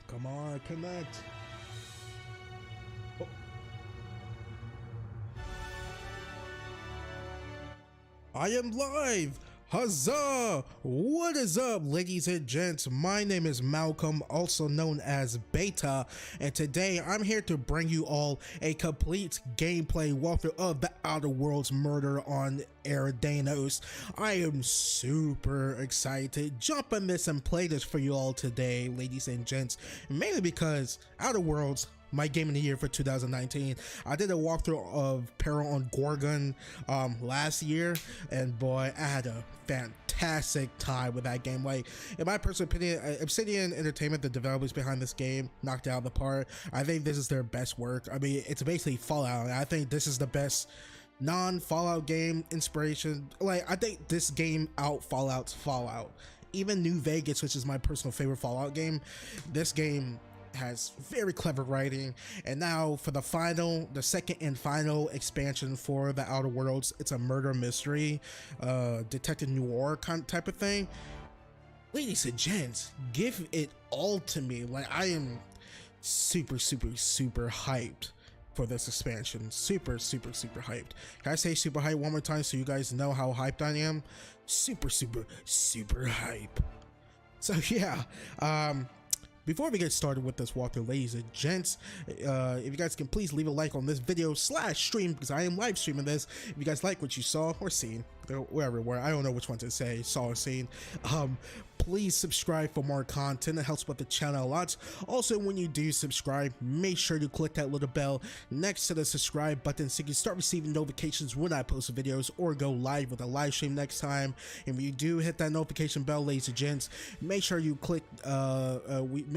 Come on, connect. Oh. I am live! Huzzah! What is up, ladies and gents? My name is Malcolm, also known as Baytuh, and today I'm here to bring you all a complete gameplay walkthrough of the Outer Worlds murder on Eridanos. I am super excited to jump on this and play this for you all today, ladies and gents, mainly because Outer Worlds, my game of the year for 2019. I did a walkthrough of Peril on Gorgon last year, and boy, I had a fantastic time with that game. Like, in my personal opinion, Obsidian Entertainment, the developers behind this game, knocked it out of the park. I think this is their best work. I mean, it's basically Fallout, and I think this is the best non-Fallout game inspiration. Like, I think this game out Fallout's Fallout. Even New Vegas, which is my personal favorite Fallout game, this game has very clever writing. And now for the second and final expansion for the Outer Worlds, it's a murder mystery, detective noir kind of type of thing. Ladies and gents, give it all to me. Like, I am super hyped for this expansion. Super hyped. Can I say super hyped one more time so you guys know how hyped I am? Super hype. So yeah, before we get started with this walkthrough, ladies and gents, if you guys can please leave a like on this video / stream, because I am live streaming this. If you guys like what you saw or seen, wherever, I don't know which one to say, saw or seen, please subscribe for more content. It helps with the channel a lot. Also, when you do subscribe, make sure to click that little bell next to the subscribe button so you can start receiving notifications when I post videos or go live with a live stream next time. And when you do hit that notification bell, ladies and gents, make sure you click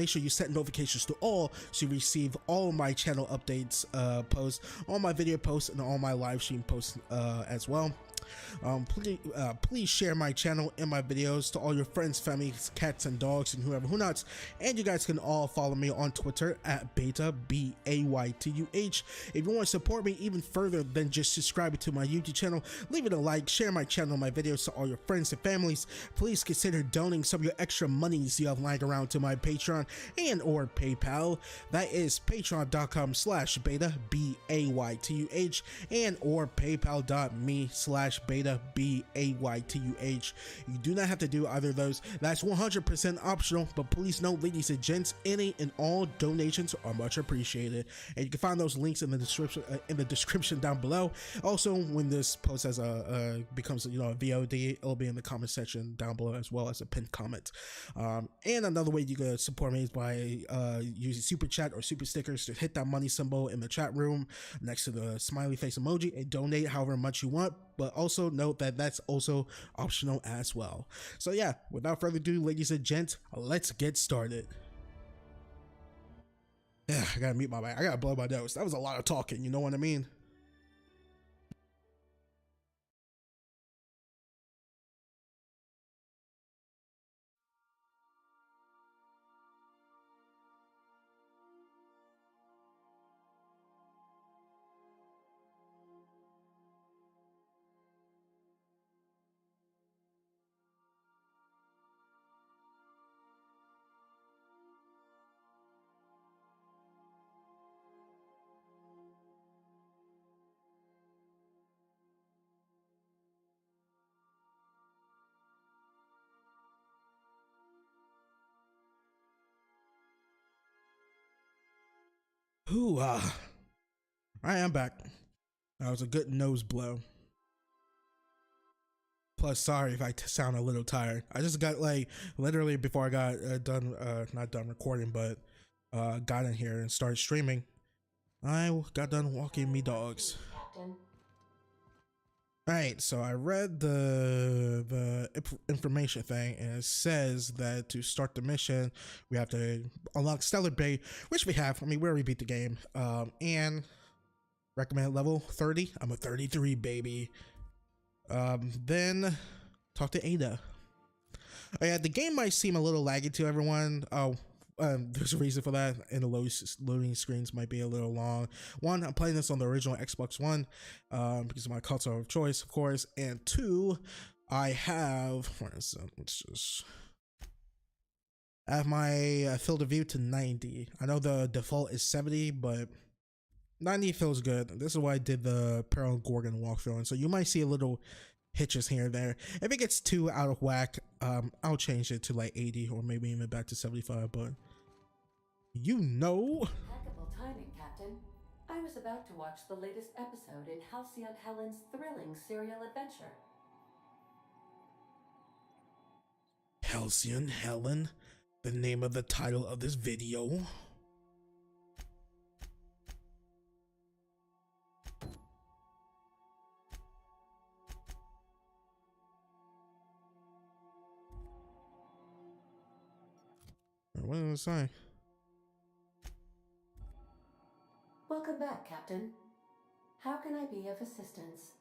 make sure you set notifications to all so you receive all my channel updates, posts, all my video posts, and all my live stream posts as well. Please share my channel and my videos to all your friends, family, cats, and dogs, and who nots. And you guys can all follow me on Twitter at Baytuh, Baytuh. If you want to support me even further than just subscribing to my YouTube channel, leave it a like, share my channel and my videos to all your friends and families. Please consider donating some of your extra monies you have lying around to my Patreon and or PayPal. That is patreon.com/Baytuh, Baytuh, and or paypal.me/Baytuh, Baytuh. You do not have to do either of those. That's 100% optional, but please note, ladies and gents, any and all donations are much appreciated, and you can find those links in the description down below. Also, when this post has becomes a VOD, it'll be in the comment section down below as well as a pinned comment. And another way you can support me is by using super chat or super stickers. To hit that money symbol in the chat room next to the smiley face emoji and donate however much you want, but also note that that's also optional as well. So yeah, without further ado, ladies and gents, let's get started. Yeah, I gotta mute my mic. I gotta blow my nose. That was a lot of talking, you know what I mean? Ooh, I am back. That was a good nose blow. Plus, sorry if I sound a little tired. I just got, like, literally before I got done, not done recording, but got in here and started streaming, I got done walking me dogs. Alright, so I read the information thing, and it says that to start the mission, we have to unlock Stellar Bay, which we have. I mean, we already beat the game. And recommended level 30. I'm a 33, baby. Then talk to Ada. Oh yeah, the game might seem a little laggy to everyone. There's a reason for that, and the loading screens might be a little long. One, I'm playing this on the original Xbox One because of my console of choice, of course, and two, I have, let's just I have my field of view to 90. I know the default is 70, but 90 feels good. This is why I did the Pearl Gorgon walkthrough, and so you might see a little hitches here and there. If it gets too out of whack, I'll change it to like 80 or maybe even back to 75, but you know. Impeccable timing, Captain. I was about to watch the latest episode in Halcyon Helen's thrilling serial adventure. Halcyon Helen, the name of the title of this video. What did it say? Welcome back, Captain. How can I be of assistance?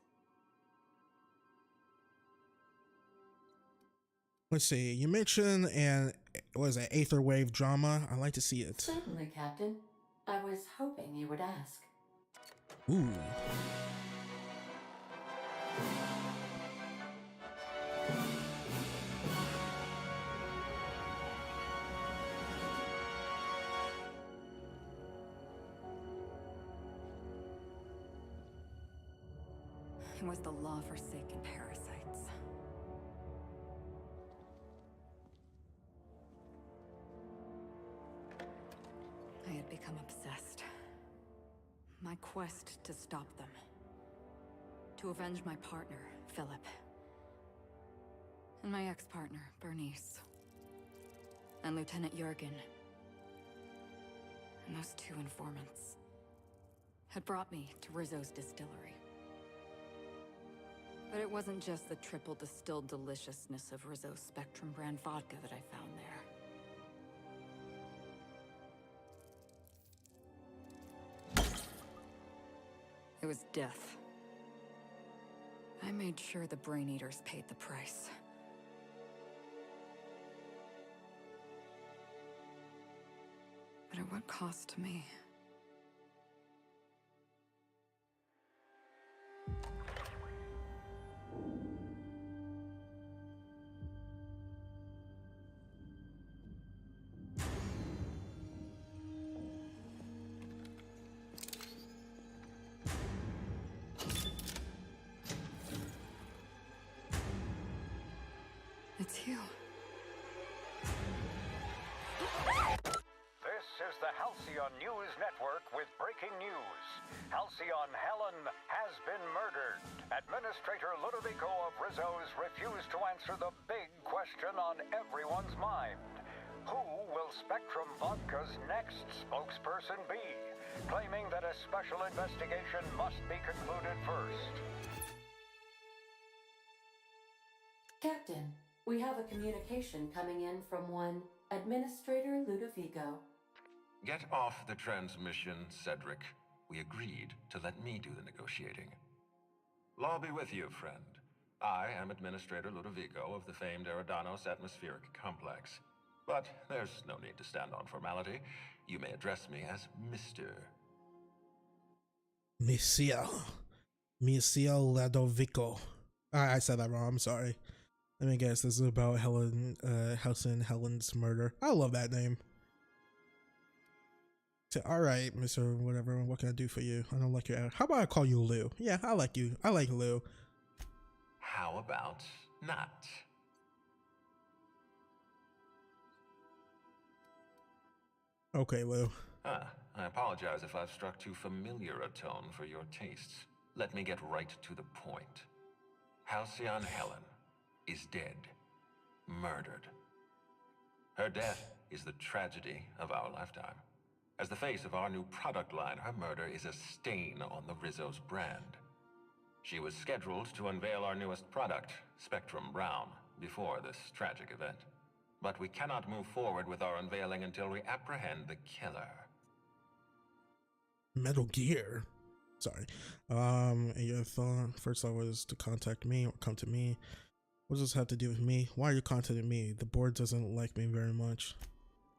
Let's see. You mentioned what is it, Aether Wave drama? I like to see it. Certainly, Captain. I was hoping you would ask. Ooh. It was the law-forsaken parasites. I had become obsessed. My quest to stop them. To avenge my partner, Philip. And my ex-partner, Bernice. And Lieutenant Jurgen. And those two informants had brought me to Rizzo's distillery. But it wasn't just the triple distilled deliciousness of Rizzo's Spectrum brand vodka that I found there. It was death. I made sure the Brain Eaters paid the price. But at what cost to me? It's you. This is the Halcyon News Network with breaking news. Halcyon Helen has been murdered. Administrator Ludovico of Rizzo's refused to answer the big question on everyone's mind. Who will Spectrum Vodka's next spokesperson be? Claiming that a special investigation must be concluded first. Captain, we have a communication coming in from one Administrator Ludovico. Get off the transmission, Cedric. We agreed to let me do the negotiating. Law be with you, friend. I am Administrator Ludovico of the famed Eridanos Atmospheric Complex. But there's no need to stand on formality. You may address me as Mr. Monsieur Ludovico. I said that wrong, I'm sorry. Let me guess, this is about Halcyon Helen's murder. I love that name. So, alright, Mr. Whatever, what can I do for you? I don't like your attitude. How about I call you Lou? Yeah, I like you. I like Lou. How about not? Okay, Lou. I apologize if I've struck too familiar a tone for your tastes. Let me get right to the point. Halcyon Helen is dead. Murdered. Her death is the tragedy of our lifetime. As the face of our new product line, her murder is a stain on the Rizzo's brand. She was scheduled to unveil our newest product, Spectrum Brown, before this tragic event. But we cannot move forward with our unveiling until we apprehend the killer. Metal Gear. Sorry. And your thought first thought was to contact me or come to me. What does this have to do with me? Why are you contacting me? The board doesn't like me very much.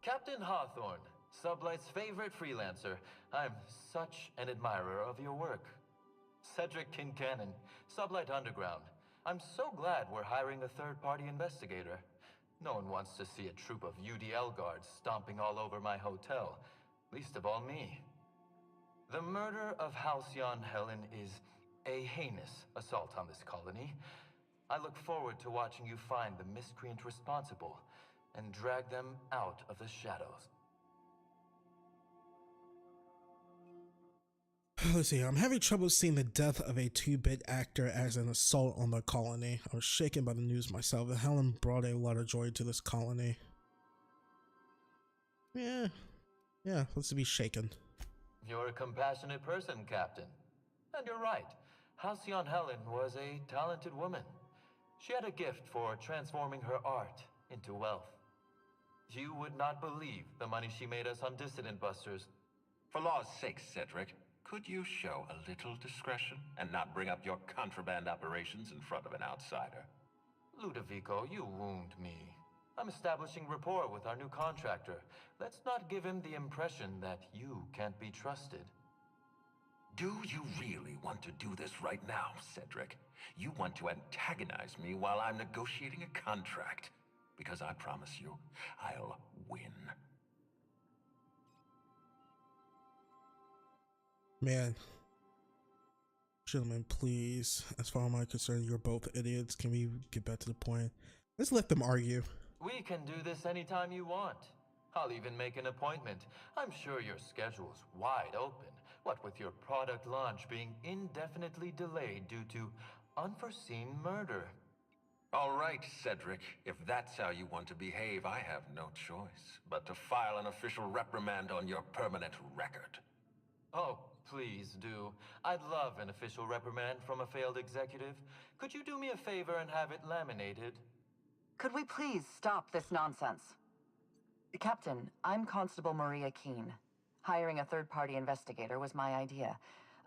Captain Hawthorne, Sublight's favorite freelancer. I'm such an admirer of your work. Cedric Kincannon, Sublight Underground. I'm so glad we're hiring a third-party investigator. No one wants to see a troop of UDL guards stomping all over my hotel, least of all me. The murder of Halcyon Helen is a heinous assault on this colony. I look forward to watching you find the miscreant responsible and drag them out of the shadows. Let's see, I'm having trouble seeing the death of a 2-bit actor as an assault on the colony. I was shaken by the news myself, and Helen brought a lot of joy to this colony. Yeah, let's be shaken. You're a compassionate person, Captain. And you're right. Halcyon Helen was a talented woman. She had a gift for transforming her art into wealth. You would not believe the money she made us on Dissident Busters. For law's sake, Cedric, could you show a little discretion and not bring up your contraband operations in front of an outsider? Ludovico, you wound me. I'm establishing rapport with our new contractor. Let's not give him the impression that you can't be trusted. Do you really want to do this right now, Cedric? You want to antagonize me while I'm negotiating a contract. Because I promise you, I'll win. Man. Gentlemen, please. As far as I'm concerned, you're both idiots. Can we get back to the point? Let's let them argue. We can do this anytime you want. I'll even make an appointment. I'm sure your schedule's wide open. What with your product launch being indefinitely delayed due to unforeseen murder. All right, Cedric. If that's how you want to behave, I have no choice but to file an official reprimand on your permanent record. Oh, please do. I'd love an official reprimand from a failed executive. Could you do me a favor and have it laminated? Could we please stop this nonsense? Captain, I'm Constable Maria Keene. Hiring a third-party investigator was my idea.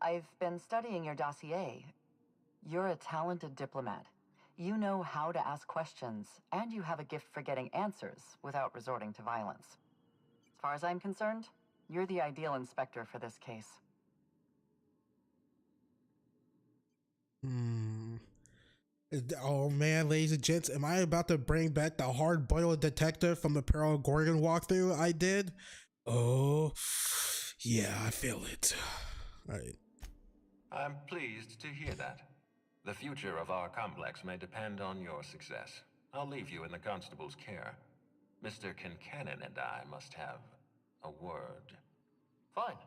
I've been studying your dossier. You're a talented diplomat. You know how to ask questions, and you have a gift for getting answers without resorting to violence. As far as I'm concerned, you're the ideal inspector for this case. Oh man, ladies and gents, am I about to bring back the hard-boiled detective from the Pearl Gorgon walkthrough I did? Oh, yeah, I feel it. All right. I'm pleased to hear that. The future of our complex may depend on your success. I'll leave you in the constable's care. Mr. Kincannon and I must have a word. Fine.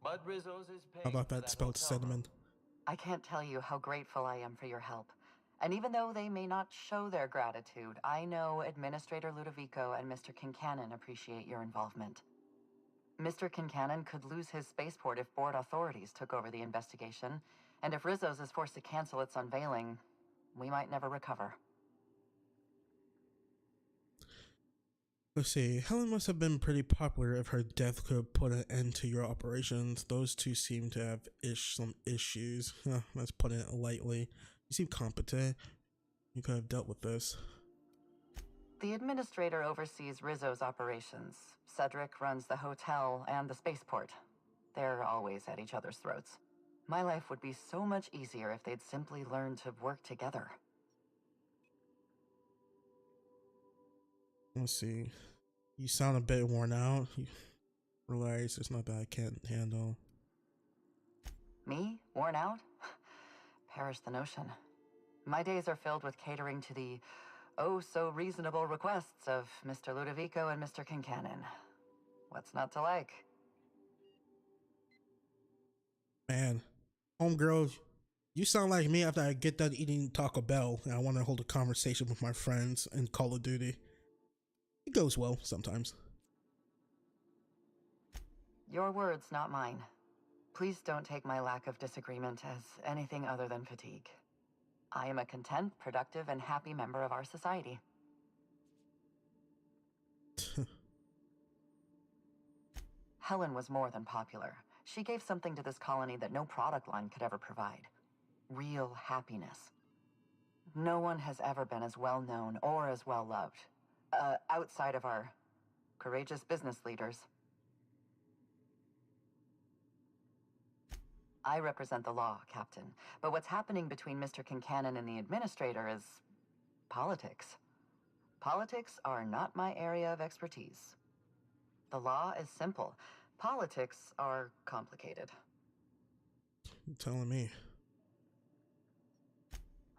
But Rizzo's is paying. How about for that spelled hotel room. cinnamon? I can't tell you how grateful I am for your help. And even though they may not show their gratitude, I know Administrator Ludovico and Mr. Kincannon appreciate your involvement. Mr. Kincannon could lose his spaceport if board authorities took over the investigation, and if Rizzo's is forced to cancel its unveiling, we might never recover. Let's see. Helen must have been pretty popular if her death could put an end to your operations. Those two seem to have some issues. Let's put it lightly. You seem competent. You could have dealt with this. The administrator oversees Rizzo's operations. Cedric runs the hotel and the spaceport. They're always at each other's throats. My life would be so much easier if they'd simply learn to work together. Let's see. You sound a bit worn out. Relax, it's not that I can't handle. Me? Worn out? Perish the notion. My days are filled with catering to the oh-so-reasonable requests of Mr. Ludovico and Mr. Kincannon. What's not to like? Man, homegirl, you sound like me after I get done eating Taco Bell and I want to hold a conversation with my friends in Call of Duty. It goes well sometimes. Your words, not mine. Please don't take my lack of disagreement as anything other than fatigue. I am a content, productive, and happy member of our society. Helen was more than popular. She gave something to this colony that no product line could ever provide. Real happiness. No one has ever been as well known or as well loved. Outside of our courageous business leaders. I represent the law, Captain, but what's happening between Mr. Kincannon and the Administrator is politics. Politics are not my area of expertise. The law is simple. Politics are complicated. You're telling me.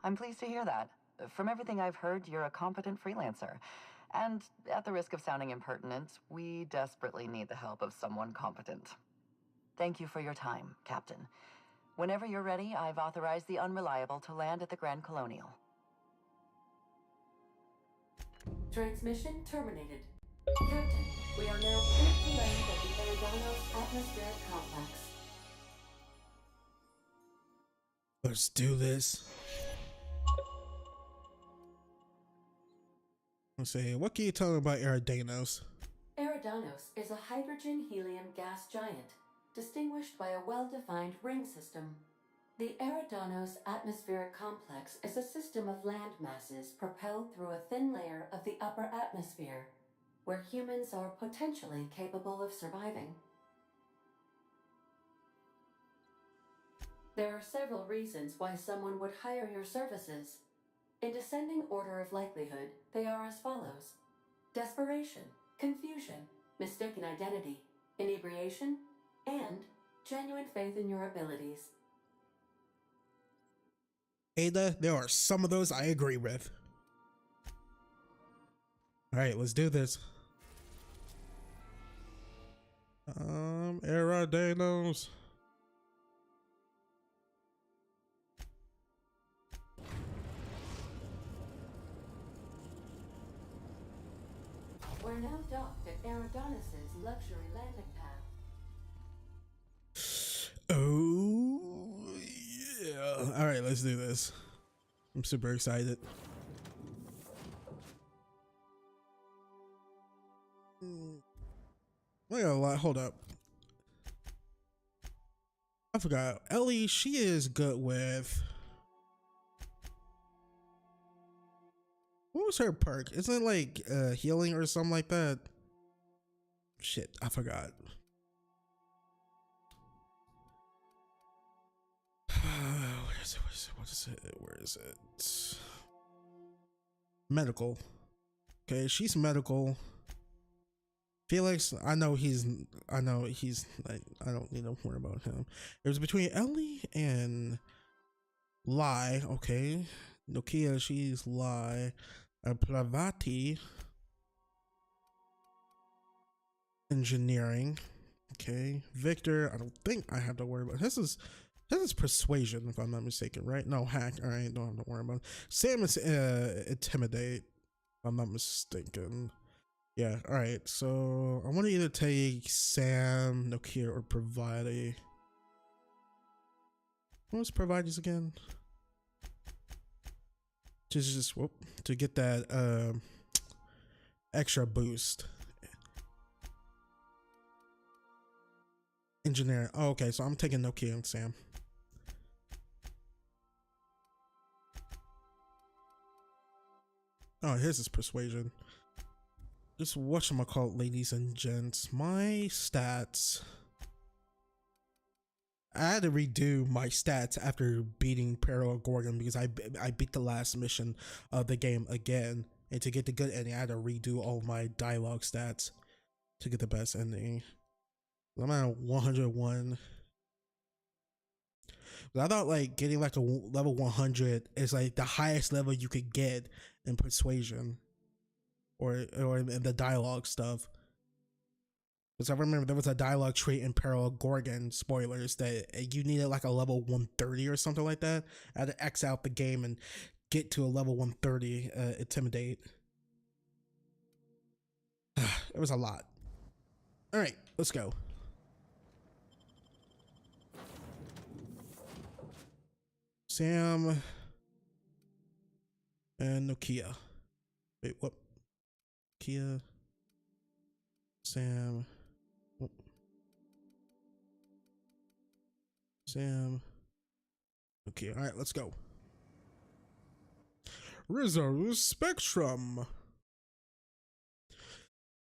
I'm pleased to hear that. From everything I've heard, you're a competent freelancer. And at the risk of sounding impertinent, we desperately need the help of someone competent. Thank you for your time, Captain. Whenever you're ready, I've authorized the Unreliable to land at the Grand Colonial. Transmission terminated. Captain, we are now cleared to land at the Eridanos atmospheric complex. Let's do this. Let's see, what can you tell me about Eridanos? Eridanos is a hydrogen-helium gas giant, distinguished by a well-defined ring system. The Eridanos atmospheric complex is a system of land masses propelled through a thin layer of the upper atmosphere, where humans are potentially capable of surviving. There are several reasons why someone would hire your services. In descending order of likelihood, they are as follows: desperation, confusion, mistaken identity, inebriation, and genuine faith in your abilities. Ada, there are some of those I agree with. Alright, let's do this. Eridanos. We're now docked at Eridanos' luxury landing pad. Oh, yeah. Alright, let's do this. I'm super excited. Wait a lot. Hold up. I forgot. Ellie, she is good with. What was her perk? Isn't it like healing or something like that? Shit, I forgot. Where is it? What is it? Where is it? Medical. Okay, she's medical. Felix, I know he's like, I don't need to worry about him. It was between Ellie and Lai. Okay, Nokia, she's Lai. Pravati, engineering. Okay, Victor, I don't think I have to worry about. This is persuasion, if I'm not mistaken, right? No, hack. All right, don't have to worry about it. Sam is intimidate, if I'm not mistaken. Yeah, all right. So I want to either take Sam, Nokia, or Pravati. What was Pravati's again? Just whoop, to get that extra boost. Engineer. Oh, okay, so I'm taking Nokia and Sam. Oh, here's his persuasion. Just whatchamacallit, ladies and gents. My stats. I had to redo my stats after beating Peril Gorgon because I beat the last mission of the game again, and to get the good ending I had to redo all my dialogue stats to get the best ending. I'm at 101. But I thought like getting like a level 100 is like the highest level you could get in persuasion or in the dialogue stuff. Because I remember there was a dialogue trait in Peril Gorgon, spoilers, that you needed like a level 130 or something like that. I had to X out the game and get to a level 130, intimidate. It was a lot. All right, let's go. Sam and Nokia. Wait, what? Nokia, Sam. Sam. Okay, all right, let's go. Rizzo's Spectrum.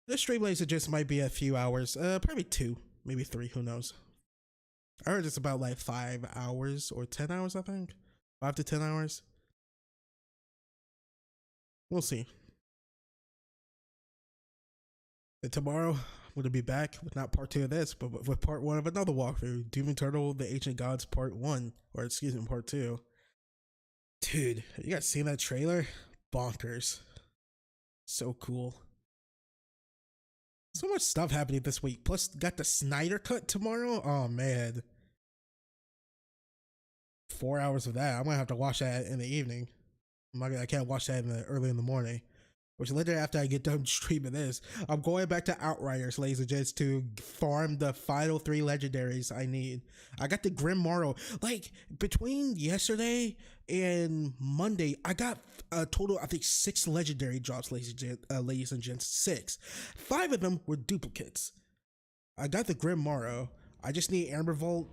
This stream, ladies and gents, might be a few hours. Probably 2, maybe 3, who knows. I heard it's about like 5 hours or 10 hours, I think. 5 to 10 hours. We'll see. And tomorrow, I'm going to be back with not part 2 of this, but with part 1 of another walkthrough. Doom Eternal, The Ancient Gods part 1. Or excuse me, part 2. Dude, you guys seen that trailer? Bonkers. So cool. So much stuff happening this week. Plus, got the Snyder Cut tomorrow. Oh, man. 4 hours of that. I'm going to have to watch that in the evening. I can't watch that early in the morning. Which later after I get done streaming this, I'm going back to Outriders, ladies and gents, to farm the final 3 legendaries I need. I got the Grim Morrow. Like, between yesterday and Monday, I got a total, I think, 6 legendary drops, ladies and gents. 6. 5 of them were duplicates. I got the Grim Morrow. I just need Amber Vault,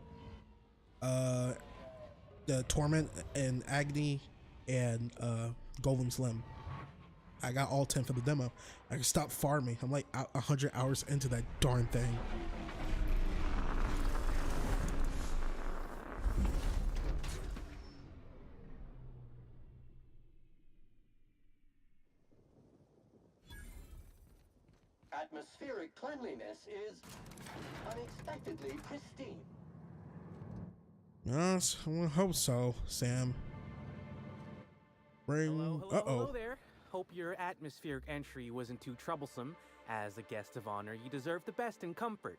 the Torment and Agony, and Golem's Limb. I got all 10 for the demo. I can stop farming. I'm like 100 hours into that darn thing. Atmospheric cleanliness is unexpectedly pristine. Yes, I hope so, Sam. Hello there. Hope your atmospheric entry wasn't too troublesome. As a guest of honor, you deserve the best in comfort.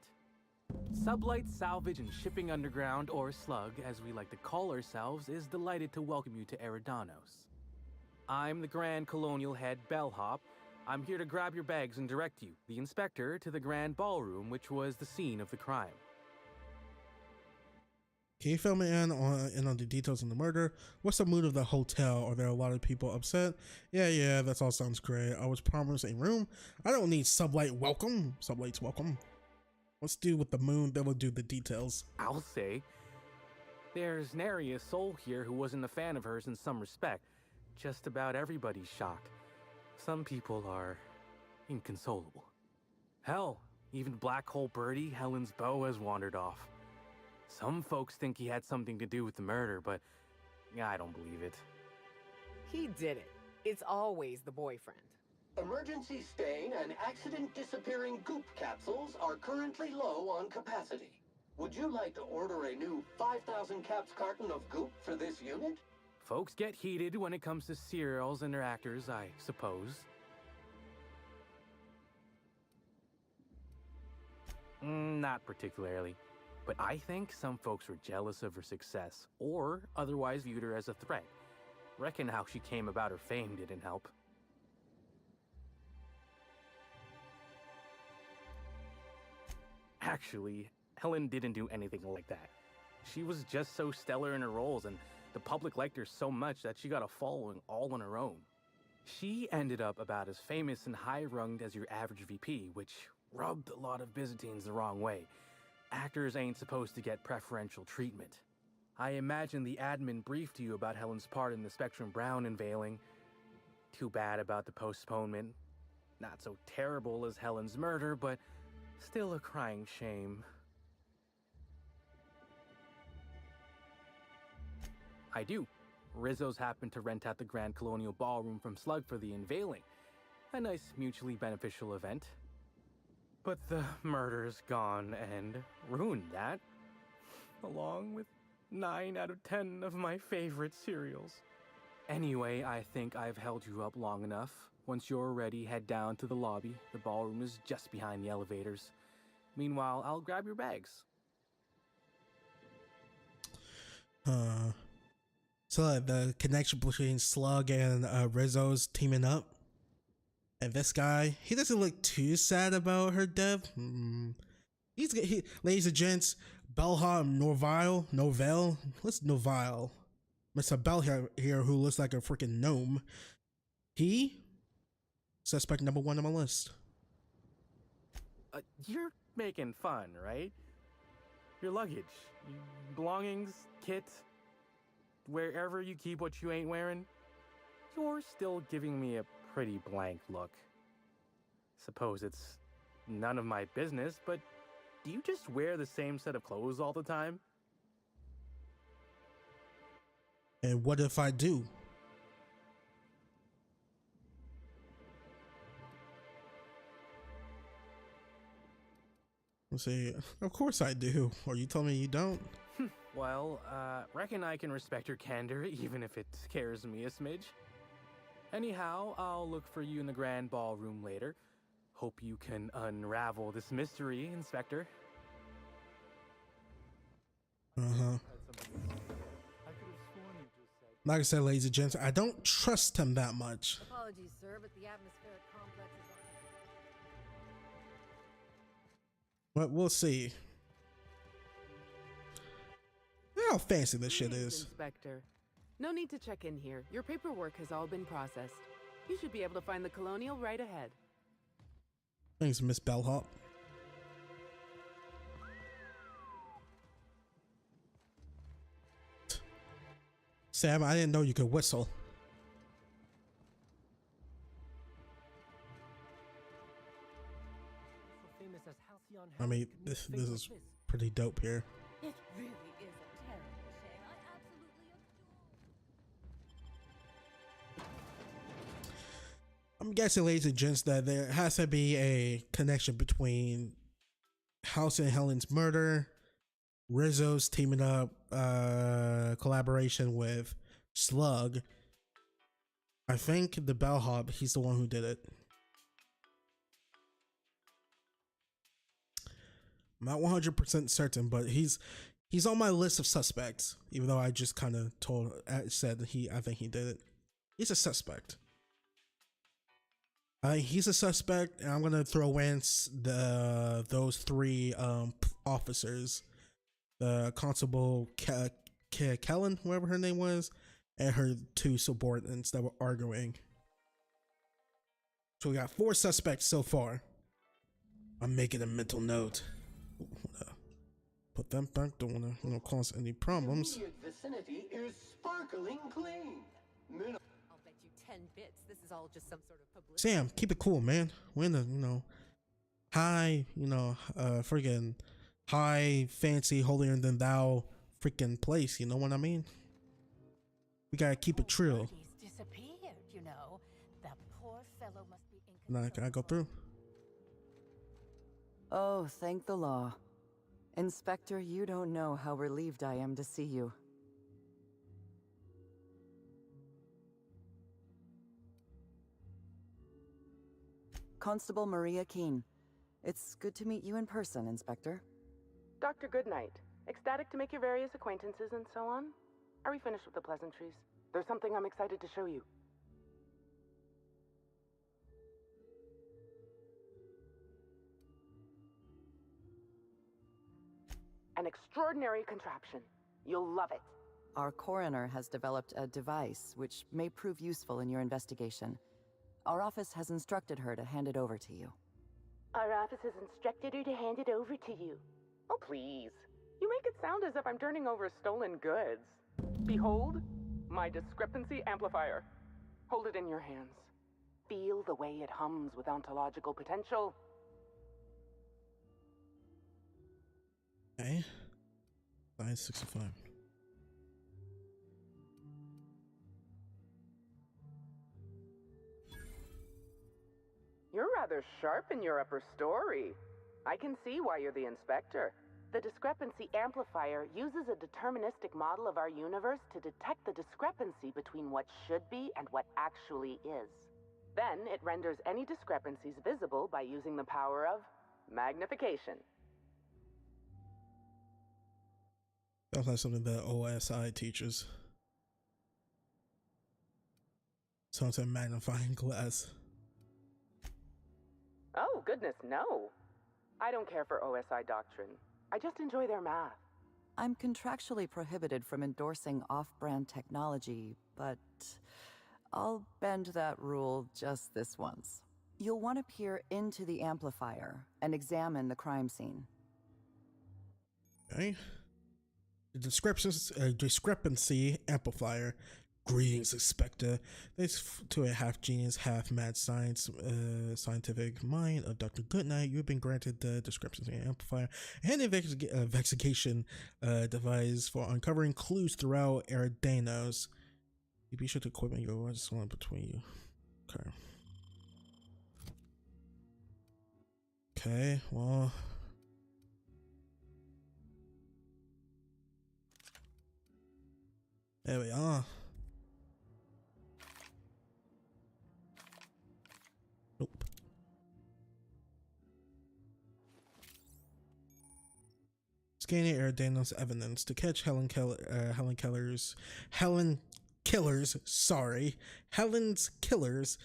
Sublight Salvage and Shipping Underground, or Slug, as we like to call ourselves, is delighted to welcome you to Eridanos. I'm the Grand Colonial Head Bellhop. I'm here to grab your bags and direct you, the inspector, to the Grand Ballroom, which was the scene of the crime. Can you fill me in on the details of the murder? What's the mood of the hotel? Are there a lot of people upset? Yeah, that all sounds great. I was promised a room. I don't need Sublight welcome. Sublight's welcome. Let's do with the moon, then we'll do the details. I'll say. There's nary a soul here who wasn't a fan of hers in some respect. Just about everybody's shocked. Some people are inconsolable. Hell, even Black Hole Birdie, Helen's beau, has wandered off. Some folks think he had something to do with the murder, but I don't believe it. He did it. It's always the boyfriend. Emergency stain and accident disappearing goop capsules are currently low on capacity. Would you like to order a new 5,000 caps carton of goop for this unit? Folks get heated when it comes to serials and their actors, I suppose. Not particularly. But I think some folks were jealous of her success, or otherwise viewed her as a threat. Reckon how she came about her fame didn't help. Actually, Helen didn't do anything like that. She was just so stellar in her roles, and the public liked her so much that she got a following all on her own. She ended up about as famous and high-runged as your average VP, which rubbed a lot of Byzantines the wrong way. Actors ain't supposed to get preferential treatment. I imagine the admin briefed you about Helen's part in the Spectrum Brown unveiling. Too bad about the postponement. Not so terrible as Helen's murder, but still a crying shame. I do. Rizzo's happened to rent out the Grand Colonial Ballroom from Slug for the unveiling. A nice mutually beneficial event. But the murder's gone and ruined that, along with 9 out of 10 of my favorite cereals. Anyway, I think I've held you up long enough. Once you're ready, head down to the lobby. The ballroom is just behind the elevators. Meanwhile, I'll grab your bags. So the connection between Slug and Rizzo's teaming up. And this guy, he doesn't look too sad about her death. Ladies and gents, Bellhop Novell. What's Novile? Mr. Bell here, who looks like a freaking gnome. He, suspect number 1 on my list. You're making fun, right? Your luggage, belongings, kit, wherever you keep what you ain't wearing. You're still giving me a pretty blank look. Suppose it's none of my business, but do you just wear the same set of clothes all the time? And what if I do? Let's see. Of course I do. Or you told me you don't? Well, reckon I can respect your candor, even if it scares me a smidge. Anyhow, I'll look for you in the grand ballroom later. Hope you can unravel this mystery, Inspector. Uh-huh. Like I said, ladies and gents, I don't trust him that much. Apologies, sir, but the atmospheric complex is on. But we'll see. How fancy this shit is. Inspector. No need to check in here. Your paperwork has all been processed. You should be able to find the Colonial right ahead. Thanks, Miss Bellhop. Sam, I didn't know you could whistle. I mean, this is pretty dope here. It really is a terrible shame. I absolutely adore. I'm guessing, ladies and gents, that there has to be a connection between Halcyon Helen's murder, Rizzo's teaming up, collaboration with Slug. I think the bellhop, he's the one who did it. I'm not 100% certain, but he's on my list of suspects. Even though I just kind of said I think he did it. He's a suspect. He's a suspect, and I'm gonna throw in those three officers, the Constable Helen, whoever her name was, and her two subordinates that were arguing. So we got 4 suspects so far. I'm making a mental note. Put them back. Don't want to, cause any problems. The immediate vicinity is sparkling clean. I'll bet you 10 bits. This is all just some sort of publicity. Sam, keep it cool, man. We're in the, high, freaking high, fancy, holier than thou freaking place. You know what I mean? We gotta keep it trill. He's disappeared, you know. That poor fellow must be Now, can I go through? Oh, thank the law. Inspector, you don't know how relieved I am to see you. Constable Maria Keene. It's good to meet you in person, Inspector. Dr. Goodnight. Ecstatic to make your various acquaintances and so on. Are we finished with the pleasantries? There's something I'm excited to show you. An extraordinary contraption. You'll love it. Our coroner has developed a device which may prove useful in your investigation. Our office has instructed her to hand it over to you. Our office has instructed her to hand it over to you. Oh, please. You make it sound as if I'm turning over stolen goods. Behold, my discrepancy amplifier. Hold it in your hands. Feel the way it hums with ontological potential. Okay. Size 65. You're rather sharp in your upper story. I can see why you're the inspector. The discrepancy amplifier uses a deterministic model of our universe to detect the discrepancy between what should be and what actually is. Then it renders any discrepancies visible by using the power of magnification. Sounds like something that OSI teaches. Sounds like magnifying glass. Oh, goodness, no. I don't care for OSI doctrine. I just enjoy their math. I'm contractually prohibited from endorsing off-brand technology, but I'll bend that rule just this once. You'll want to peer into the amplifier and examine the crime scene. Okay. The discrepancy amplifier. Greetings, Inspector. Thanks to a half genius, half mad scientific mind of Dr. Goodnight, you've been granted the discrepancy amplifier and investigation device for uncovering clues throughout Eridanos. You be sure to equipment your words one between you. Okay. Okay, well, There we are. Nope. Scanning Eridanos evidence to catch Helen's killers.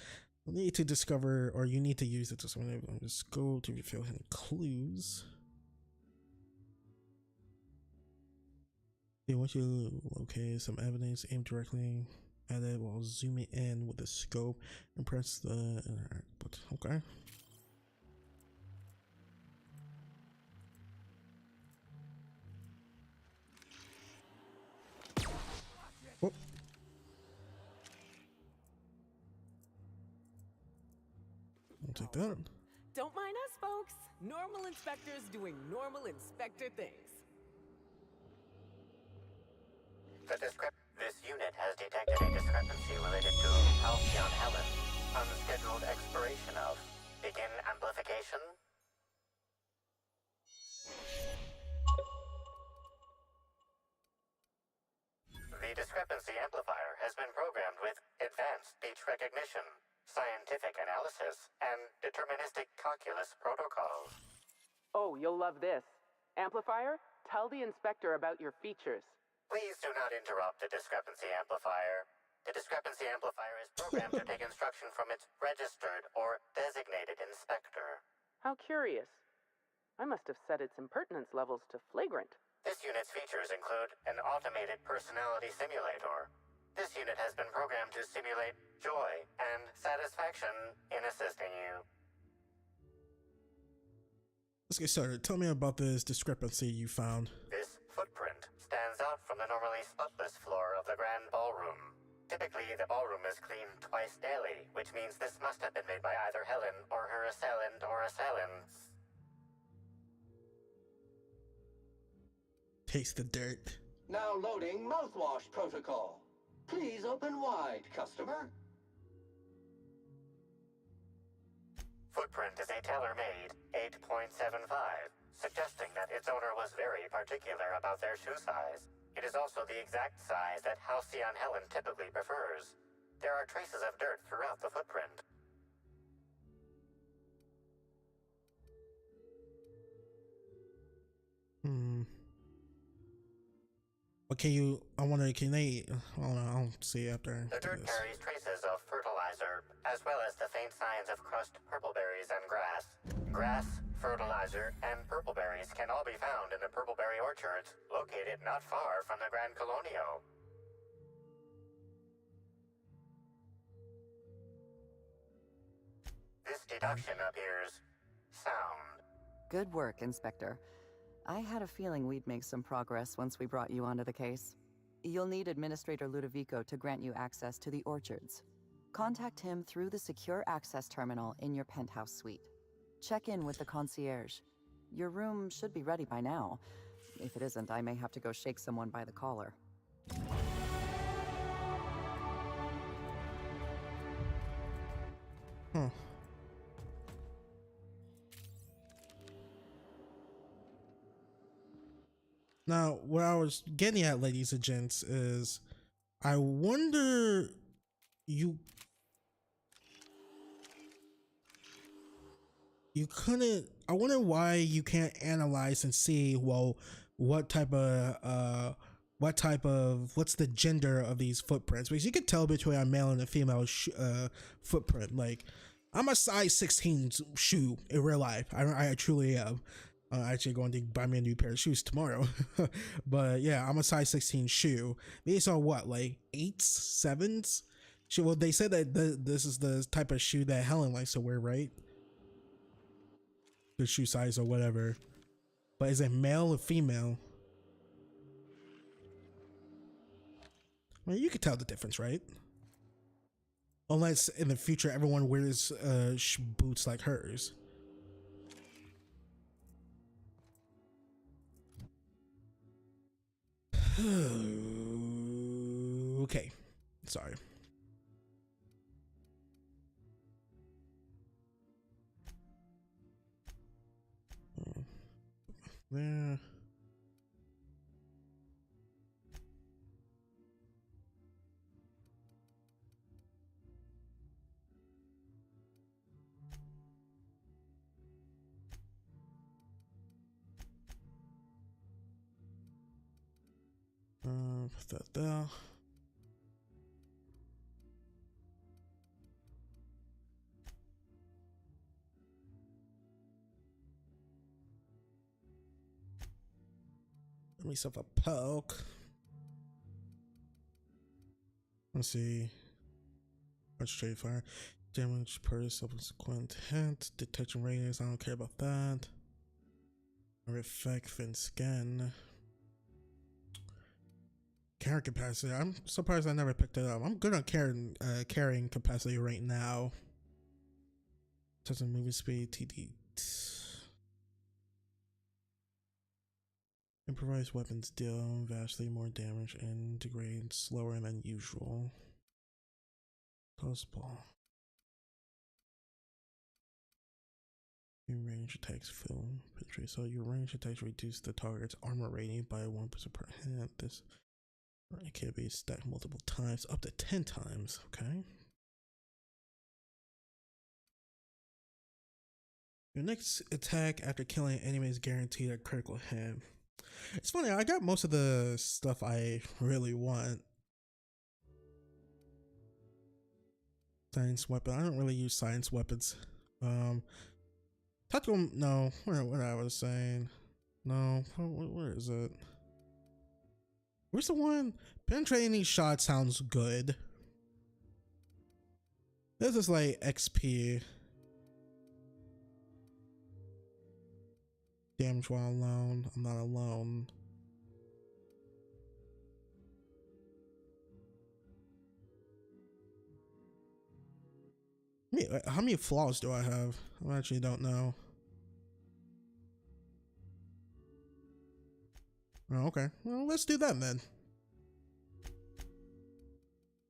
You need to discover, or you need to use it to just go to reveal any clues. They want you to locate some evidence, aim directly at it while zooming in with the scope and press the interact button. Okay. Oh. I'll take that. Don't mind us, folks. Normal inspectors doing normal inspector things. This unit has detected a discrepancy related to Halcyon Helen. Unscheduled expiration of. Begin amplification. The discrepancy amplifier has been programmed with advanced speech recognition, scientific analysis, and deterministic calculus protocols. Oh, you'll love this. Amplifier, tell the inspector about your features. Please do not interrupt the discrepancy amplifier. The discrepancy amplifier is programmed to take instruction from its registered or designated inspector. How curious. I must have set its impertinence levels to flagrant. This unit's features include an automated personality simulator. This unit has been programmed to simulate joy and satisfaction in assisting you. Let's get started. Tell me about this discrepancy you found. This footprint stands out from the normally spotless floor of the grand ballroom. Typically, the ballroom is cleaned twice daily, which means this must have been made by either Helen or her assailant or assailants. Taste the dirt. Now loading mouthwash protocol. Please open wide, customer. Footprint is a tailor-made 8.75, suggesting that its owner was very particular about their shoe size. It is also the exact size that Halcyon Helen typically prefers. There are traces of dirt throughout the footprint. What can you, I wonder, can they, I don't know, I'll see after. The dirt carries traces of fertilizer, as well as the faint signs of crushed purpleberries and grass. Grass, fertilizer, and purpleberries can all be found in the purpleberry orchards, located not far from the Grand Colonio. This deduction appears sound. Good work, Inspector. I had a feeling we'd make some progress once we brought you onto the case. You'll need Administrator Ludovico to grant you access to the orchards. Contact him through the secure access terminal in your penthouse suite. Check in with the concierge. Your room should be ready by now. If it isn't, I may have to go shake someone by the collar. Now, what I was getting at, ladies and gents, is I wonder you couldn't, I wonder why you can't analyze and see, well, what's the gender of these footprints, because you could tell between a male and a female footprint. Like, I'm a size 16 shoe in real life. I truly am. Actually going to buy me a new pair of shoes tomorrow. But yeah, I'm a size 16 shoe. These are what, like 8s, 7s? Well, they said that this is the type of shoe that Helen likes to wear, right? The shoe size or whatever. But is it male or female? Well, you could tell the difference, right? Unless in the future everyone wears boots like hers. Okay, sorry. There. that there. Let me myself a poke. Let's see. Concentrate fire. Damage per subsequent hit. Detection radius. I don't care about that. Effect thin skin. Carrying capacity. I'm surprised I never picked it up. I'm good on carrying capacity right now. Doesn't moving speed. TD. Improvised weapons deal vastly more damage and degrade slower than usual. Close ball. Your range attacks fill. So your range attacks reduce the target's armor rating by 1% per hit. This it can be stacked multiple times, up to 10 times. Okay. Your next attack after killing an enemy is guaranteed a critical hit. It's funny, I got most of the stuff I really want. Science weapon. I don't really use science weapons. Tactical, no. What I was saying. No. Where is it? Where's the one? Penetrating shot sounds good. This is like XP. Damage while alone. I'm not alone. How many flaws do I have? I actually don't know. Oh, okay. Well, let's do that then.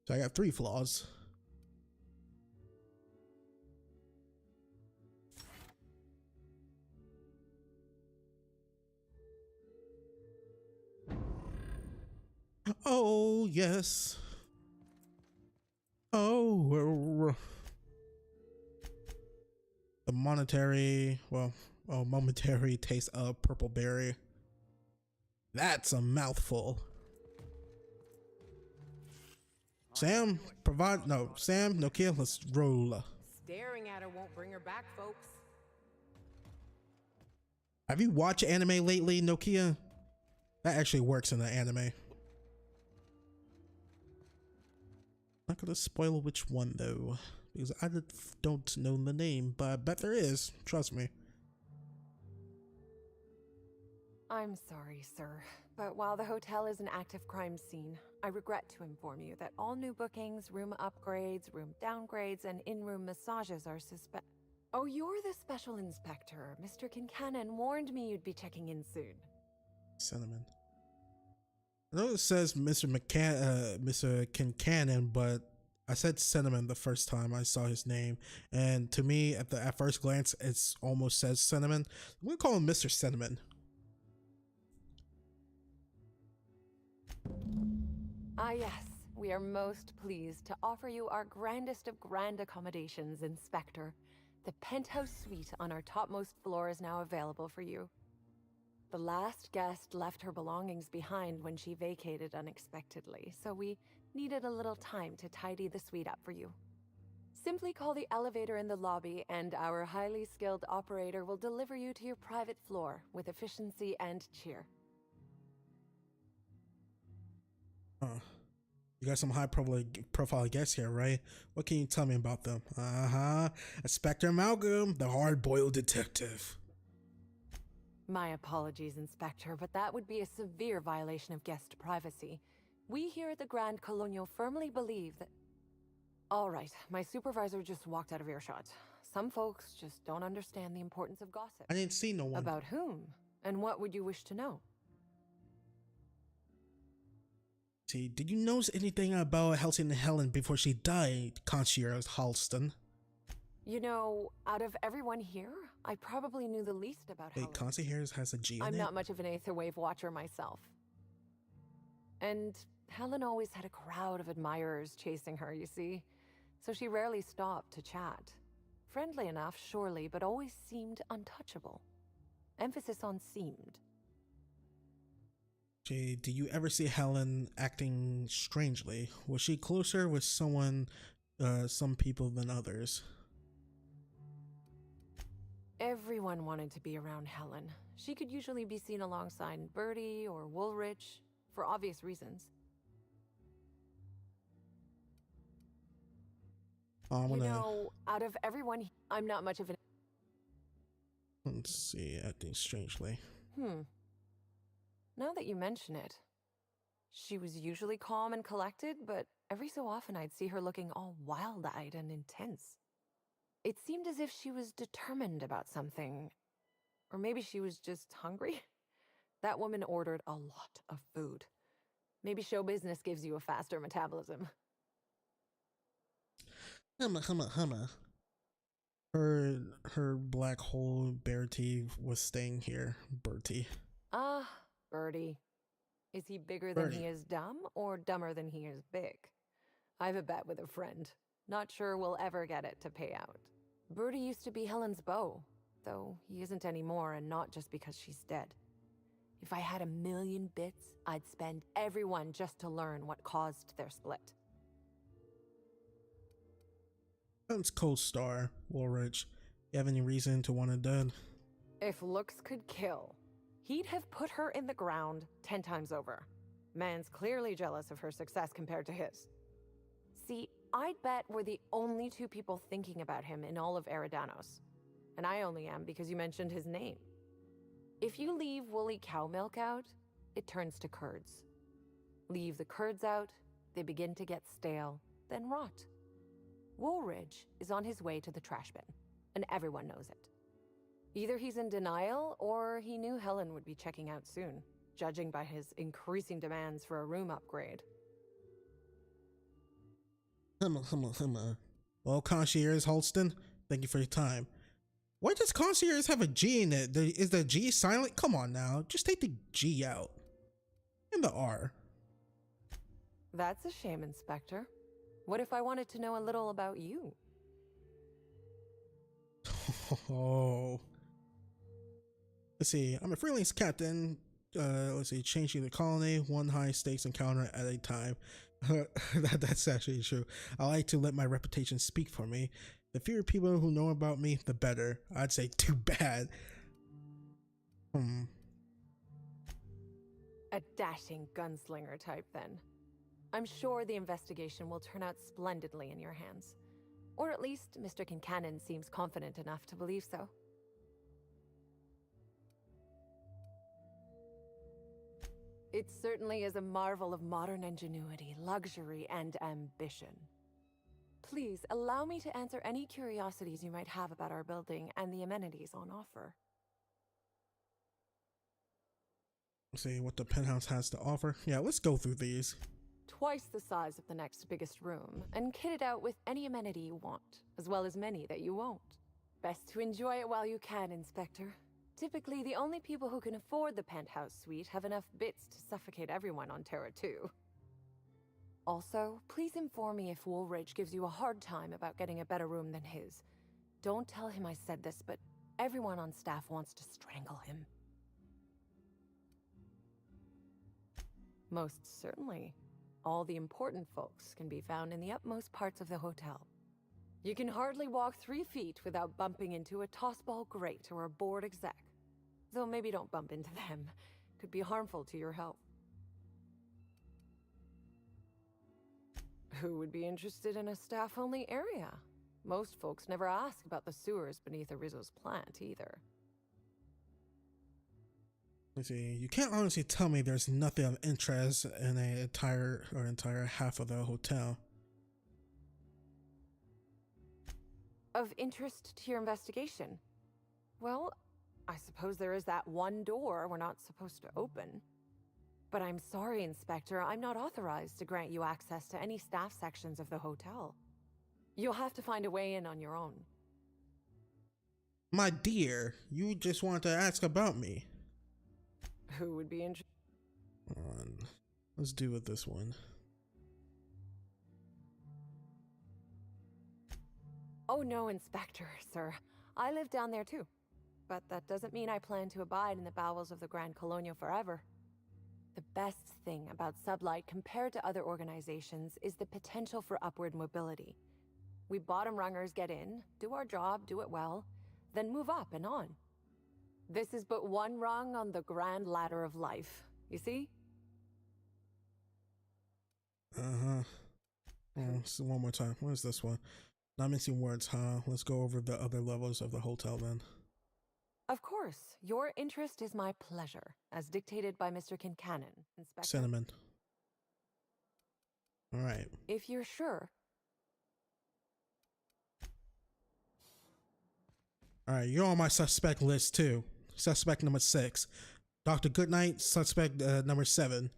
So I got 3 flaws. Oh, yes. Oh, the momentary taste of purple berry. That's a mouthful. Sam, Nokia, let's roll. Staring at her won't bring her back, folks. Have you watched anime lately, Nokia? That actually works in the anime. Not gonna spoil which one though, because I don't know the name, but I bet there is. Trust me. I'm sorry, sir, but while the hotel is an active crime scene, I regret to inform you that all new bookings, room upgrades, room downgrades, and in-room massages are suspect. Oh, you're the special inspector. Mr. Kincannon warned me you'd be checking in soon. Cinnamon. I know it says Mr. Kincannon, but I said Cinnamon the first time I saw his name, and to me, at first glance, it's almost says Cinnamon. I'm gonna call him Mr. Cinnamon. Ah, yes. We are most pleased to offer you our grandest of grand accommodations, Inspector. The penthouse suite on our topmost floor is now available for you. The last guest left her belongings behind when she vacated unexpectedly, so we needed a little time to tidy the suite up for you. Simply call the elevator in the lobby and our highly skilled operator will deliver you to your private floor with efficiency and cheer. You got some high profile guests here, right? What can you tell me about them? Inspector Malcolm, the hard-boiled detective. My apologies, Inspector, but that would be a severe violation of guest privacy. We here at the Grand Colonial firmly believe that... All right, my supervisor just walked out of earshot. Some folks just don't understand the importance of gossip. I didn't see no one. About whom? And what would you wish to know? See, did you notice anything about Halcyon Helen before she died, Concierge Halston? You know, out of everyone here, I probably knew the least about Helen. Concierge has a G in it? I'm not much of an Aether Wave watcher myself. And Helen always had a crowd of admirers chasing her, you see. So she rarely stopped to chat. Friendly enough, surely, but always seemed untouchable. Emphasis on seemed. Okay, do you ever see Helen acting strangely? Was she closer with some people than others? Everyone wanted to be around Helen. She could usually be seen alongside Bertie or Woolrich, for obvious reasons. You know, out of everyone, I'm not much of an... Let's see, acting strangely. Now that you mention it, she was usually calm and collected, but every so often I'd see her looking all wild-eyed and intense. It seemed as if she was determined about something. Or maybe she was just hungry. That woman ordered a lot of food. Maybe show business gives you a faster metabolism. Humma. Her black hole Bertie was staying here. Bertie. Bertie. Is he bigger than he is dumb, or dumber than he is big? I've a bet with a friend. Not sure we'll ever get it to pay out. Bertie used to be Helen's beau, though he isn't anymore, and not just because she's dead. If I had 1,000,000 bits, I'd spend every one just to learn what caused their split. Helen's co-star, Woolrich. You have any reason to want her dead? If looks could kill, he'd have put her in the ground 10 times over. Man's clearly jealous of her success compared to his. See, I'd bet we're the only two people thinking about him in all of Eridanos. And I only am because you mentioned his name. If you leave woolly cow milk out, it turns to curds. Leave the curds out, they begin to get stale, then rot. Woolridge is on his way to the trash bin, and everyone knows it. Either he's in denial, or he knew Helen would be checking out soon, judging by his increasing demands for a room upgrade. Humma. Well, Concierge Halston, thank you for your time. Why does Concierge have a G in it? Is the G silent? Come on now, just take the G out. And the R. That's a shame, Inspector. What if I wanted to know a little about you? Oh. Let's see, I'm a freelance captain. Let's see, changing the colony, one high stakes encounter at a time. That's actually true. I like to let my reputation speak for me. The fewer people who know about me, the better. I'd say too bad. A dashing gunslinger type, then. I'm sure the investigation will turn out splendidly in your hands. Or at least Mr. Kincannon seems confident enough to believe so. It certainly is a marvel of modern ingenuity, luxury, and ambition. Please, allow me to answer any curiosities you might have about our building and the amenities on offer. Let's see what the penthouse has to offer. Yeah, let's go through these. Twice the size of the next biggest room, and kitted out with any amenity you want, as well as many that you won't. Best to enjoy it while you can, Inspector. Typically, the only people who can afford the penthouse suite have enough bits to suffocate everyone on Terra 2. Also, please inform me if Woolridge gives you a hard time about getting a better room than his. Don't tell him I said this, but everyone on staff wants to strangle him. Most certainly. All the important folks can be found in the utmost parts of the hotel. You can hardly walk 3 feet without bumping into a tossball grate or a bored exec. Though maybe don't bump into them. Could be harmful to your health. Who would be interested in a staff-only area? Most folks never ask about the sewers beneath Arizo's plant, either. Let's see, you can't honestly tell me there's nothing of interest in an entire half of the hotel. Of interest to your investigation? Well, I suppose there is that one door we're not supposed to open. But I'm sorry, Inspector, I'm not authorized to grant you access to any staff sections of the hotel. You'll have to find a way in on your own. My dear, you just wanted to ask about me. Who would be interested? Let's do with this one. Oh no, Inspector, sir. I live down there too. But that doesn't mean I plan to abide in the bowels of the Grand Colonial forever. The best thing about Sublight compared to other organizations is the potential for upward mobility. We bottom rungers get in, do our job, do it well, then move up and on. This is but one rung on the grand ladder of life, you see? So one more time. What is this one? Not missing words, huh? Let's go over the other levels of the hotel then. Of course, your interest is my pleasure, as dictated by Mr. Kincannon, Inspector. Cinnamon. All right. If you're sure. All right, you're on my suspect list too. Suspect number 6, Dr. Goodnight. Suspect number 7.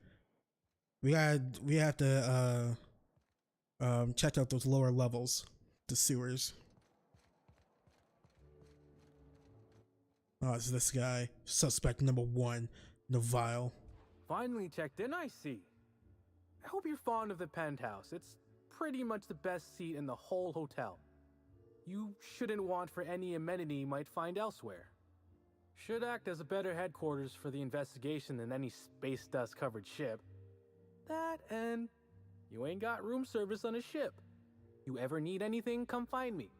We have to check out those lower levels, the sewers. Oh, it's this guy. Suspect number 1, Neville. Finally checked in, I see. I hope you're fond of the penthouse. It's pretty much the best seat in the whole hotel. You shouldn't want for any amenity you might find elsewhere. Should act as a better headquarters for the investigation than any space dust covered ship. That and you ain't got room service on a ship. You ever need anything, come find me.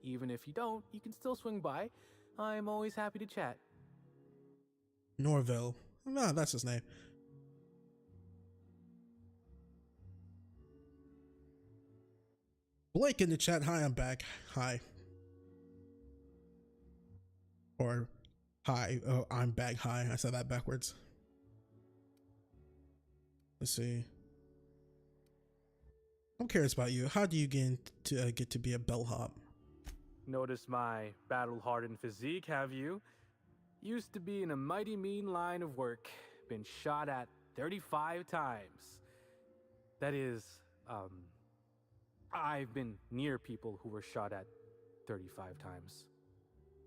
Even if you don't, you can still swing by. I'm always happy to chat. Norville. No, that's his name. Blake in the chat. Hi, I'm back. Hi. Or hi. Oh, I'm back. Hi. I said that backwards. Let's see. I'm curious about you. How do you get to be a bellhop? Notice my battle-hardened physique, have you? Used to be in a mighty mean line of work. Been shot at 35 times. That is, I've been near people who were shot at 35 times.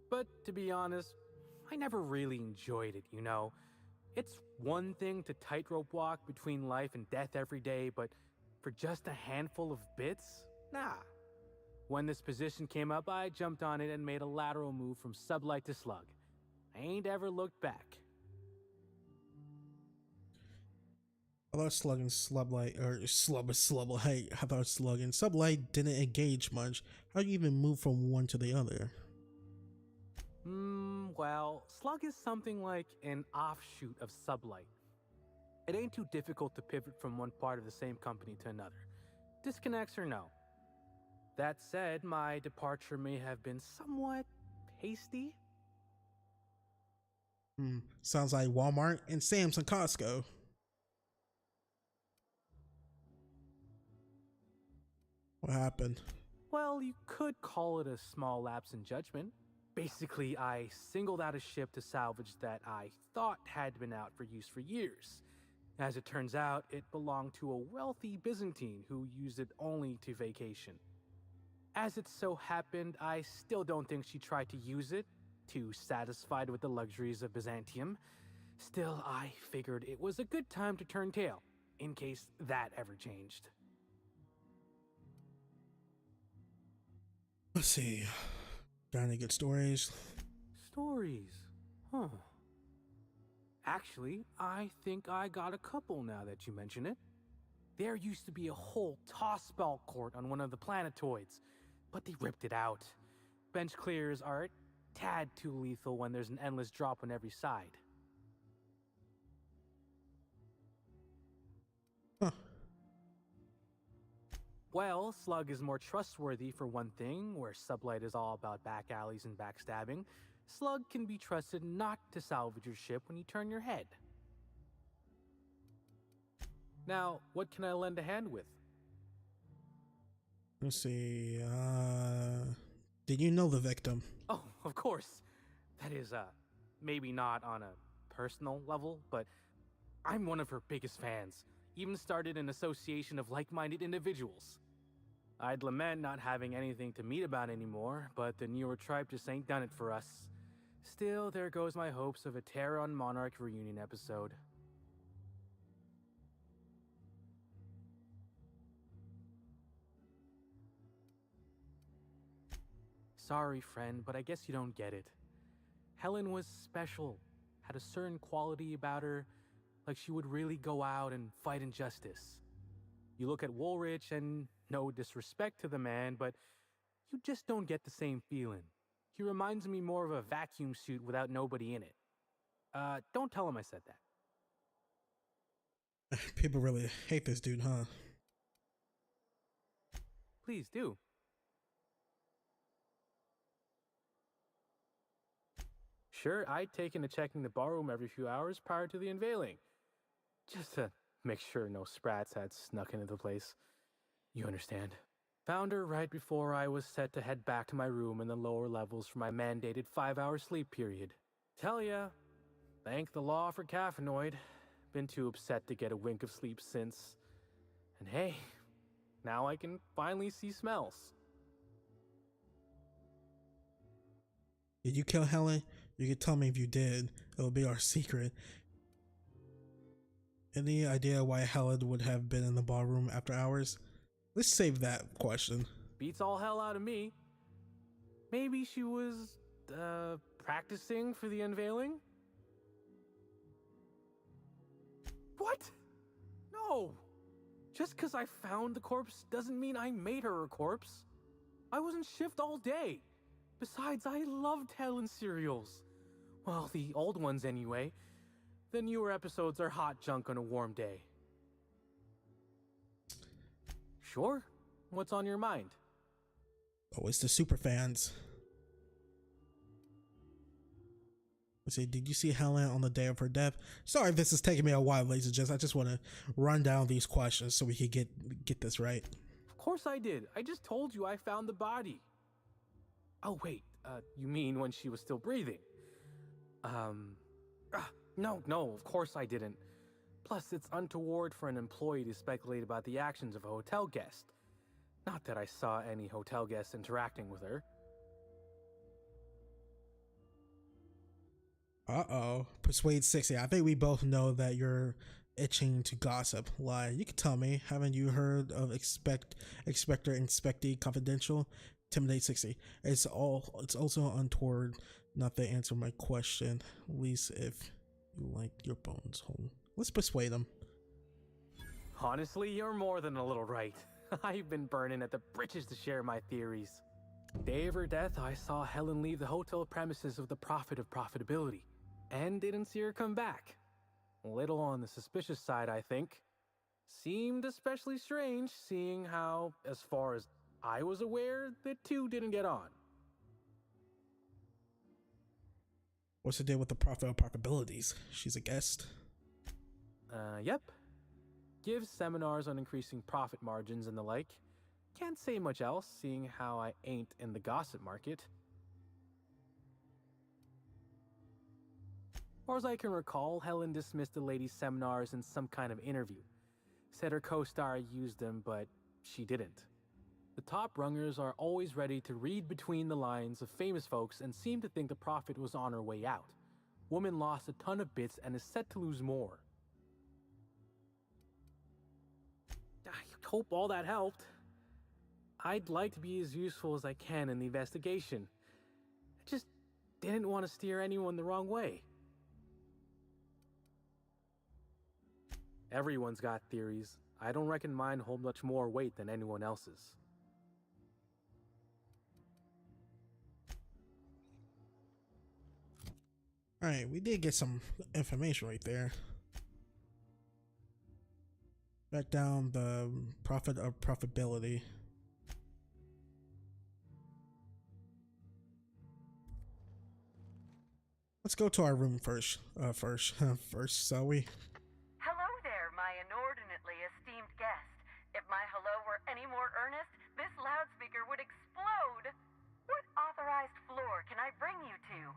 But to be honest, I never really enjoyed it, you know? It's one thing to tightrope walk between life and death every day, but for just a handful of bits? Nah. When this position came up, I jumped on it and made a lateral move from sublight to slug. I ain't ever looked back. I thought slug and sublight, or sublight, I thought slug and sublight didn't engage much. How do you even move from one to the other? Well, slug is something like an offshoot of sublight. It ain't too difficult to pivot from one part of the same company to another. Disconnects or no. That said, my departure may have been somewhat hasty. Sounds like Walmart and Sam's and Costco. What happened? Well, you could call it a small lapse in judgment. Basically, I singled out a ship to salvage that I thought had been out for use for years. As it turns out, it belonged to a wealthy Byzantine who used it only to vacation. As it so happened, I still don't think she tried to use it, too satisfied with the luxuries of Byzantium. Still, I figured it was a good time to turn tail, in case that ever changed. Let's see. Got any good stories? Stories? Huh. Actually, I think I got a couple now that you mention it. There used to be a whole toss-ball court on one of the planetoids, but they ripped it out. Bench clears are a tad too lethal when there's an endless drop on every side. Huh. Well, Slug is more trustworthy for one thing, where Sublight is all about back alleys and backstabbing. Slug can be trusted not to salvage your ship when you turn your head. Now, what can I lend a hand with? Let's see. Did you know the victim? Oh, of course. That is, maybe not on a personal level, but I'm one of her biggest fans. Even started an association of like-minded individuals. I'd lament not having anything to meet about anymore, but the newer tribe just ain't done it for us. Still, there goes my hopes of a Terran Monarch reunion episode. Sorry, friend, but I guess you don't get it. Helen was special, had a certain quality about her. like she would really go out and fight injustice. You look at Woolrich, and no disrespect to the man, but you just don't get the same feeling. He reminds me more of a vacuum suit without nobody in it. Don't tell him I said that. People really hate this dude, huh? Please do. Sure, I'd taken to checking the barroom every few hours prior to the unveiling, just to make sure no sprats had snuck into the place. You understand. Found her right before I was set to head back to my room in the lower levels for my mandated 5-hour sleep period. Tell ya, thank the law for caffeinoid. Been too upset to get a wink of sleep since. And hey, now I can finally see smells. Did you kill Helen? You can tell me if you did. It'll be our secret. Any idea why Helen would have been in the ballroom after hours? Let's save that question. Beats all hell out of me. Maybe she was, practicing for the unveiling? What? No! Just because I found the corpse doesn't mean I made her a corpse. I was in shift all day. Besides, I loved Helen serials. Well, the old ones anyway. The newer episodes are hot junk on a warm day. Sure. What's on your mind? Oh, it's the super fans. Let's see, did you see Helen on the day of her death? Sorry if this is taking me a while, ladies and gents. I just want to run down these questions so we can get this right. Of course I did. I just told you I found the body. Oh, wait. You mean when she was still breathing? No, of course I didn't. Plus, it's untoward for an employee to speculate about the actions of a hotel guest. Not that I saw any hotel guests interacting with her. Uh-oh. Persuade 60. I think we both know that you're itching to gossip. Lie. You can tell me. Haven't you heard of Inspector Inspectee Confidential? Intimidate 60. It's also untoward not to answer my question. At least if you like your bones home. Let's persuade him. Honestly, you're more than a little right. I've been burning at the britches to share my theories. Day of her death, I saw Helen leave the hotel premises with the profit of profitability, and didn't see her come back. A little on the suspicious side, I think. Seemed especially strange, seeing how, as far as I was aware, the two didn't get on. What's the deal with the profit of profitabilities? She's a guest. Yep. Gives seminars on increasing profit margins and the like. Can't say much else, seeing how I ain't in the gossip market. Far as I can recall, Helen dismissed the lady's seminars in some kind of interview. Said her co-star used them, but she didn't. The top rungers are always ready to read between the lines of famous folks and seem to think the profit was on her way out. Woman lost a ton of bits and is set to lose more. I hope all that helped. I'd like to be as useful as I can in the investigation. I just didn't want to steer anyone the wrong way. Everyone's got theories. I don't reckon mine hold much more weight than anyone else's. Alright, we did get some information right there. Back down the profit of profitability. Let's go to our room first, shall we? Hello there, my inordinately esteemed guest. If my hello were any more earnest, this loudspeaker would explode. What authorized floor can I bring you to?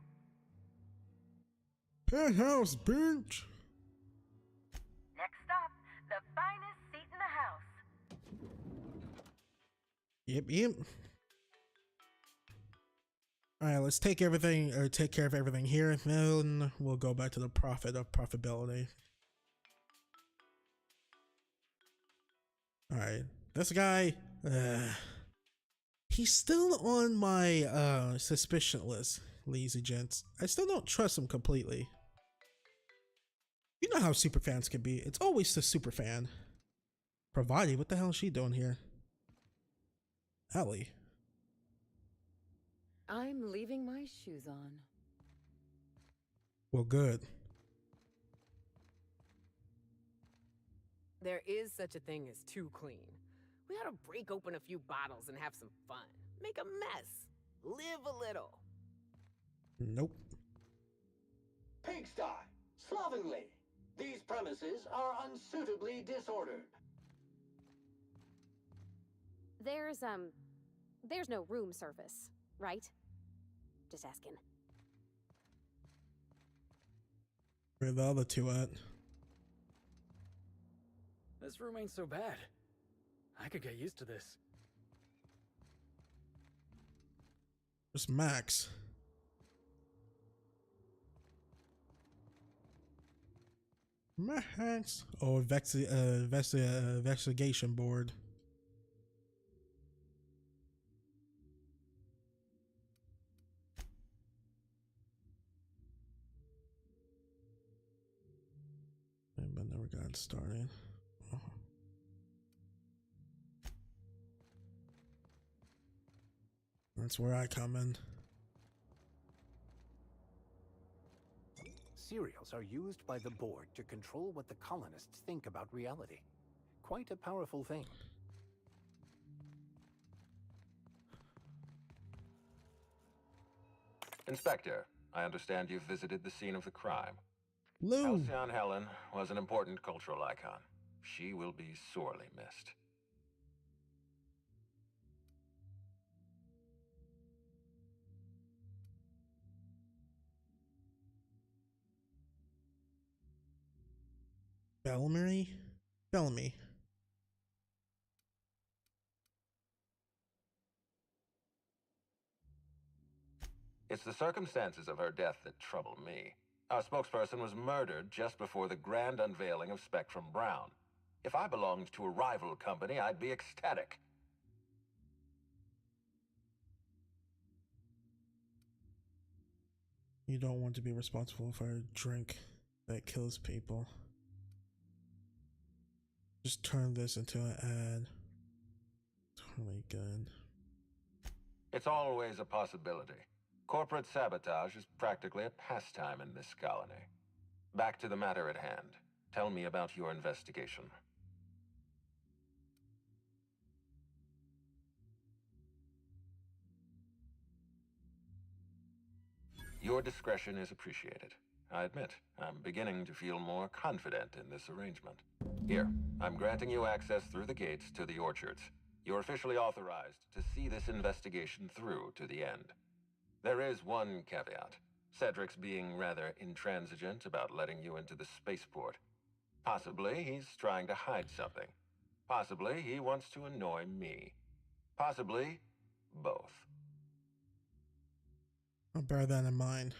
Penthouse, bitch! Next stop, the finest seat in the house. Yep. Alright, let's take care of everything here, and then we'll go back to the profit of profitability. Alright, this guy, he's still on my suspicion list, ladies and gents. I still don't trust him completely. You know how super fans can be. It's always the super fan. Provided, what the hell is she doing here? Ellie. I'm leaving my shoes on. Well, good. There is such a thing as too clean. We ought to break open a few bottles and have some fun. Make a mess. Live a little. Nope. Pigsty! Slovenly! These premises are unsuitably disordered. There's no room service, right? Just asking. Where are the other two at? This room ain't so bad. I could get used to this. Where's Max? Max. Oh, investigation board. But never got started. Oh. That's where I come in. Cereals are used by the board to control what the colonists think about reality. Quite a powerful thing. Inspector, I understand you've visited the scene of the crime. Lou. Halcyon Helen was an important cultural icon. She will be sorely missed. Bellamy. It's the circumstances of her death that trouble me. Our spokesperson was murdered just before the grand unveiling of Spectrum Brown. If I belonged to a rival company, I'd be ecstatic. You don't want to be responsible for a drink that kills people. Just turn this into an ad. Totally good. It's always a possibility. Corporate sabotage is practically a pastime in this colony. Back to the matter at hand. Tell me about your investigation. Your discretion is appreciated. I admit, I'm beginning to feel more confident in this arrangement. Here, I'm granting you access through the gates to the orchards. You're officially authorized to see this investigation through to the end. There is one caveat. Cedric's being rather intransigent about letting you into the spaceport. Possibly he's trying to hide something. Possibly he wants to annoy me. Possibly both. I'll bear that in mind.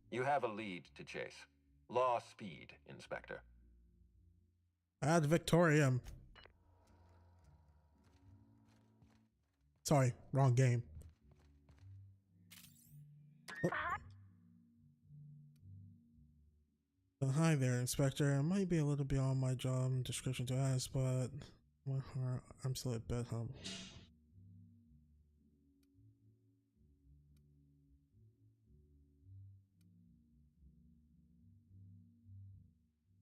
You have a lead to chase. Law speed, Inspector. Ad Victoriam. Sorry, wrong game. Oh. Hi there, Inspector. It might be a little beyond my job description to ask, but I'm still at bed, huh?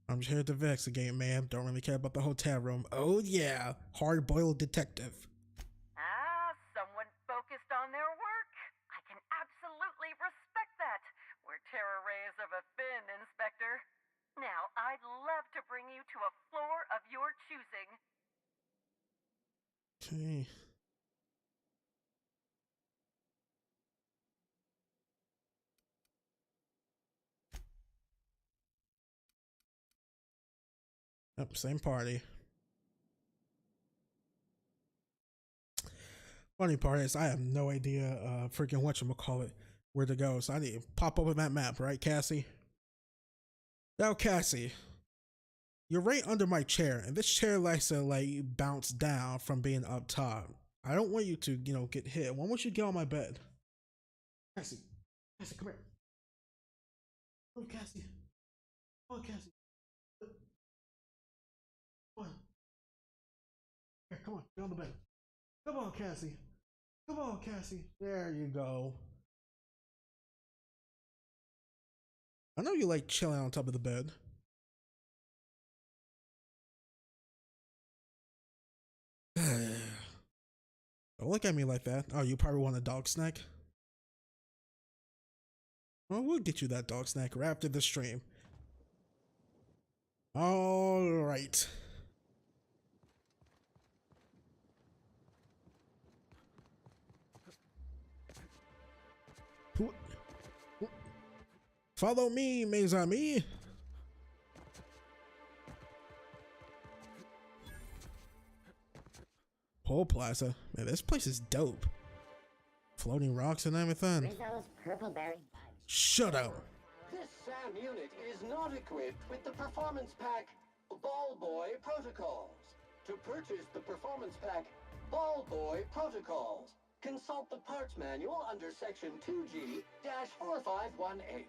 I'm just here to investigate, ma'am. Don't really care about the hotel room. Oh yeah, hard-boiled detective. Someone focused on their work. I can absolutely respect that. We're terror rays of a fin, Inspector. Now, I'd love to bring you to a floor of your choosing. Okay. Yep, same party. Funny part is I have no idea freaking whatchamacallit where to go, so I need to pop up with that map, right, Cassie? Now, Cassie, you're right under my chair, and this chair likes to like bounce down from being up top. I don't want you to, get hit. Why won't you get on my bed? Cassie, come here. Oh, Cassie. Oh, Cassie. Come on. Here, come on. Get on the bed. Come on, Cassie. Come on, Cassie. There you go. I know you like chilling on top of the bed. Don't look at me like that. Oh, you probably want a dog snack? Well, we'll get you that dog snack right after the stream. All right. Follow me, mes amis. Pole Plaza. Man, this place is dope. Floating rocks and everything. Rizzo's Purpleberry. Shut up. This SAM unit is not equipped with the Performance Pack Ball Boy Protocols. To purchase the Performance Pack Ball Boy Protocols, consult the parts manual under section 2G-4518.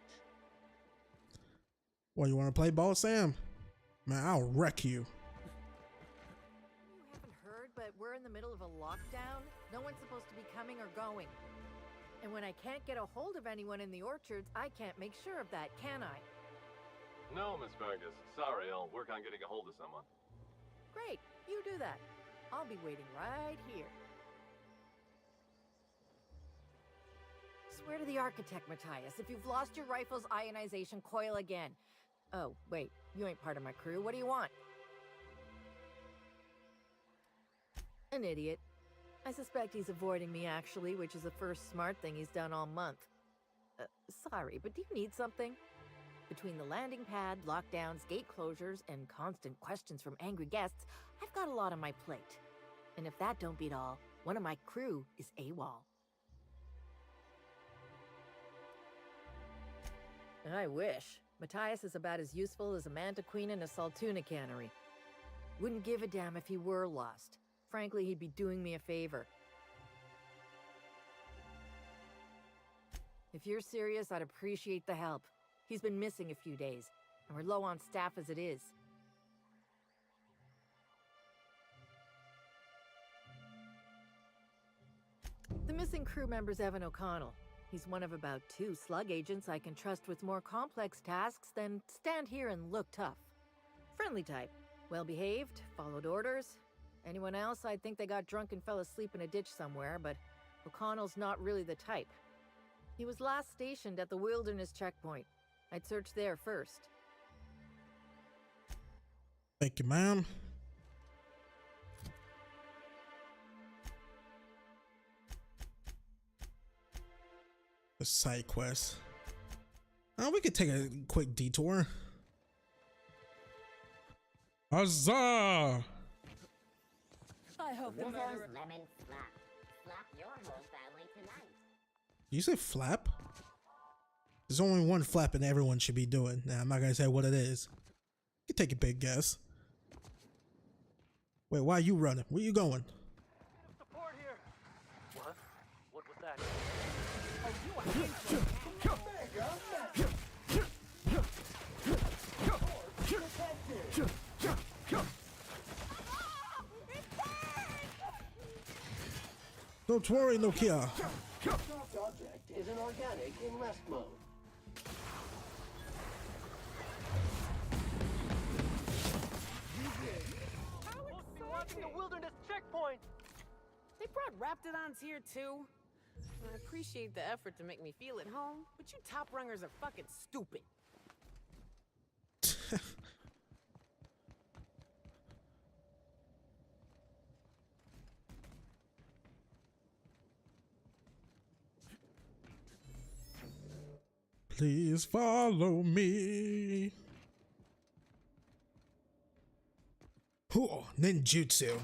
Well, you want to play ball, Sam? Man, I'll wreck you. You haven't heard, but we're in the middle of a lockdown. No one's supposed to be coming or going. And when I can't get a hold of anyone in the orchards, I can't make sure of that, can I? No, Miss Vargas. Sorry, I'll work on getting a hold of someone. Great, you do that. I'll be waiting right here. Swear to the architect, Matthias, if you've lost your rifle's ionization, coil again. Oh, wait, you ain't part of my crew. What do you want? An idiot. I suspect he's avoiding me, actually, which is the first smart thing he's done all month. Sorry, but do you need something? Between the landing pad, lockdowns, gate closures, and constant questions from angry guests, I've got a lot on my plate. And if that don't beat all, one of my crew is AWOL. I wish. Matthias is about as useful as a manta queen in a Saltuna cannery. Wouldn't give a damn if he were lost. Frankly, he'd be doing me a favor. If you're serious, I'd appreciate the help. He's been missing a few days, and we're low on staff as it is. The missing crew member's Evan O'Connell. He's one of about 2 slug agents I can trust with more complex tasks than stand here and look tough. Friendly type. Well-behaved, followed orders. Anyone else, I'd think they got drunk and fell asleep in a ditch somewhere, but O'Connell's not really the type. He was last stationed at the Wilderness checkpoint. I'd search there first. Thank you, ma'am. The side quest. We could take a quick detour. Huzzah! I hope the murderer... Lemon slap. Slap your whole family tonight. You say flap? There's only one flap and everyone should be doing. Now, I'm not gonna say what it is. You can take a big guess. Wait, why are you running? Where you going? Support here. What? What was that? Don't worry, Nokia. Stopped object is an organic in rest mode. The Wilderness checkpoint. They brought Raptidons here too. I appreciate the effort to make me feel at home, but you top rungers are fucking stupid. Please follow me. Ooh, ninjutsu.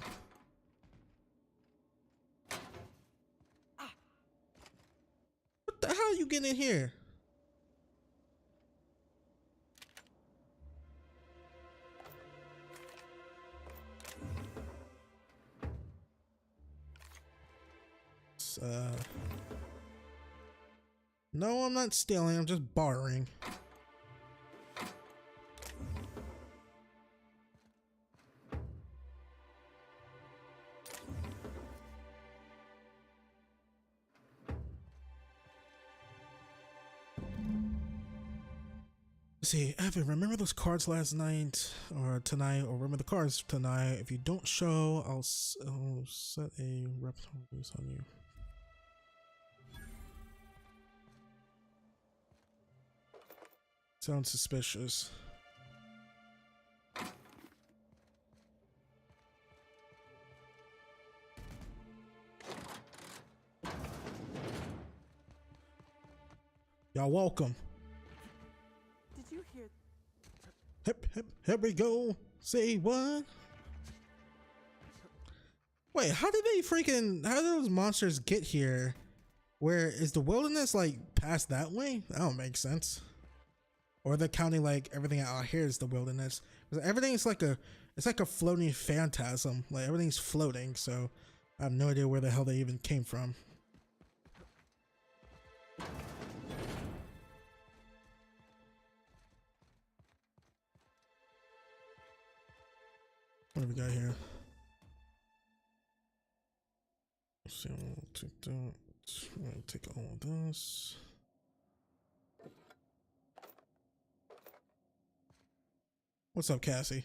What the hell you getting in here? No, I'm not stealing, I'm just borrowing. See, Evan, remember those cards last night or tonight, or remember the cards tonight? If you don't show, I'll set a reptile loose on you. Sounds suspicious. Y'all welcome. Did you hear? Hip, hip, here we go. Say what? Wait, how did those monsters get here? Where is the wilderness like past that way? That don't make sense. Or they're counting like everything out here is the wilderness. Because everything is it's like a floating phantasm. Like everything's floating, so I have no idea where the hell they even came from. What do we got here? Let's see, we'll take that. We'll take all of this. What's up, Cassie?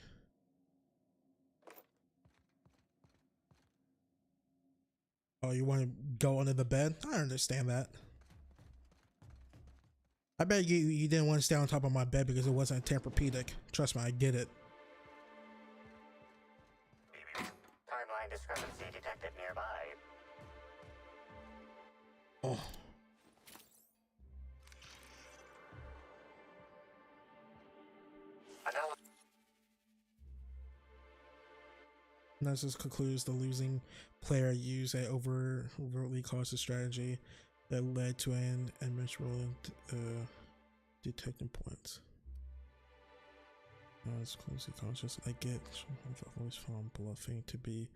Oh, you want to go under the bed? I understand that. I bet you didn't want to stay on top of my bed because it wasn't Tempur-Pedic. Trust me, I get it. Timeline discrepancy detected nearby. Oh. Analysis concludes the losing player used an overtly cautious strategy that led to an immeasurable detecting points. It's closely conscious. I get. I've always found bluffing to be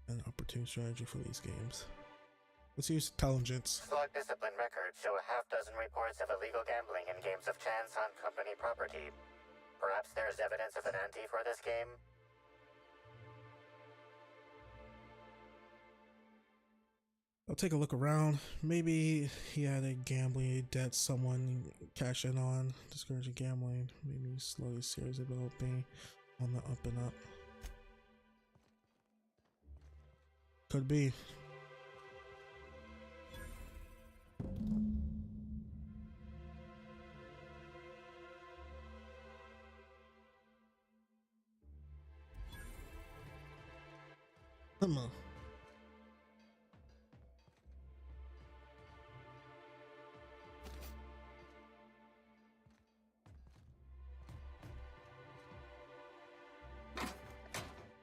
an opportune strategy for these games. Let's use intelligence. Slug discipline records show a half-dozen reports of illegal gambling in games of chance on company property. Perhaps there's evidence of an ante for this game? I'll take a look around. Maybe he had a gambling debt someone cashed in on. Discouraging gambling. Maybe slowly series developing on the up and up. Could be. Come on.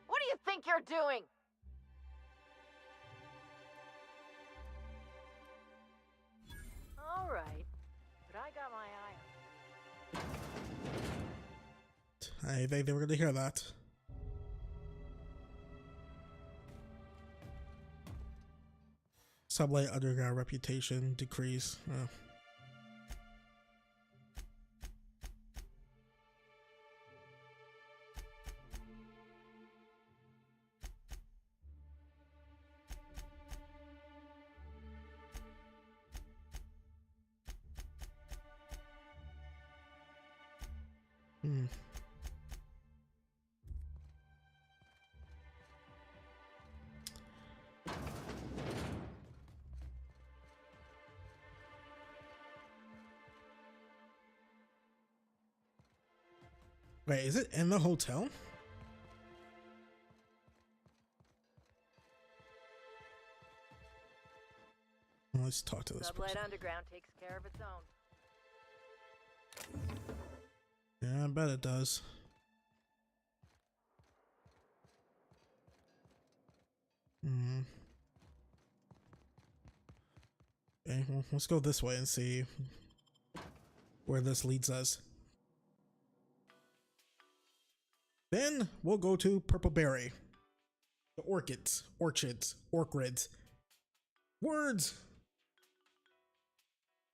What do you think you're doing? All right, but I got my eye on. I think they were going to hear that. Sublight underground reputation decrease. Wait, is it in the hotel? Let's talk to this person. Sublight Underground takes care of its own. Yeah, I bet it does. Okay, well, let's go this way and see where this leads us. Then we'll go to Purple Berry. The orchids, orchids, words,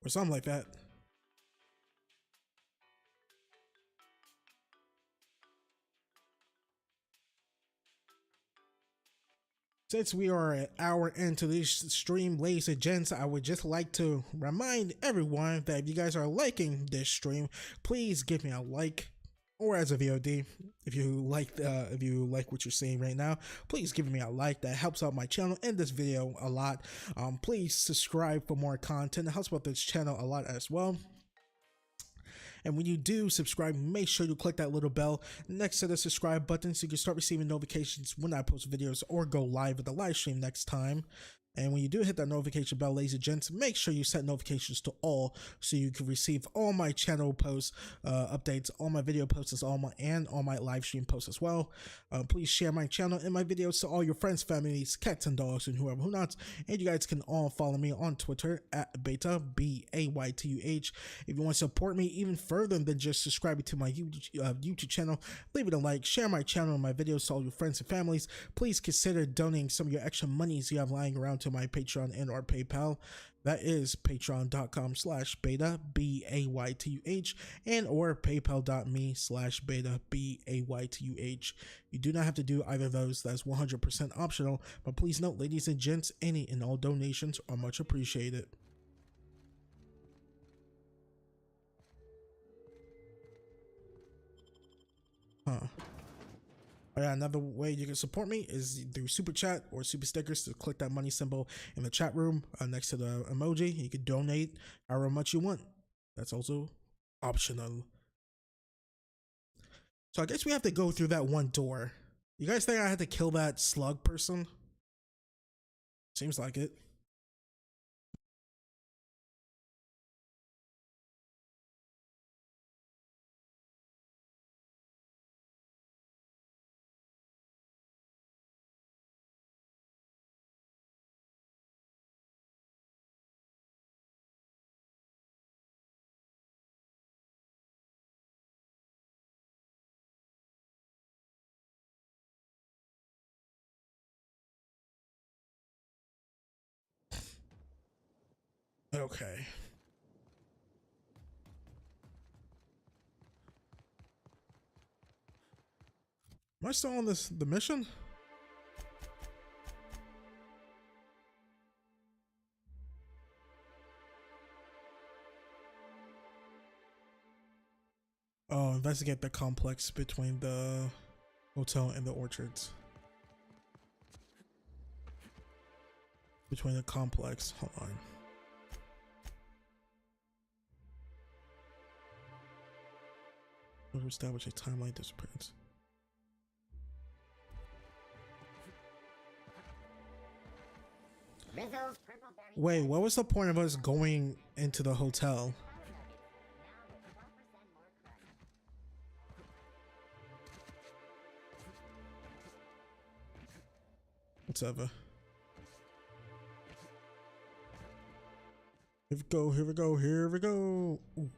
or something like that. Since we are an hour into this stream, ladies and gents, I would just like to remind everyone that if you guys are liking this stream, please give me a like, or as a VOD, if you like what you're seeing right now, please give me a like. That helps out my channel and this video a lot. Please subscribe for more content. It helps out this channel a lot as well. And when you do subscribe, make sure you click that little bell next to the subscribe button so you can start receiving notifications when I post videos or go live with the live stream next time. And when you do hit that notification bell, ladies and gents, make sure you set notifications to all so you can receive all my channel posts, updates, all my video posts, all my live stream posts as well. Please share my channel and my videos to all your friends, families, cats and dogs, and whoever who not. And you guys can all follow me on Twitter at Baytuh, Baytuh. If you want to support me even further than just subscribing to my YouTube channel, leave it a like, share my channel and my videos to all your friends and families. Please consider donating some of your extra monies you have lying around to my Patreon and or PayPal. That is patreon.com/beta, Baytuh, and or paypal.me/beta, Baytuh. You do not have to do either of those. That's 100% optional, but please note, ladies and gents, any and all donations are much appreciated. Another way you can support me is through super chat or super stickers. To click that money symbol in the chat room next to the emoji. You can donate however much you want. That's also optional. So I guess we have to go through that one door. You guys think I had to kill that slug person? Seems like it. Okay. Am I still on the mission? Oh, investigate the complex between the hotel and the orchards. Between the complex. Hold on. To establish a timeline disappearance. Wait, what was the point of us going into the hotel? Whatever. Here we go, here we go, here we go. Ooh.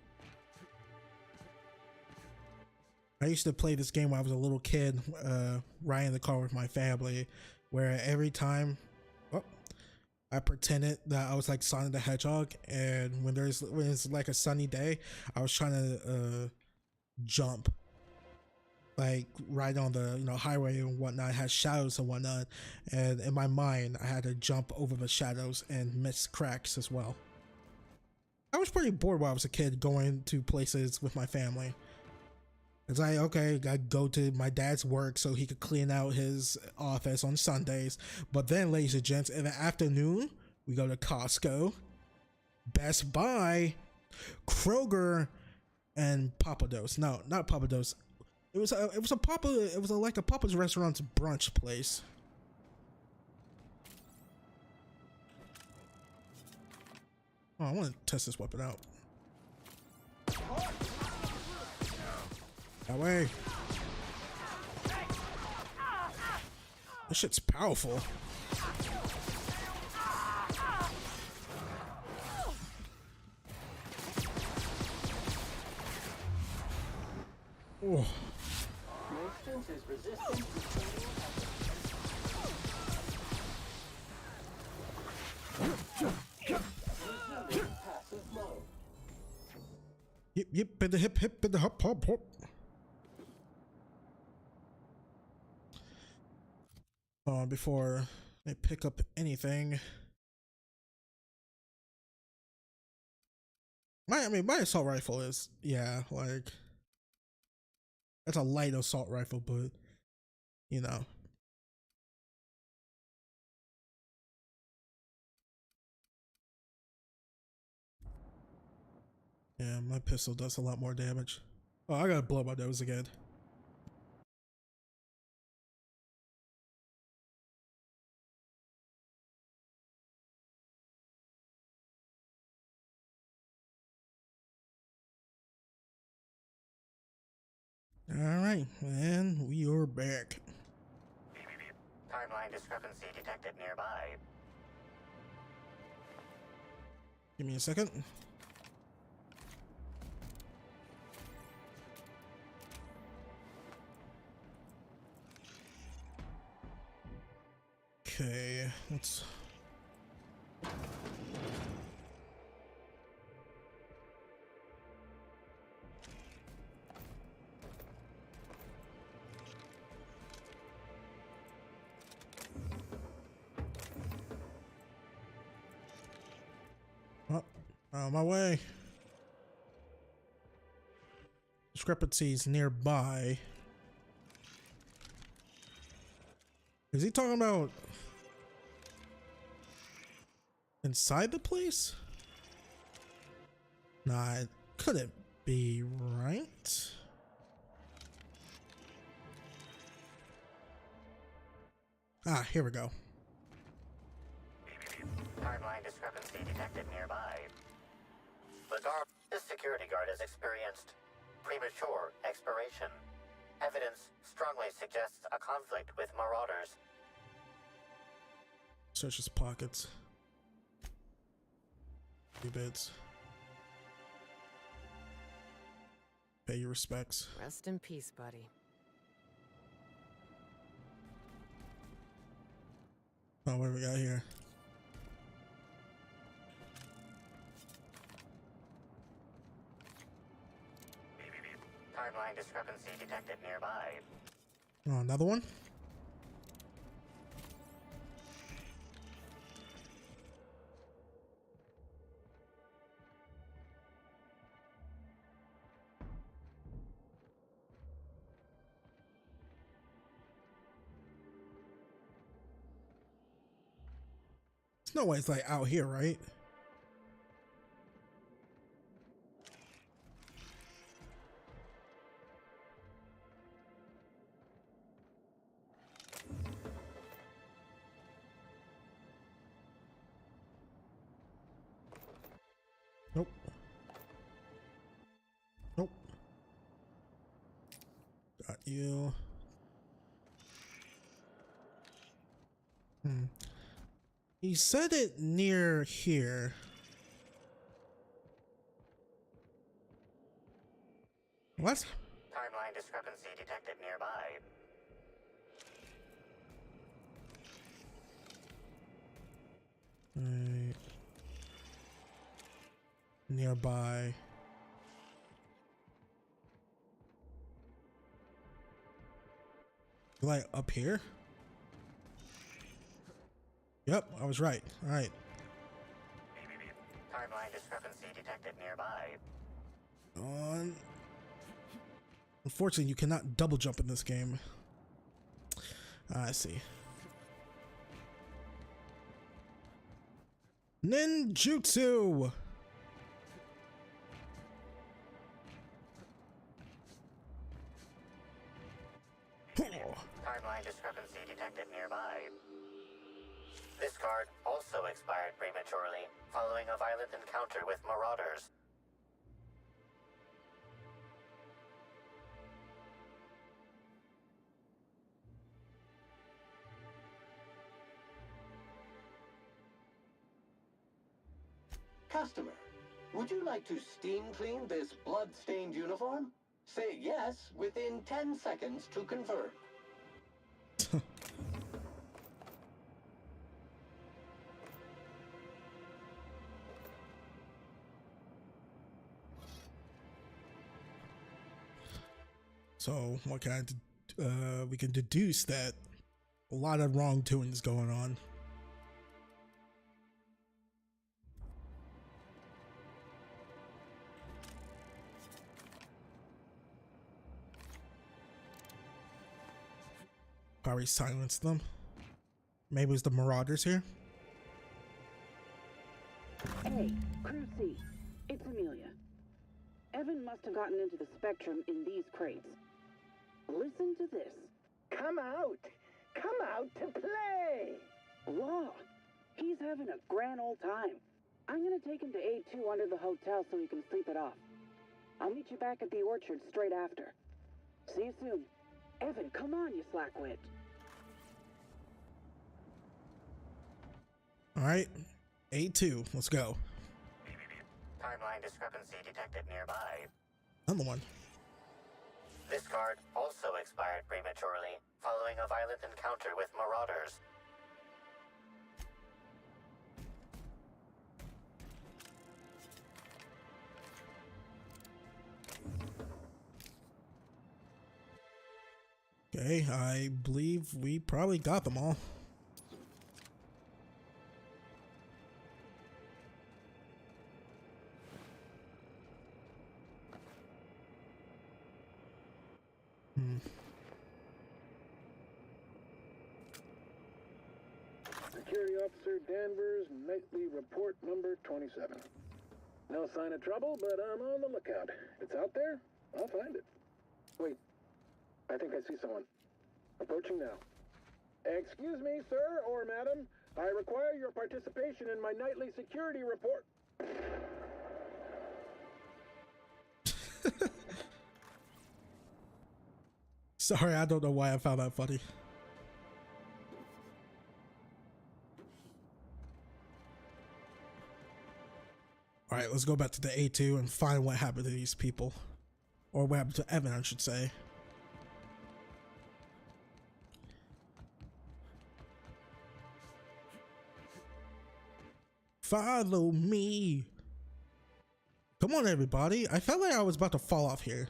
I used to play this game when I was a little kid, riding the car with my family, where every time I pretended that I was like Sonic the Hedgehog, and when it's like a sunny day, I was trying to jump, like right on the highway and whatnot. It had shadows and whatnot, and in my mind I had to jump over the shadows and miss cracks as well. I was pretty bored while I was a kid going to places with my family. It's like, okay, I go to my dad's work so he could clean out his office on Sundays. But then, ladies and gents, in the afternoon, we go to Costco, Best Buy, Kroger, and Papados. No, not Papados. It was like a Papa's restaurant's brunch place. Oh, I want to test this weapon out. That way. This shit's powerful. Oh. Resistance is resistant to passive mode. Yep, in the hip, in the hop, hop, hop. Before I pick up anything. My assault rifle is, yeah, like, that's a light assault rifle, but you know. Yeah, my pistol does a lot more damage. Oh, I gotta blow my nose again. Alright, and we are back. Timeline discrepancy detected nearby. Give me a second. Okay, let's... Oh, on my way. Discrepancies nearby. Is he talking about inside the place? Nah, it couldn't be, right? Ah, here we go. Timeline discrepancy detected nearby. This security guard has experienced premature expiration. Evidence strongly suggests a conflict with marauders. Search his pockets. 2 bits. Pay your respects. Rest in peace, buddy. Oh, what do we got here? Timeline discrepancy detected nearby. Oh, another one? There's no way it's like out here, right? Nope. Nope. Got you. He said it near here. What? Timeline discrepancy detected nearby. Right. Nearby. Like up here? Yep, I was right. All right. Timeline discrepancy detected nearby. Unfortunately, you cannot double jump in this game. I see. Ninjutsu! Timeline discrepancy detected nearby. This card also expired prematurely, following a violent encounter with marauders. Customer, would you like to steam clean this blood-stained uniform? Say yes within 10 seconds to confirm. So, what kind of, we can deduce that a lot of wrongdoing is going on. Probably silenced them. Maybe it was the Marauders here. Hey, Crew C. It's Amelia. Evan must have gotten into the Spectrum in these crates. Listen to this. Come out! Come out to play! Law, he's having a grand old time. I'm gonna take him to A2 under the hotel so he can sleep it off. I'll meet you back at the orchard straight after. See you soon. Evan, come on, you slackwit. Alright, A2, let's go. Timeline discrepancy detected nearby. Another one. This card also expired prematurely, following a violent encounter with Marauders. Okay, I believe we probably got them all. Security Officer Danvers, nightly report number 27. No sign of trouble, but I'm on the lookout. If it's out there, I'll find it. Wait, I think I see someone. Approaching now. Excuse me, sir or madam. I require your participation in my nightly security report. Sorry, I don't know why I found that funny. Alright, let's go back to the A2 and find what happened to these people. Or what happened to Evan, I should say. Follow me. Come on, everybody. I felt like I was about to fall off here.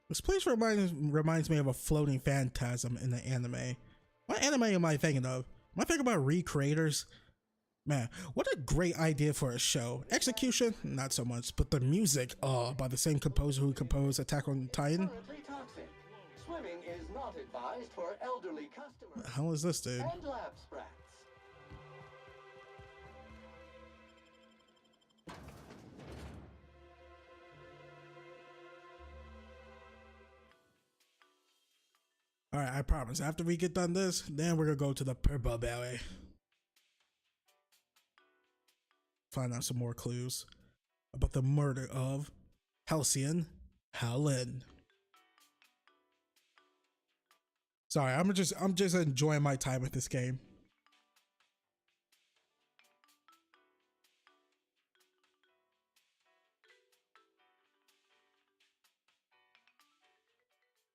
This place reminds me of a floating phantasm in the anime. What anime am I thinking of? Am I thinking about Recreators? Man, what a great idea for a show. Execution, not so much, but the music, by the same composer who composed Attack on Titan. Currently toxic. Swimming is not advised for elderly customers. What the hell is this, dude? And lab sprats. Alright, I promise. After we get done this, then we're gonna go to the Purple Belly. Find out some more clues about the murder of Halcyon Helen. Sorry, I'm just enjoying my time with this game.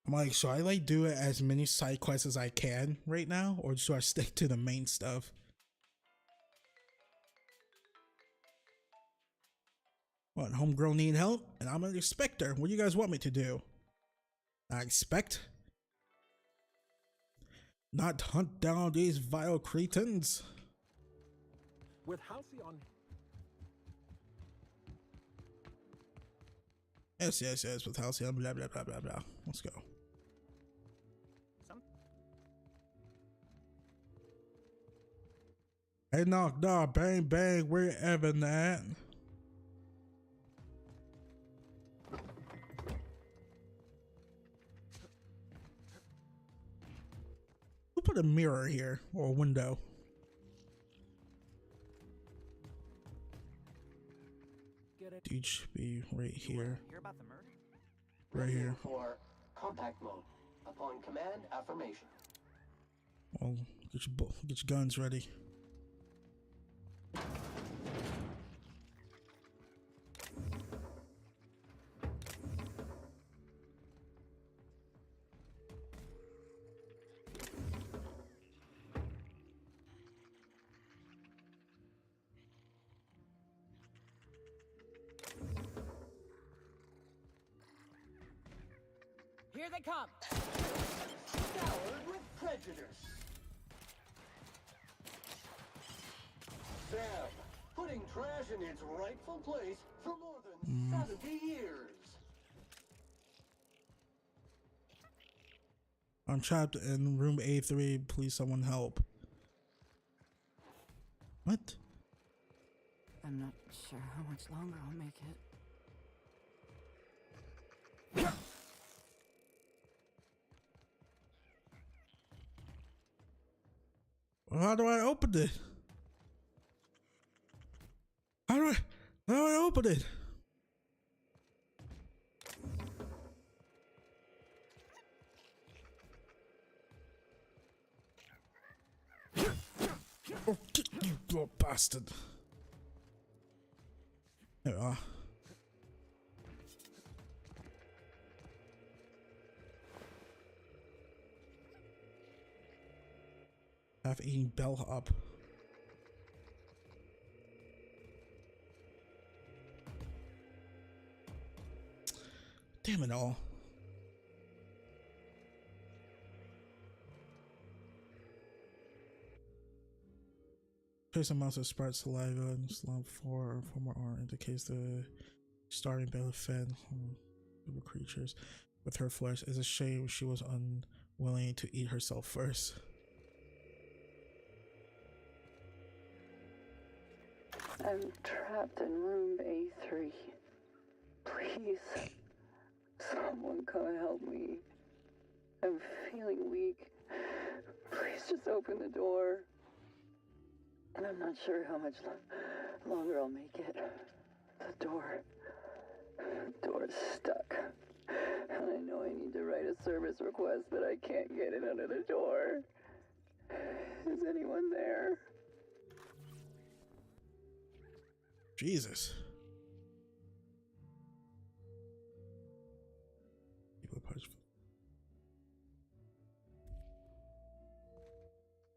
I'm like, should I like do it as many side quests as I can right now, or should I stick to the main stuff? What, homegrown need help? And I'm an inspector. What do you guys want me to do? I expect? Not hunt down these vile cretins? With Halcyon. Yes, with Halcyon, blah, blah, blah, blah, blah. Let's go. Hey, knock, bang, bang, where Evan at? Who put a mirror here, or a window? Dude should be right here. Hear about the murder? Right here. For contact mode. Upon command, affirmation. Well, get your guns ready. Here they come! Scoured with prejudice. Sam, putting trash in its rightful place for more than 70 years. I'm trapped in room A3. Please, someone help. What? I'm not sure how much longer I'll make it. Well, how do I open it? How do I open it? Oh, you little bastard. There we are. Have eaten bellhop. Damn it all. Trace amounts of sprout saliva and slump 4 or 4 more R indicates the starting battle fed creatures with her flesh. It's a shame she was unwilling to eat herself first. I'm trapped in room A3. Please, someone come help me. I'm feeling weak. Please just open the door. And I'm not sure how much longer I'll make it. The door's stuck. And I know I need to write a service request, but I can't get it under the door. Is anyone there? Jesus.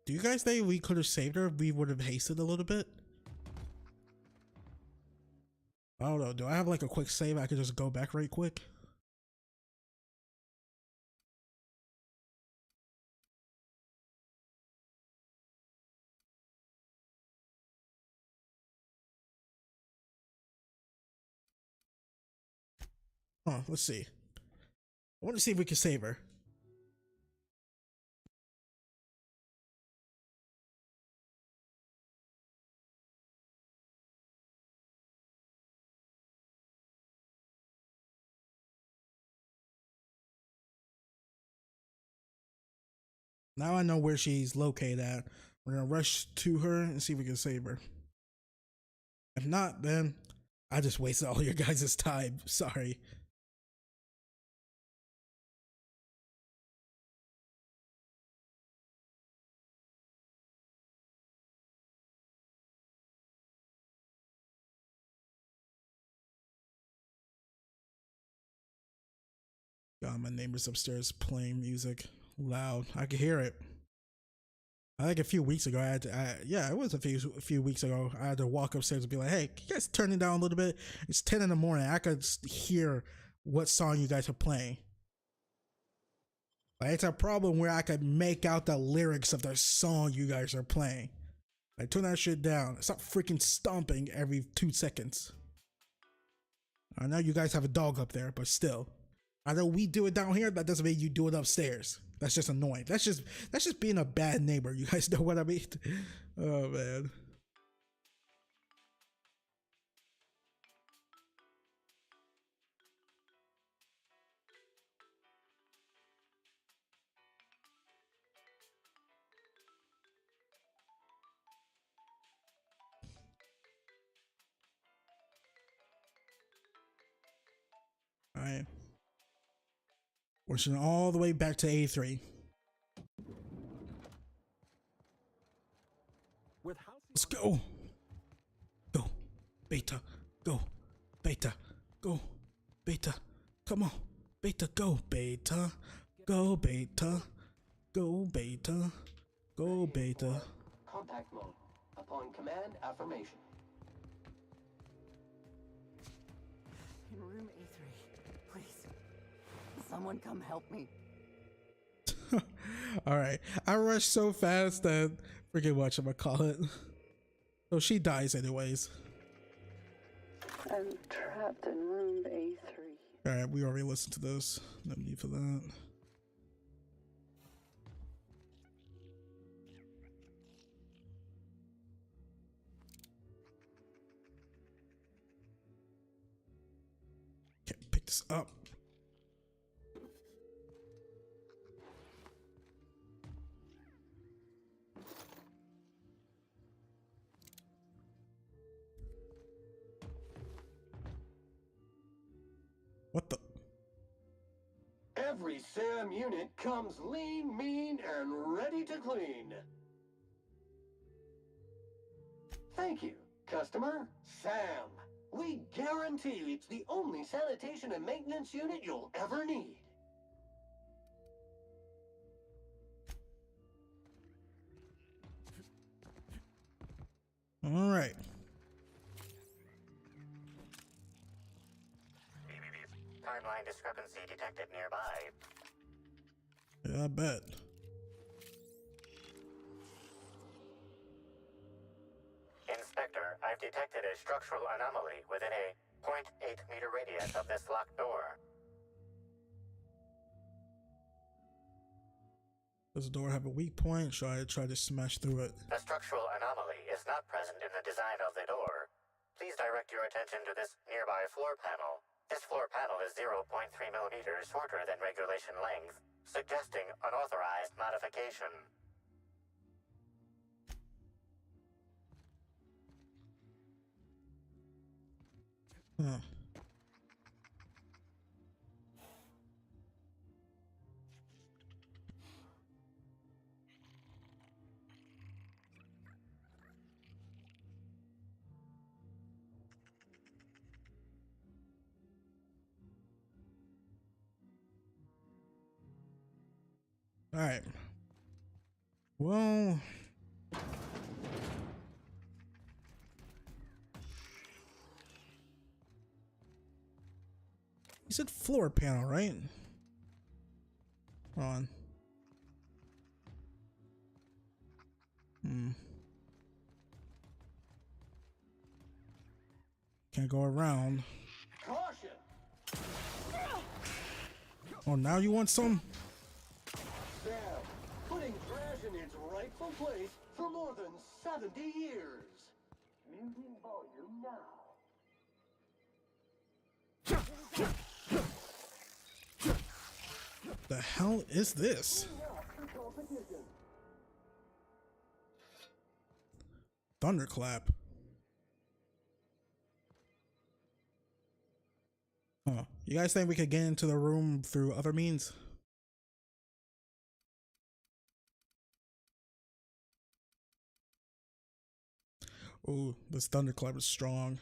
Do you guys think we could have saved her if we would have hasted a little bit? I don't know. Do I have like a quick save? I could just go back right quick. Huh, let's see. I want to see if we can save her. Now I know where she's located at. We're gonna rush to her and see if we can save her. If not, then I just wasted all your guys' time. Sorry. God, my neighbor's upstairs playing music loud. I can hear it. I think a few weeks ago, it was a few weeks ago. I had to walk upstairs and be like, "Hey, can you guys turn it down a little bit? It's 10 in the morning. I could hear what song you guys are playing." Like, it's a problem where I could make out the lyrics of the song you guys are playing. Like, turn that shit down. Stop freaking stomping every 2 seconds. I know you guys have a dog up there, but still. I know we do it down here, that doesn't mean you do it upstairs. That's just annoying. That's just being a bad neighbor. You guys know what I mean? Oh man. Alright. Pushing all the way back to A3. Let's go. Go. Baytuh. Go. Baytuh. Go. Baytuh. Come on. Baytuh. Go. Baytuh. Go. Baytuh. Go. Baytuh. Go. Baytuh. Contact mode. Upon command, affirmation. In room A3, please. Someone come help me. Alright. I rushed so fast that freaking whatchamacallit. So she dies anyways. I'm trapped in room A3. Alright, we already listened to this. No need for that. Can't pick this up. What the? Every SAM unit comes lean, mean, and ready to clean. Thank you, customer. SAM. We guarantee it's the only sanitation and maintenance unit you'll ever need. All right. Timeline discrepancy detected nearby. Yeah, I bet. Inspector, I've detected a structural anomaly within a 0.8-meter radius of this locked door. Does the door have a weak point? Should I try to smash through it? The structural anomaly is not present in the design of the door. Please direct your attention to this nearby floor panel. This floor panel is 0.3 millimeters shorter than regulation length, suggesting unauthorized modification. Huh. All right. Well, you said floor panel, right? Hold on. Can't go around. Caution! Oh, now you want some? SAM, putting trash in its rightful place for more than 70 years. Muting volume now. The hell is this? Thunderclap. Huh. You guys think we could get into the room through other means? Ooh, this thunderclap is strong.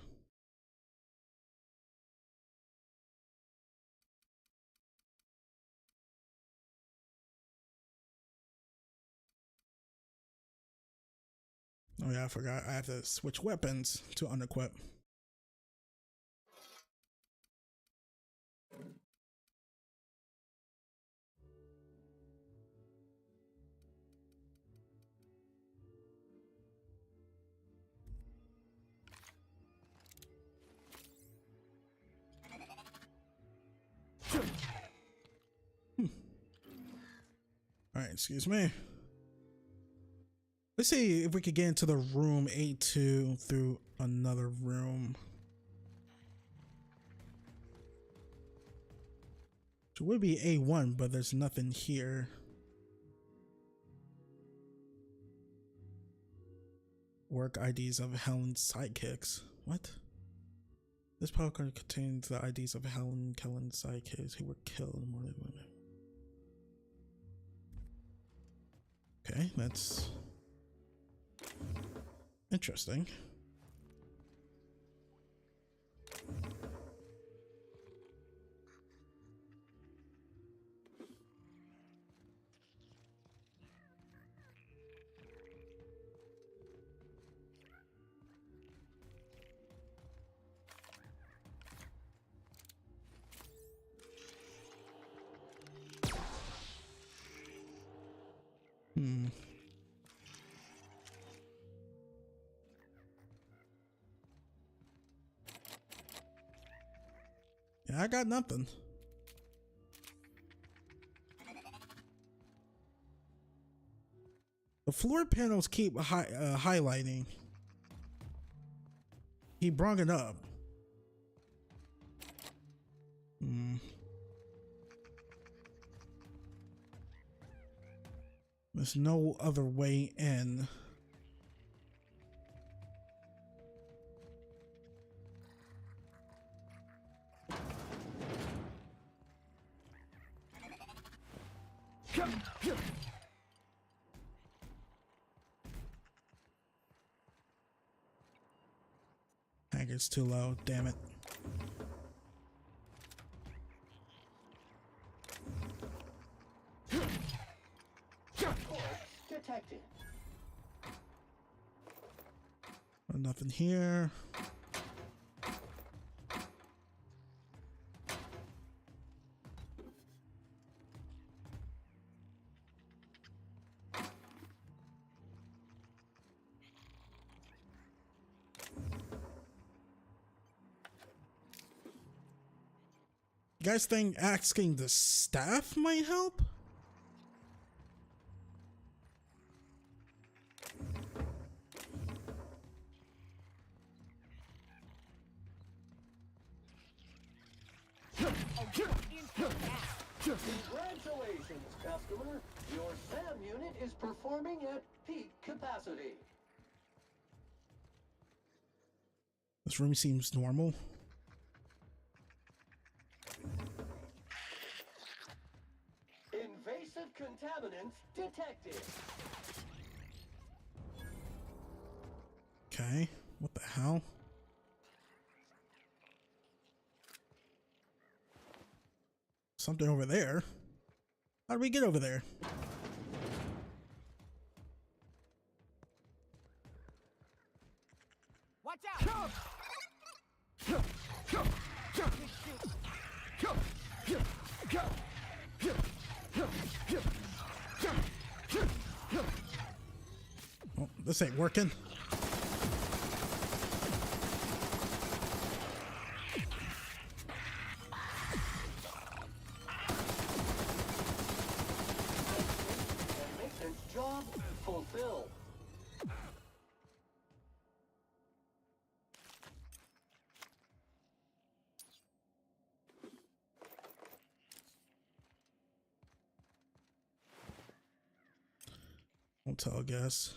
Oh yeah, I forgot. I have to switch weapons to unequip. Alright, excuse me. Let's see if we could get into the room A2 through another room. It would be A1, but there's nothing here. Work IDs of Helen's sidekicks. What? This power card contains the IDs of Helen's sidekicks who were killed more than women. Okay, that's interesting. I got nothing. The floor panels keep highlighting. He brought it up. There's no other way in. It's too low, damn it. Detected. Nothing here. You guys think asking the staff might help? Congratulations, customer. Your SAM unit is performing at peak capacity. This room seems normal. Invasive contaminants detected. Okay, what the hell? Something over there. How do we get over there? Watch out! Oh, this ain't working. Maintenance job fulfilled. Hotel, I guess.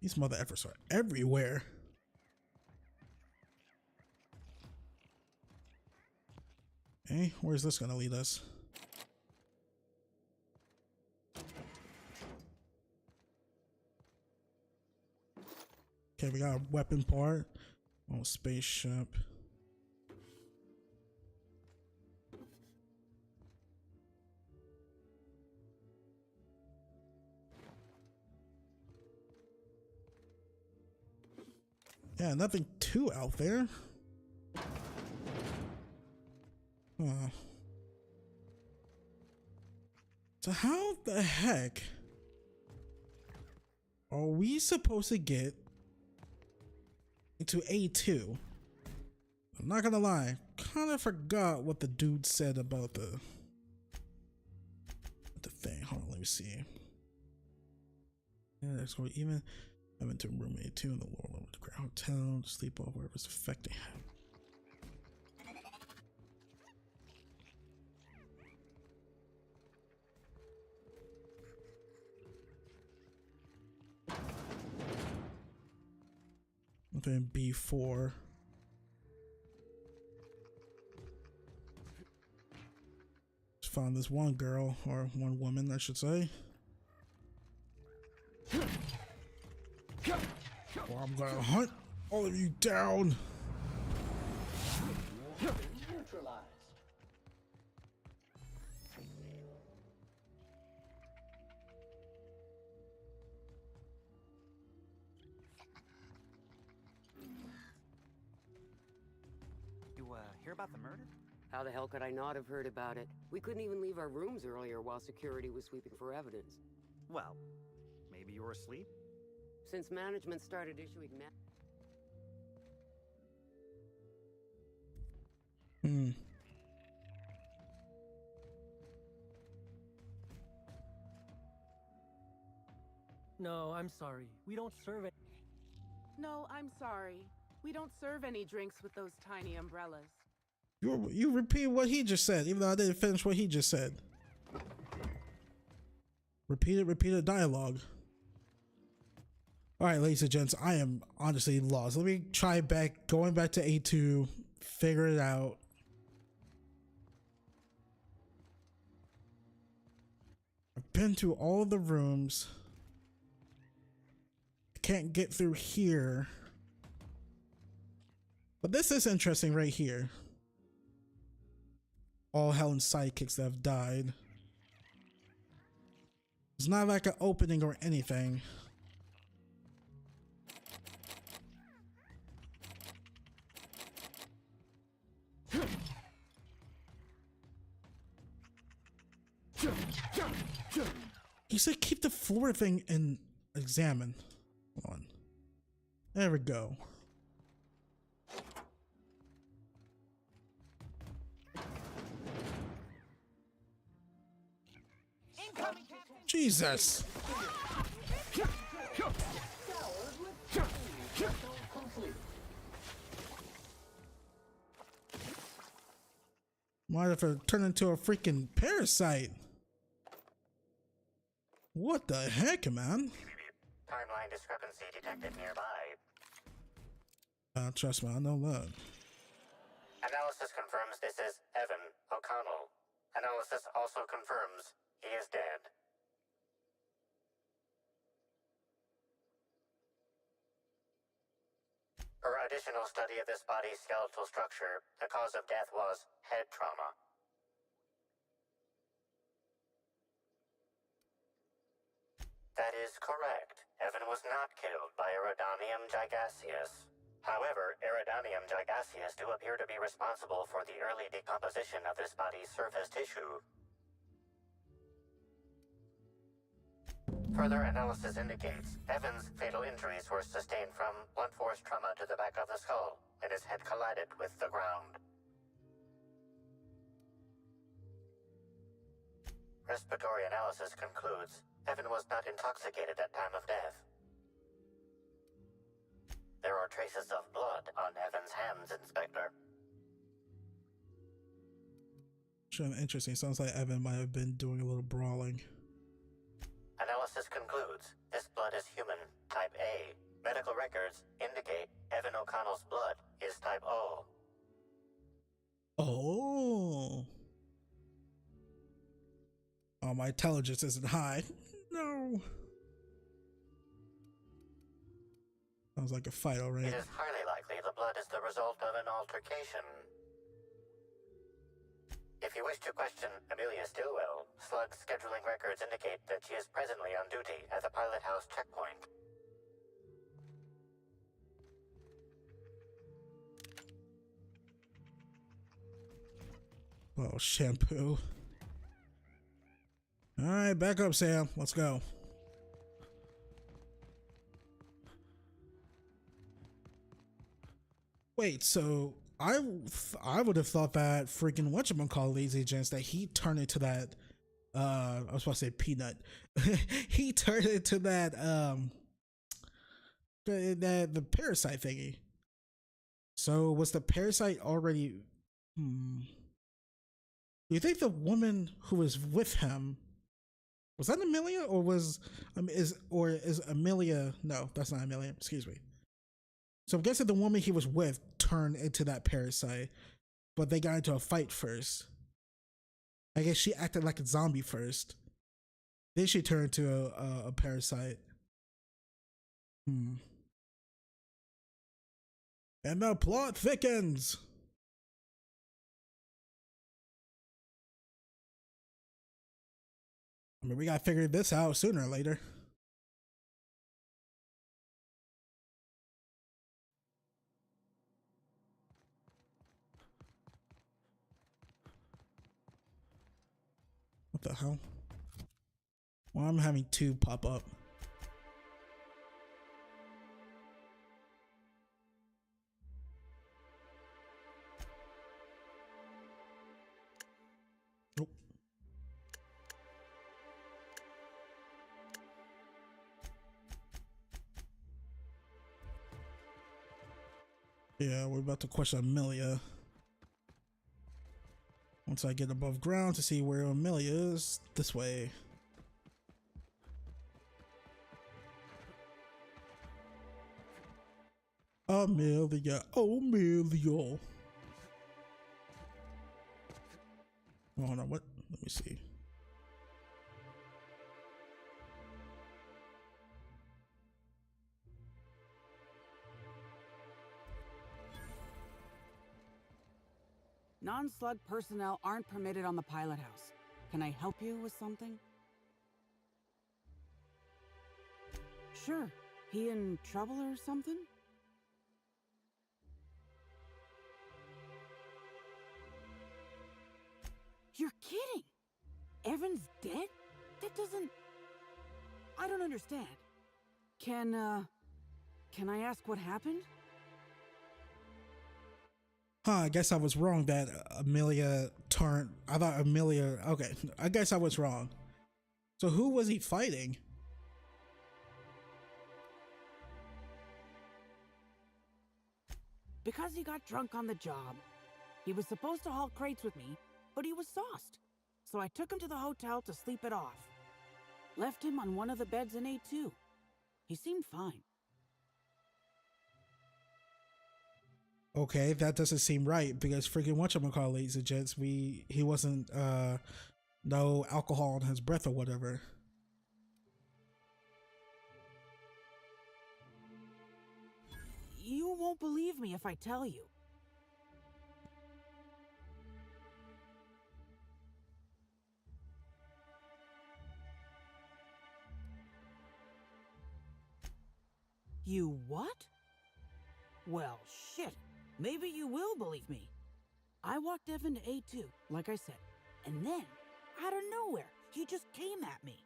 These mother effers are everywhere. Okay, where's this gonna lead us? Okay, we got a weapon part. Oh, spaceship. Yeah, nothing too out there. So how the heck are we supposed to get into A2? I'm not gonna lie, kind of forgot what the dude said about the thing. Hold on, let me see. Yeah, let's go even. I went to room A2 in the lower level of the Grand Hotel to sleep off wherever's affecting him. Then B4. Just found this one girl, or one woman, I should say. Well, I'm gonna hunt all of you down. Neutralized. You hear about the murder? How the hell could I not have heard about it? We couldn't even leave our rooms earlier while security was sweeping for evidence. Well, maybe you were asleep? Since management started issuing No, I'm sorry. We don't serve it. No, I'm sorry. We don't serve any drinks with those tiny umbrellas. You repeat what he just said, even though I didn't finish what he just said. Repeated dialogue. All right, ladies and gents, I am honestly lost. Let me try going back to A2, figure it out. I've been through all the rooms. Can't get through here. But this is interesting right here. All Helen's sidekicks that have died. It's not like an opening or anything. He said keep the floor thing and examine. Hold on. There we go. Jesus. Might have turned into a freaking parasite. What the heck, man? Timeline discrepancy detected nearby. Trust me, I know that. Analysis confirms this is Evan O'Connell. Analysis also confirms he is dead. Per additional study of this body's skeletal structure, the cause of death was head trauma. That is correct. Evan was not killed by Eridanium gigaseus. However, Eridanium gigaseus do appear to be responsible for the early decomposition of this body's surface tissue. Further analysis indicates Evan's fatal injuries were sustained from blunt force trauma to the back of the skull, and his head collided with the ground. Respiratory analysis concludes Evan was not intoxicated at time of death. There are traces of blood on Evan's hands, Inspector. Interesting. Sounds like Evan might have been doing a little brawling. Analysis concludes this blood is human, type A. Medical records indicate Evan O'Connell's blood is type O. Oh. Oh, my intelligence isn't high. No. Sounds like a fight already. It is highly likely the blood is the result of an altercation. If you wish to question Amelia Stillwell, Slug's scheduling records indicate that she is presently on duty at the Pilot House checkpoint. Oh, shampoo. All right, back up, Sam. Let's go. Wait, so I would have thought that freaking whatchamacallit, ladies and gents, that he turned into that I was supposed to say peanut. He turned into that the parasite thingy. So was the parasite already do you think the woman who was with him was that Amelia, or was is Amelia, no, that's not Amelia, excuse me. So I'm guessing the woman he was with turned into that parasite, but they got into a fight first. I guess she acted like a zombie first. Then she turned into a parasite. And the plot thickens. I mean, we gotta figure this out sooner or later. What the hell? Well, I'm having two pop up. Nope. Yeah, we're about to question Amelia. Once I get above ground to see where Amelia is, this way. Amelia, Amelia. Oh, hold on, what? Let me see. Non-slug personnel aren't permitted on the pilot house. Can I help you with something? Sure. He in trouble or something? You're kidding! Evan's dead? That doesn't... I don't understand. Can I ask what happened? I guess I was wrong that Amelia turned... I thought Amelia... Okay, I guess I was wrong. So who was he fighting? Because he got drunk on the job. He was supposed to haul crates with me, but he was sauced. So I took him to the hotel to sleep it off. Left him on one of the beds in A2. He seemed fine. Okay, that doesn't seem right because freaking whatchamacallit, ladies and gents, he wasn't no alcohol in his breath or whatever. You won't believe me if I tell you. You what? Well, shit. Maybe you will believe me. I walked Evan to A2, like I said, and then, out of nowhere, he just came at me.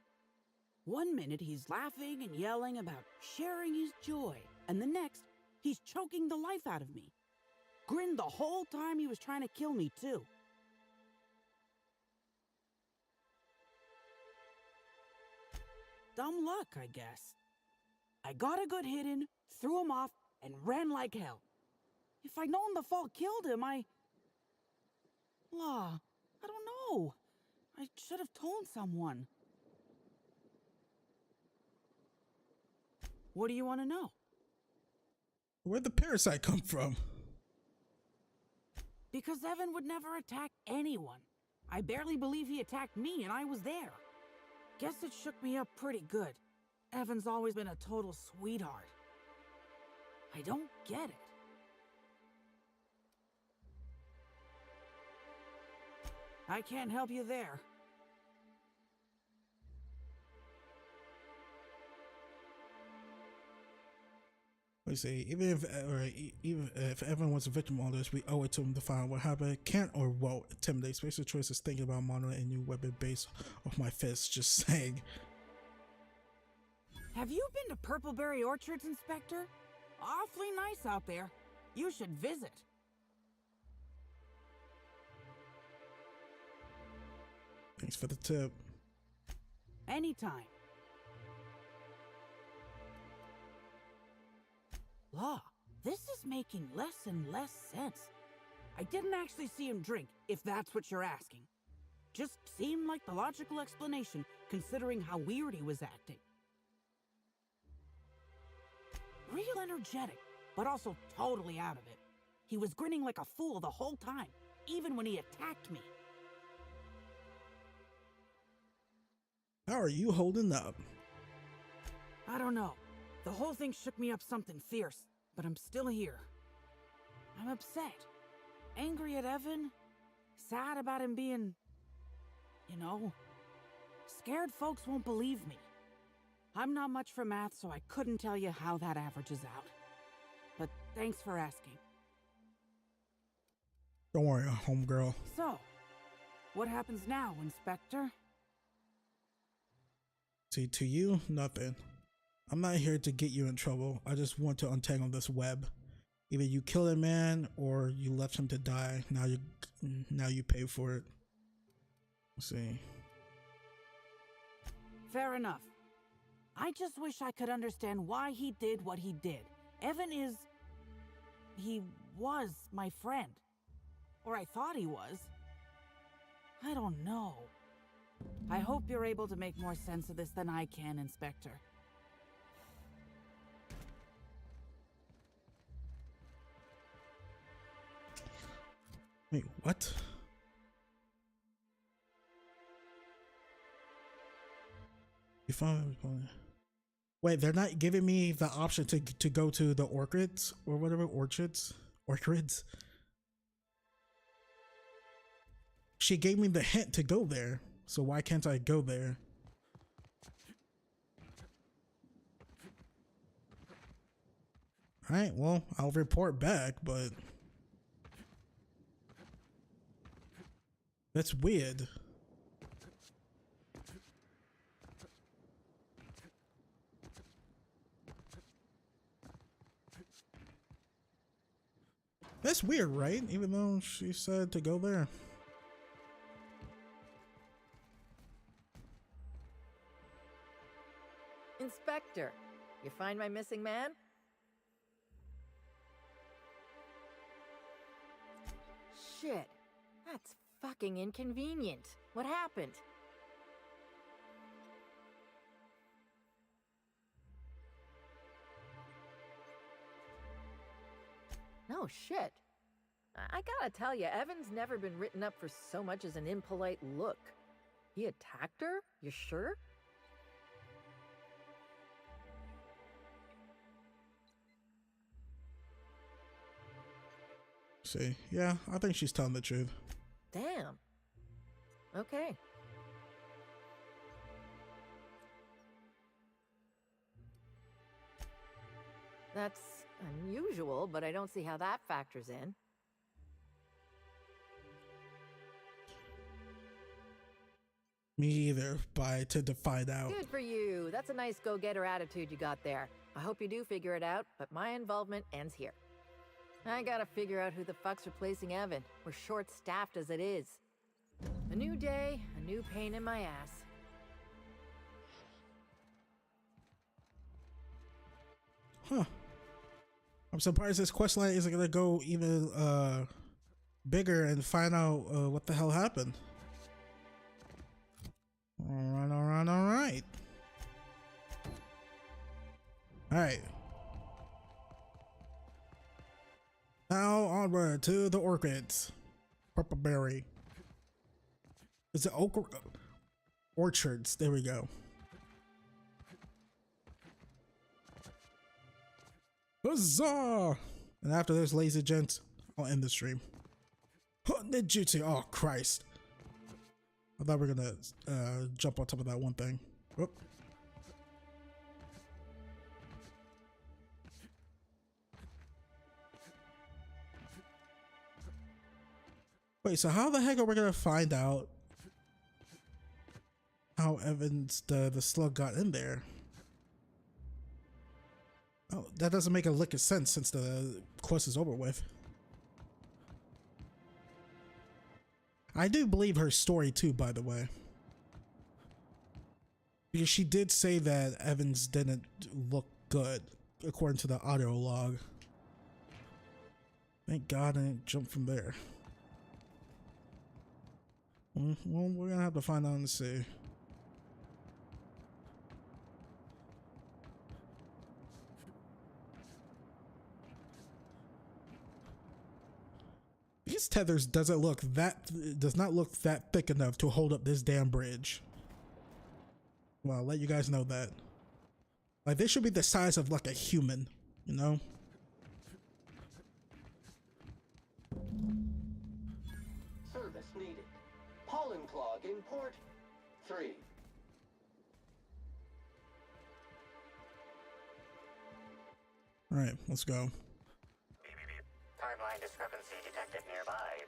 One minute he's laughing and yelling about sharing his joy, and the next, he's choking the life out of me. Grinned the whole time he was trying to kill me, too. Dumb luck, I guess. I got a good hit in, threw him off, and ran like hell. If I'd known the fall killed him, I don't know. I should have told someone. What do you want to know? Where'd the parasite come from? Because Evan would never attack anyone. I barely believe he attacked me, and I was there. Guess it shook me up pretty good. Evan's always been a total sweetheart. I don't get it. I can't help you there. We say even if Evan was a victim of this, we owe it to him to find what happened. Can't or won't intimidate. Space of choice is thinking about modeling a new weapon based off my fists. Just saying. Have you been to Purpleberry Orchards, Inspector? Awfully nice out there. You should visit. Thanks for the tip. Anytime. Law, this is making less and less sense. I didn't actually see him drink, if that's what you're asking. Just seemed like the logical explanation, considering how weird he was acting. Real energetic, but also totally out of it. He was grinning like a fool the whole time, even when he attacked me. How are you holding up? I don't know. The whole thing shook me up something fierce, but I'm still here. I'm upset. Angry at Evan. Sad about him being... you know... Scared folks won't believe me. I'm not much for math, so I couldn't tell you how that averages out. But thanks for asking. Don't worry, homegirl. So, what happens now, Inspector? See, to you, nothing. I'm not here to get you in trouble. I just want to untangle this web. Either you killed a man or you left him to die. Now you pay for it. Let's see. Fair enough. I just wish I could understand why he did what he did. Evan is... he was my friend. Or I thought he was. I don't know. I hope you're able to make more sense of this than I can, Inspector. Wait, what? You found... Wait, they're not giving me the option to go to the orchids or whatever, orchids? She gave me the hint to go there, so why can't I go there? Alright, well, I'll report back, but... that's weird. That's weird, right? Even though she said to go there. Inspector, you find my missing man? Shit, that's fucking inconvenient. What happened? No shit. I gotta tell you, Evan's never been written up for so much as an impolite look. He attacked her? You sure? See, yeah, I think she's telling the truth. Damn. Okay. That's unusual, but I don't see how that factors in. Me either, but I tend to find out. Good for you. That's a nice go-getter attitude you got there. I hope you do figure it out, but my involvement ends here. I gotta figure out who the fuck's replacing Evan. We're short-staffed as it is. A new day, a new pain in my ass. Huh. I'm surprised this questline isn't gonna go even bigger and find out what the hell happened. Alright. Alright. Now onward to the orchids. Purple berry. Is it orchards? There we go. Huzzah! And after this, ladies and gents, I'll end the stream. Ninjutsu! Oh, Christ. I thought we were gonna jump on top of that one thing. Whoop. Wait, so how the heck are we gonna find out how Evans the slug got in there? Oh, that doesn't make a lick of sense since the quest is over with. I do believe her story too, by the way. Because she did say that Evans didn't look good, according to the audio log. Thank God I didn't jump from there. Well, we're gonna have to find out and see. These tethers does not look that thick enough to hold up this damn bridge. Well, I'll let you guys know that. Like, they should be the size of like a human, you know? Service needed. Pollen clog in port 3. All right, let's go. Timeline discrepancy detected nearby.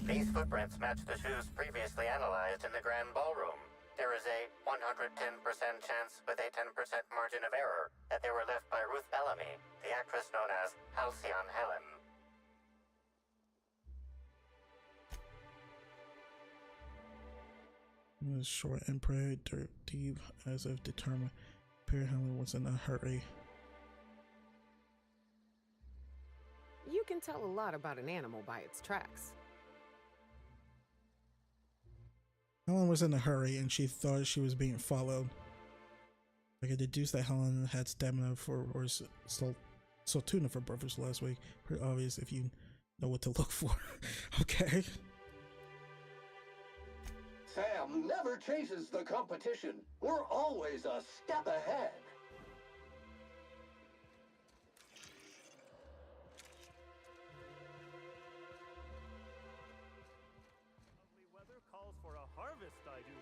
These footprints match the shoes previously analyzed in the Grand Ballroom. There is a 110% chance with a 10% margin of error that they were left by Ruth Bellamy, the actress known as Halcyon Helen. Short and prairie dirt deep as if determined. Perry Helen was in a hurry. You can tell a lot about an animal by its tracks. Helen was in a hurry and she thought she was being followed. I could deduce that Helen had stamina for or Saltuna for breakfast last week. Pretty obvious if you know what to look for. Okay. Sam never chases the competition. We're always a step ahead. Lovely weather calls for a harvest, I do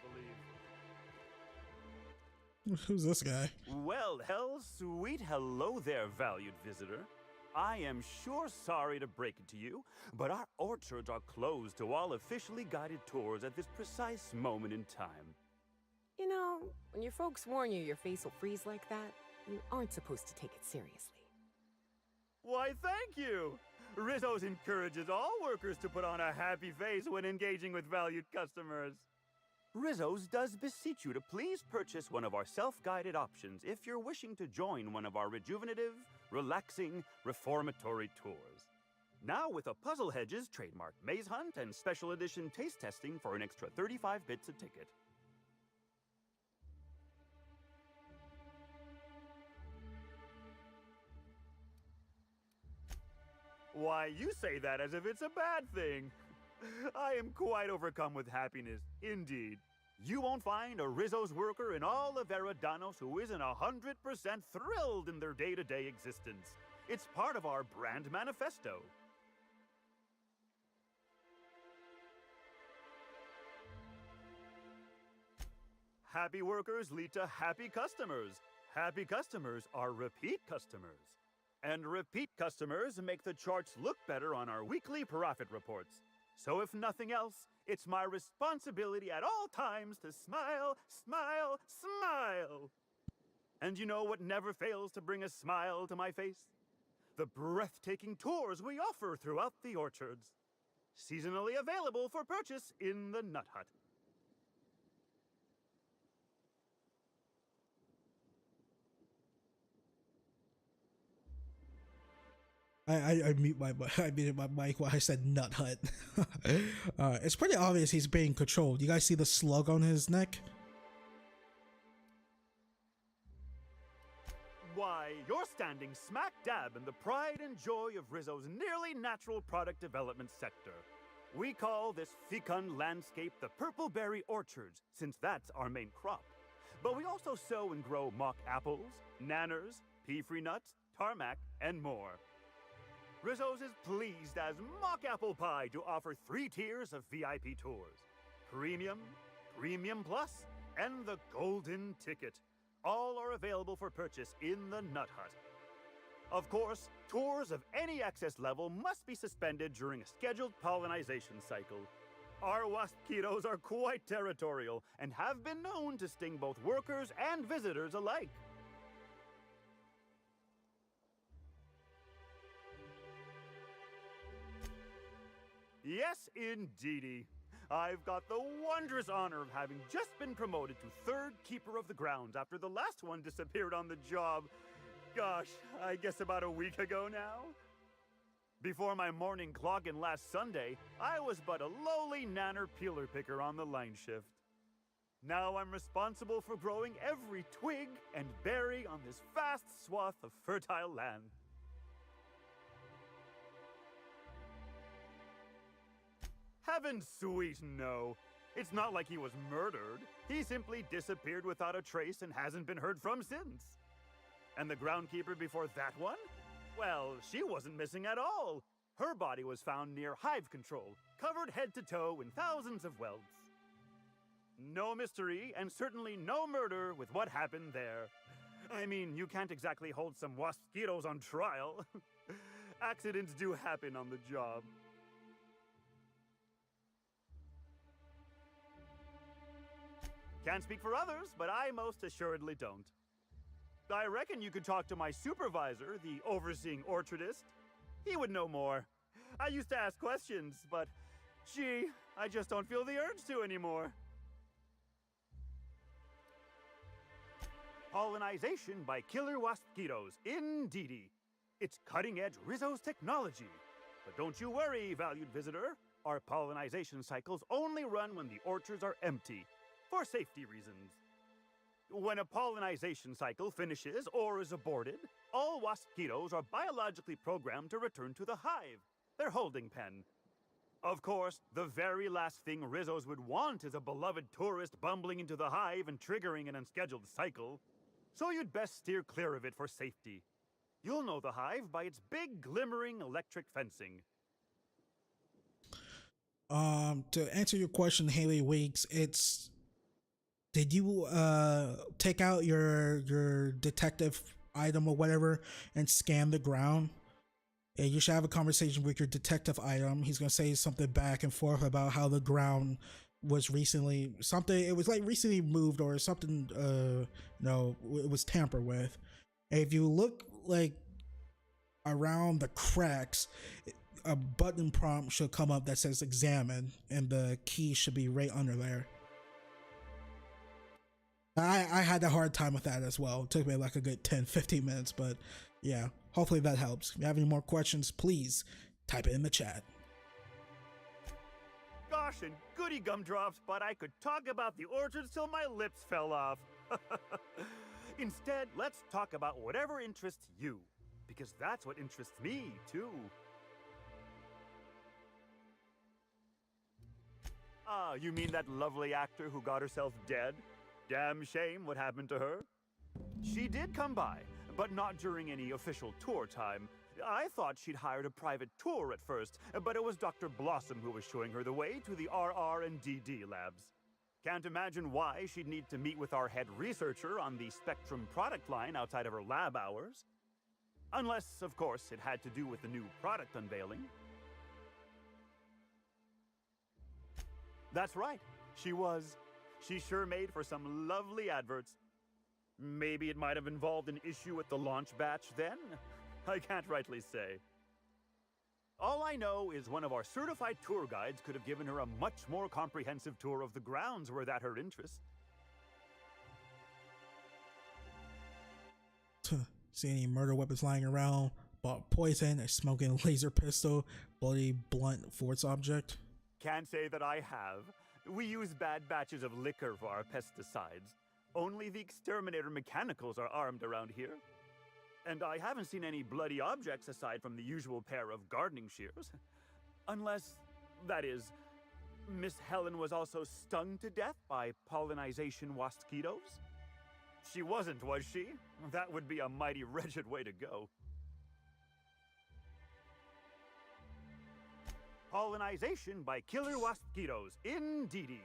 believe. Who's this guy? Well, sweet hello there, valued visitor. I am sure sorry to break it to you, but our orchards are closed to all officially guided tours at this precise moment in time. You know, when your folks warn you your face will freeze like that, you aren't supposed to take it seriously. Why, thank you! Rizzo's encourages all workers to put on a happy face when engaging with valued customers. Rizzo's does beseech you to please purchase one of our self-guided options if you're wishing to join one of our rejuvenative, relaxing, reformatory tours. Now with a Puzzle Hedges trademark maze hunt and special edition taste testing for an extra 35 bits a ticket. Why, you say that as if it's a bad thing. I am quite overcome with happiness, indeed. You won't find a Rizzo's worker in all of Eridanos who isn't 100% thrilled in their day-to-day existence. It's part of our brand manifesto. Happy workers lead to happy customers. Happy customers are repeat customers. And repeat customers make the charts look better on our weekly profit reports. So if nothing else, it's my responsibility at all times to smile, smile, smile. And you know what never fails to bring a smile to my face? The breathtaking tours we offer throughout the orchards. Seasonally available for purchase in the Nut Hut. I muted my mic while I said Nut Hut. It's pretty obvious he's being controlled. You guys see the slug on his neck? Why, you're standing smack dab in the pride and joy of Rizzo's nearly natural product development sector. We call this fecund landscape the Purple Berry Orchards, since that's our main crop. But we also sow and grow mock apples, nanners, pea-free nuts, tarmac, and more. Rizzo's is pleased as Mock Apple Pie to offer 3 tiers of VIP tours. Premium, Premium Plus, and the Golden Ticket. All are available for purchase in the Nut Hut. Of course, tours of any access level must be suspended during a scheduled pollinization cycle. Our waspitos are quite territorial and have been known to sting both workers and visitors alike. Yes, indeedy. I've got the wondrous honor of having just been promoted to 3rd Keeper of the Grounds after the last one disappeared on the job. Gosh, I guess about a week ago now? Before my morning clock-in last Sunday, I was but a lowly nanner peeler picker on the line shift. Now I'm responsible for growing every twig and berry on this vast swath of fertile land. Heaven sweet, no. It's not like he was murdered. He simply disappeared without a trace and hasn't been heard from since. And the groundkeeper before that one? Well, she wasn't missing at all. Her body was found near hive control, covered head to toe in thousands of welts. No mystery, and certainly no murder with what happened there. I mean, you can't exactly hold some waspitos on trial. Accidents do happen on the job. Can't speak for others, but I most assuredly don't. I reckon you could talk to my supervisor, the overseeing orchardist. He would know more. I used to ask questions, but gee, I just don't feel the urge to anymore. Pollinization by killer mosquitoes, indeedy. It's cutting-edge Rizzo's technology. But don't you worry, valued visitor. Our pollinization cycles only run when the orchards are empty, for safety reasons. When a pollinization cycle finishes or is aborted, all mosquitoes are biologically programmed to return to the hive, their holding pen. Of course, the very last thing Rizzos would want is a beloved tourist bumbling into the hive and triggering an unscheduled cycle. So you'd best steer clear of it for safety. You'll know the hive by its big, glimmering electric fencing. To answer your question, Haley Weeks, did you take out your detective item or whatever and scan the ground? Yeah, you should have a conversation with your detective item. He's gonna say something back and forth about how the ground was recently recently moved or something. No, it was tampered with. And if you look like around the cracks, a button prompt should come up that says examine, and the key should be right under there. I had a hard time with that as well. It took me like a good 10-15 minutes, but yeah, hopefully that helps. If you have any more questions, please type it in the chat. Gosh and goody gumdrops, but I could talk about the orchards till my lips fell off. Instead, let's talk about whatever interests you, because that's what interests me, too. Ah, you mean that lovely actor who got herself dead? Damn shame what happened to her. She did come by, but not during any official tour time. I thought she'd hired a private tour at first, but it was Dr. Blossom who was showing her the way to the RR and DD labs. Can't imagine why she'd need to meet with our head researcher on the Spectrum product line outside of her lab hours. Unless, of course, it had to do with the new product unveiling. That's right, she was. She sure made for some lovely adverts. Maybe it might have involved an issue with the launch batch then? I can't rightly say. All I know is one of our certified tour guides could have given her a much more comprehensive tour of the grounds were that her interest. See any murder weapons lying around? Bought poison, a smoking laser pistol, bloody blunt force object? Can't say that I have. We use bad batches of liquor for our pesticides. Only the exterminator mechanicals are armed around here. And I haven't seen any bloody objects aside from the usual pair of gardening shears. Unless, that is, Miss Helen was also stung to death by pollinization mosquitoes? She wasn't, was she? That would be a mighty wretched way to go. Pollinization by killer mosquitoes, indeedy.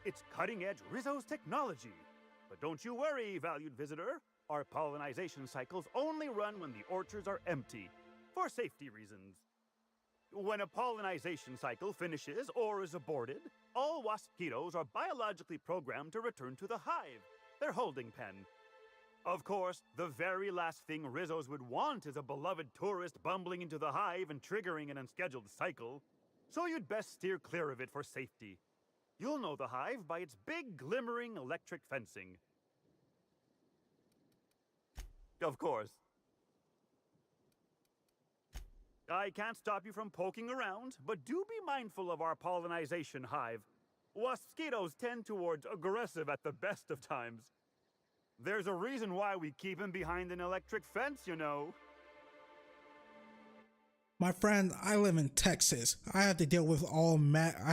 It's cutting-edge Rizzo's technology. But don't you worry, valued visitor. Our pollinization cycles only run when the orchards are empty, for safety reasons. When a pollinization cycle finishes or is aborted, all mosquitoes are biologically programmed to return to the hive, their holding pen. Of course, the very last thing Rizzos would want is a beloved tourist bumbling into the hive and triggering an unscheduled cycle. So you'd best steer clear of it for safety. You'll know the hive by its big, glimmering electric fencing. Of course. I can't stop you from poking around, but do be mindful of our pollinization hive. Mosquitoes tend towards aggressive at the best of times. There's a reason why we keep him behind an electric fence, you know. My friend, I live in Texas. I have to deal with all matter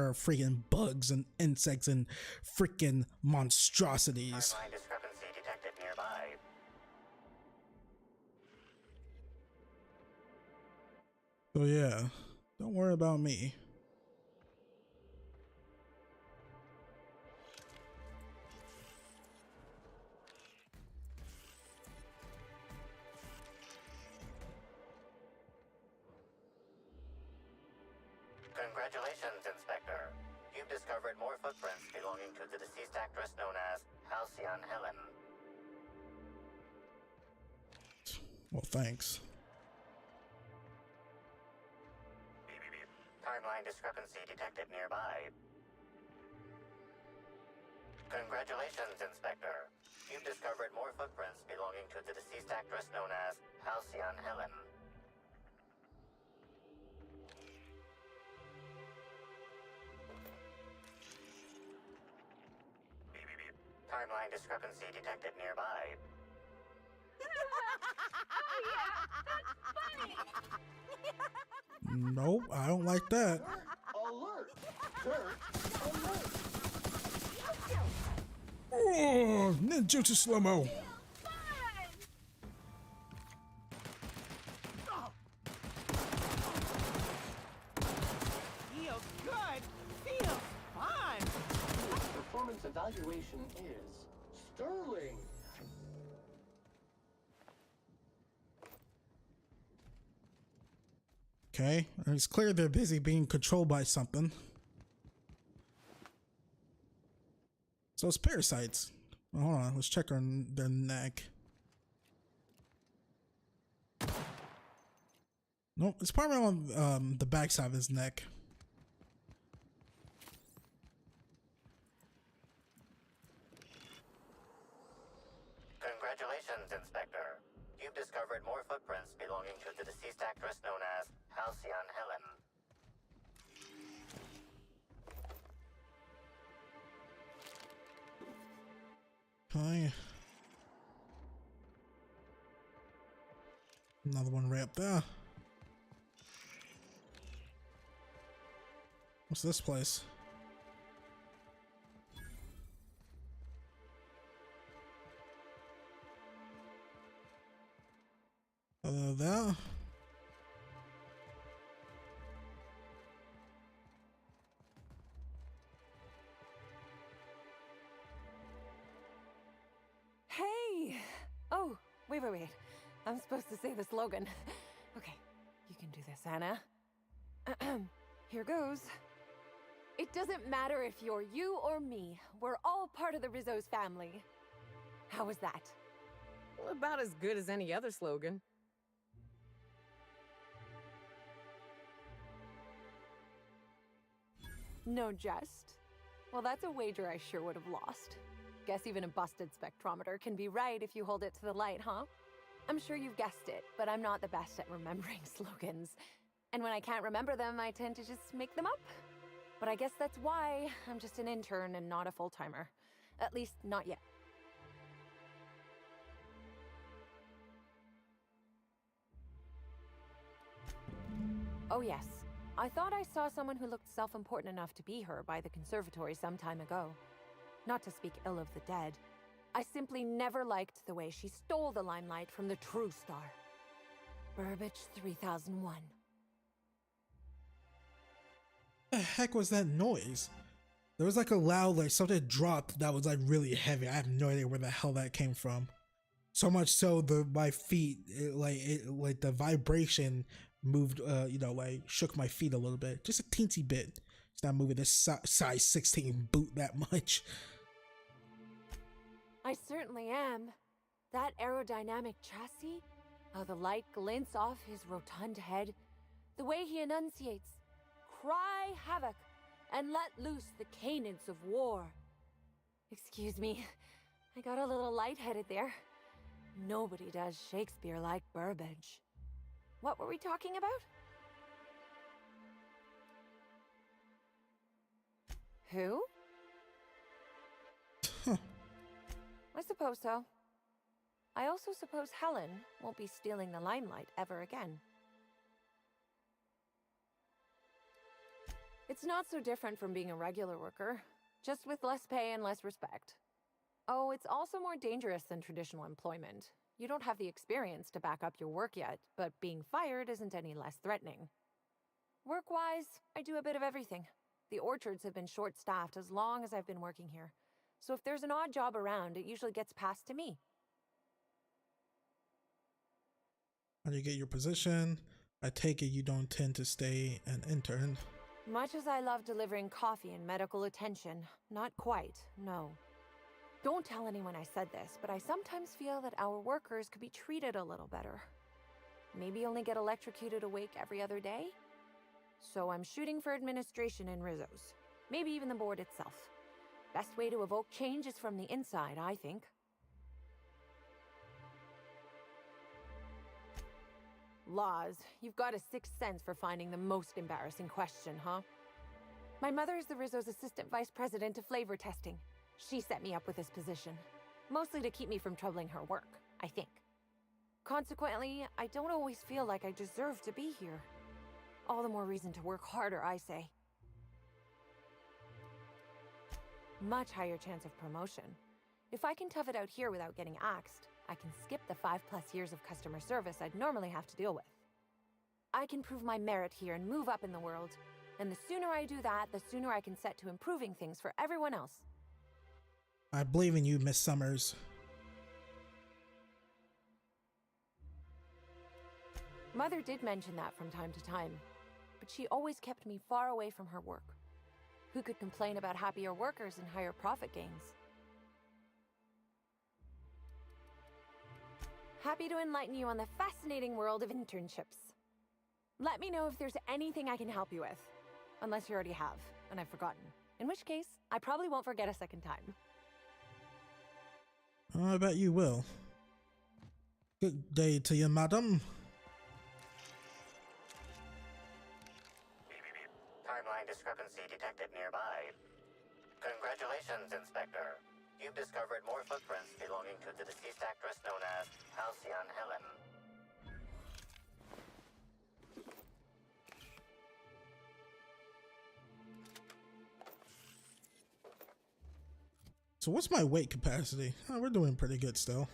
of freaking bugs and insects and freaking monstrosities. Hardline discrepancy detected nearby. So yeah, don't worry about me. Congratulations, Inspector. You've discovered discovered more footprints belonging to the deceased actress known as Halcyon Helen. Well, thanks. Timeline discrepancy detected nearby. Congratulations, Inspector. You've discovered more footprints belonging to the deceased actress known as Halcyon Helen. Timeline discrepancy detected nearby. Nope, I don't like that. Alert! Dirt alert! Oh, ninjutsu slow-mo. Feels good. Feels fun. Performance evaluation is sterling. Okay, it's clear they're busy being controlled by something. So it's parasites. Oh, hold on, let's check on their neck. Nope, it's probably on the backside of his neck. Congratulations, Inspector. You've discovered more footprints belonging to the deceased actress known as Halcyon Helen. Okay. Another one right up there. What's this place? There. Hey! Oh, wait. I'm supposed to say the slogan. Okay, you can do this, Anna. Here goes. It doesn't matter if you're you or me. We're all part of the Rizzo's family. How was that? Well, about as good as any other slogan. No jest? Well, that's a wager I sure would have lost. Guess even a busted spectrometer can be right if you hold it to the light, huh? I'm sure you've guessed it, but I'm not the best at remembering slogans. And when I can't remember them, I tend to just make them up. But I guess that's why I'm just an intern and not a full-timer. At least, not yet. Oh yes, I thought I saw someone who looked self-important enough to be her by the conservatory some time ago. Not to speak ill of the dead, I simply never liked the way she stole the limelight from the true star. Burbage 3001. What the heck was that noise? There was like a loud, like something dropped that was like really heavy. I have no idea where the hell that came from. So much so my feet, like the vibration moved, like shook my feet a little bit, just a teensy bit. It's not moving this size 16 boot that much. I certainly am. That aerodynamic chassis, how the light glints off his rotund head, the way he enunciates, cry havoc, and let loose the cadence of war. Excuse me, I got a little lightheaded there. Nobody does Shakespeare like Burbage. What were we talking about? Who? I suppose so. I also suppose Helen won't be stealing the limelight ever again. It's not so different from being a regular worker, just with less pay and less respect. Oh, it's also more dangerous than traditional employment. You don't have the experience to back up your work yet, but being fired isn't any less threatening. Work-wise, I do a bit of everything. The orchards have been short-staffed as long as I've been working here. So if there's an odd job around, it usually gets passed to me. How do you get your position? I take it you don't tend to stay an intern. Much as I love delivering coffee and medical attention, not quite, no. Don't tell anyone I said this, but I sometimes feel that our workers could be treated a little better. Maybe only get electrocuted awake every other day? So I'm shooting for administration in Rizzo's. Maybe even the board itself. Best way to evoke change is from the inside, I think. Laws, you've got a sixth sense for finding the most embarrassing question, huh? My mother is the Rizzo's assistant vice president of flavor testing. She set me up with this position. Mostly to keep me from troubling her work, I think. Consequently, I don't always feel like I deserve to be here. All the more reason to work harder, I say. Much higher chance of promotion. If I can tough it out here without getting axed, I can skip the 5+ years of customer service I'd normally have to deal with. I can prove my merit here and move up in the world. And the sooner I do that, the sooner I can set to improving things for everyone else. I believe in you, Miss Summers. Mother did mention that from time to time, but she always kept me far away from her work. Who could complain about happier workers and higher profit gains? Happy to enlighten you on the fascinating world of internships. Let me know if there's anything I can help you with. Unless you already have, and I've forgotten. In which case, I probably won't forget a second time. I bet you will. Good day to you, madam. Timeline discrepancy detected nearby. Congratulations, Inspector. You've discovered more footprints belonging to the deceased actress known as Halcyon Helen. So what's my weight capacity? Oh, we're doing pretty good still.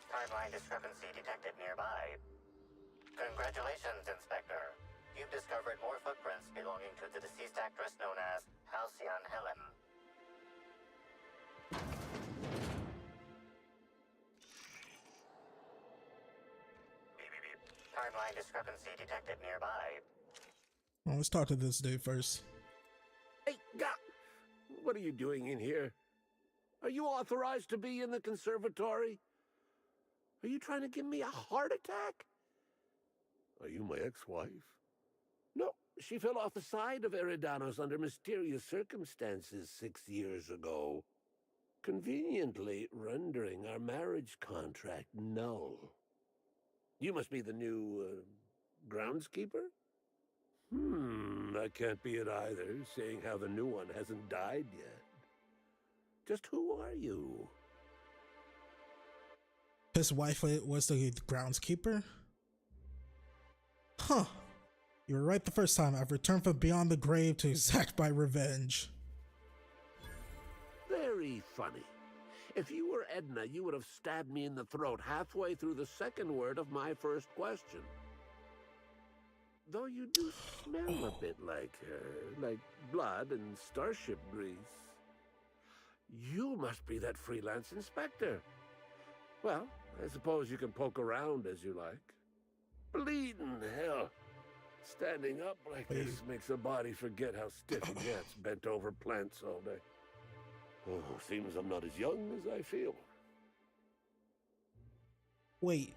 Timeline discrepancy detected nearby. Congratulations, Inspector. You've discovered more footprints belonging to the deceased actress known as Halcyon Helen. Timeline discrepancy detected nearby. Well, let's talk to this dude first. Hey, what are you doing in here? Are you authorized to be in the conservatory? Are you trying to give me a heart attack? Are you my ex-wife? No, she fell off the side of Eridanos under mysterious circumstances 6 years ago, conveniently rendering our marriage contract null. You must be the new, groundskeeper? That can't be it either, seeing how the new one hasn't died yet. Just who are you? His wife was the groundskeeper? Huh. You were right the first time. I've returned from beyond the grave to exact my revenge. Very funny. If you were Edna, you would have stabbed me in the throat halfway through the second word of my first question. Though you do smell a bit like her, like blood and starship grease. You must be that freelance inspector. Well, I suppose you can poke around as you like. Bleeding hell. Standing up like this makes a body forget how stiff it gets bent over plants all day. Oh, seems I'm not as young as I feel. Wait.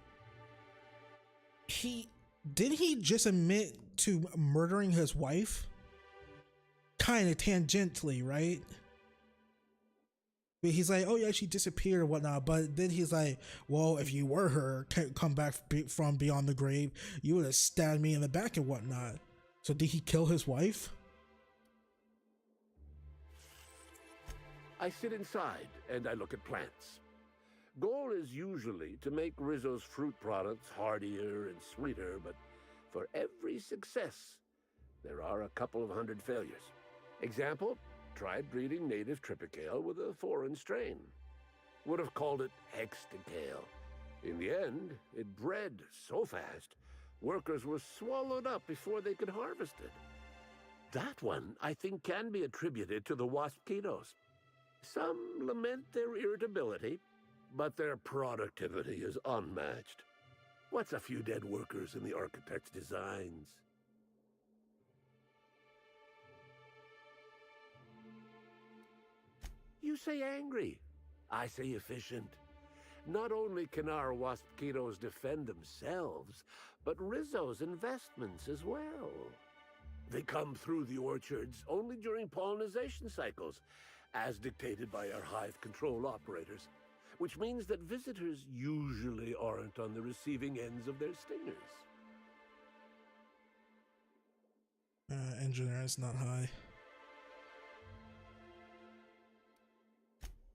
Did he just admit to murdering his wife? Kind of tangentially, right? But he's like, oh yeah, she disappeared or whatnot. But then he's like, well, if you were her, come back from beyond the grave, you would have stabbed me in the back and whatnot. So did he kill his wife? I sit inside and I look at plants. Goal is usually to make Rizzo's fruit products hardier and sweeter, but for every success, there are a couple of hundred failures. Example, tried breeding native Tripicale with a foreign strain. Would have called it Hexticale. In the end, it bred so fast, workers were swallowed up before they could harvest it. That one, I think, can be attributed to the wasp-ketos. Some lament their irritability, but their productivity is unmatched. What's a few dead workers in the architect's designs? You say angry. I say efficient. Not only can our Waspitos defend themselves, but Rizzo's investments as well. They come through the orchards only during pollination cycles, as dictated by our hive control operators, which means that visitors usually aren't on the receiving ends of their stingers. Engineer is not high.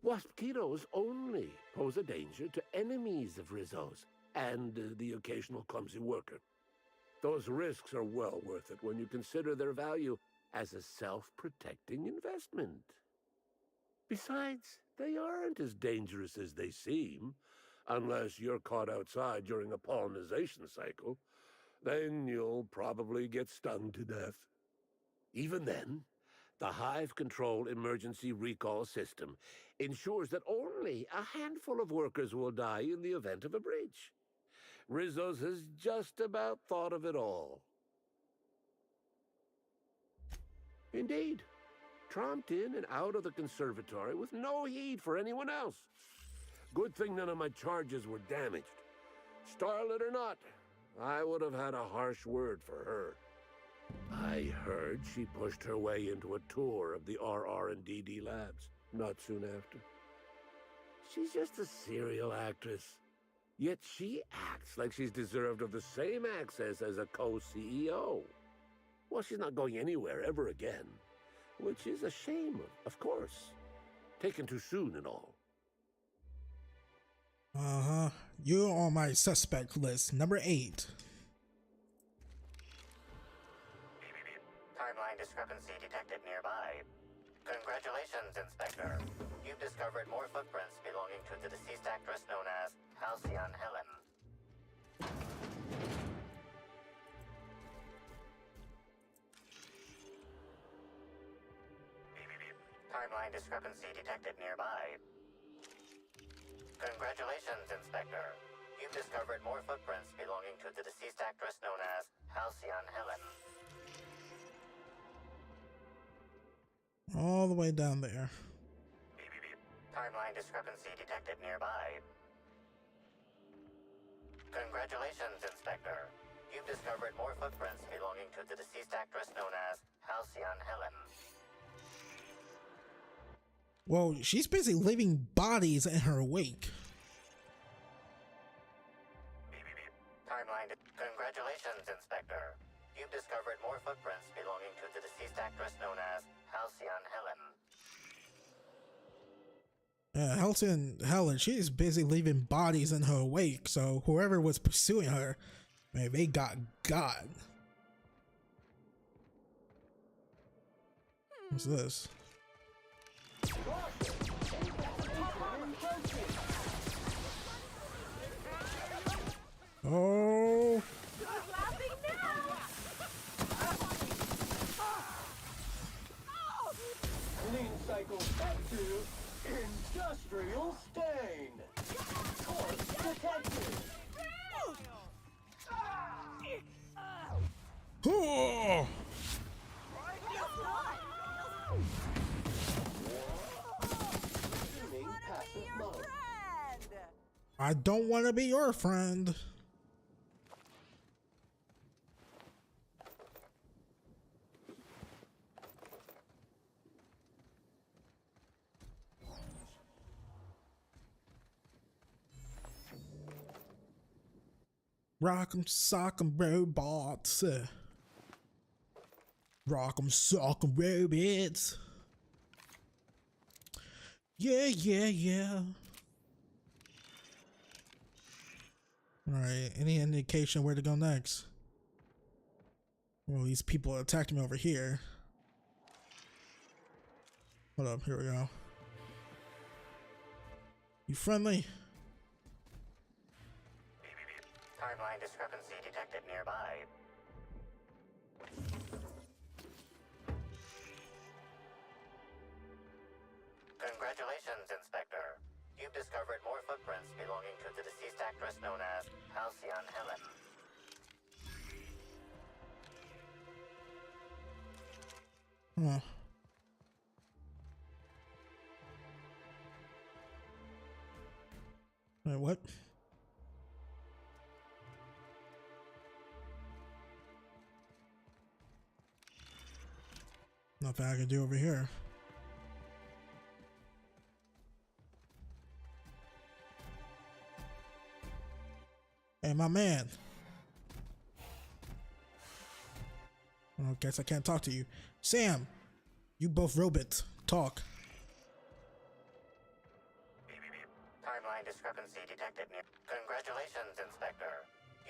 Waspitos only pose a danger to enemies of Rizzo's and the occasional clumsy worker. Those risks are well worth it when you consider their value as a self-protecting investment. Besides, they aren't as dangerous as they seem, unless you're caught outside during a pollination cycle. Then you'll probably get stung to death. Even then, the Hive Control Emergency Recall System ensures that only a handful of workers will die in the event of a breach. Rizzo's has just about thought of it all. Indeed. Tromped in and out of the conservatory with no heed for anyone else. Good thing none of my charges were damaged. Starlet or not, I would have had a harsh word for her. I heard she pushed her way into a tour of the RR&DD labs not soon after. She's just a serial actress. Yet she acts like she's deserved of the same access as a co-CEO. Well, she's not going anywhere ever again. Which is a shame, of course. Taken too soon and all. Uh-huh. You're on my suspect list. Number 8. Timeline discrepancy detected nearby. Congratulations, Inspector. You've discovered more footprints belonging to the deceased actress known as Halcyon Helen. Timeline discrepancy detected nearby. Congratulations, Inspector. You've discovered more footprints belonging to the deceased actress known as Halcyon Helen. All the way down there. Timeline discrepancy detected nearby. Congratulations, Inspector. You've discovered more footprints belonging to the deceased actress known as Halcyon Helen. Well, she's busy leaving bodies in her wake. Congratulations, Inspector. You've discovered more footprints belonging to the deceased actress known as Halcyon Helen. Halcyon Helen, she's busy leaving bodies in her wake, so whoever was pursuing her, man, they got. What's this? Oh. Clean cycle back to industrial stain. Course detected. Oh. I don't want to be your friend. Rock'em sock'em robots. Rock'em sock'em robots. Yeah. Alright, any indication where to go next? Well, these people attacked me over here. Hold up, here we go. You friendly? Timeline discrepancy detected nearby. Congratulations, Inspector. You've discovered more footprints belonging to the deceased actress known as Halcyon Helen. Huh. Wait, what? Nothing I can do over here. Hey, my man. I guess I can't talk to you. Sam, you both robots. Talk. Timeline discrepancy detected near. Congratulations, Inspector.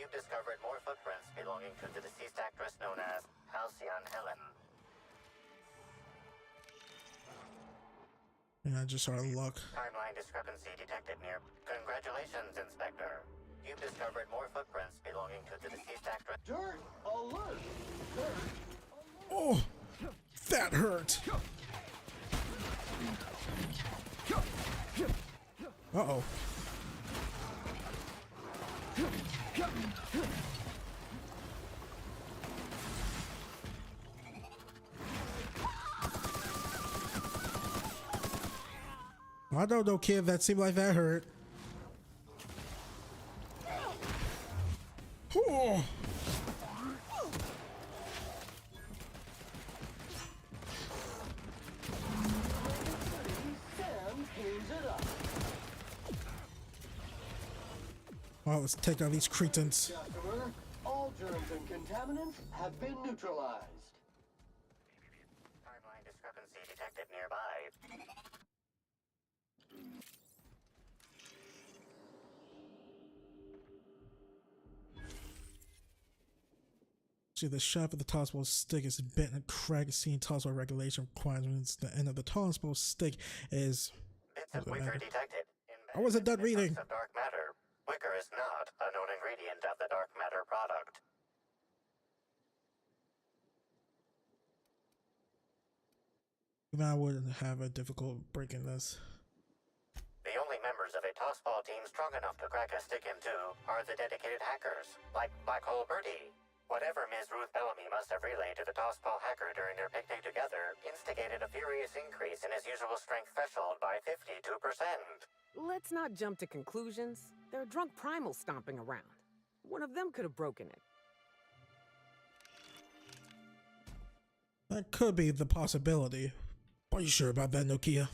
You've discovered more footprints belonging to the deceased actress known as Halcyon Helen. Yeah, I just started to look. Timeline discrepancy detected near. Congratulations, Inspector. You've discovered more footprints belonging to the deceased actress. Dirt alert! Dirt. Oh, that hurt. Uh-oh. I don't know, kid. That seemed like that hurt. Oh. Well, let's take out these cretins. Customer, all germs and contaminants have been neutralized. Timeline discrepancy detected nearby. See, the shaft of the tossable stick is bent and cracked. Seeing tossable regulation requirements. The end of the tossable stick is. Bits of wicker detected. I wasn't done reading. Of dark matter. Wicker is not a known ingredient of the dark matter product. Even I wouldn't have a difficult breaking this. The only members of a tossball team strong enough to crack a stick in two are the dedicated hackers, like Black Hole Birdie. Whatever Ms. Ruth Bellamy must have relayed to the tossball hacker during their picnic together instigated a furious increase in his usual strength threshold by 52%. Let's not jump to conclusions. There are drunk primals stomping around. One of them could have broken it. That could be the possibility. Are you sure about that, Nokia?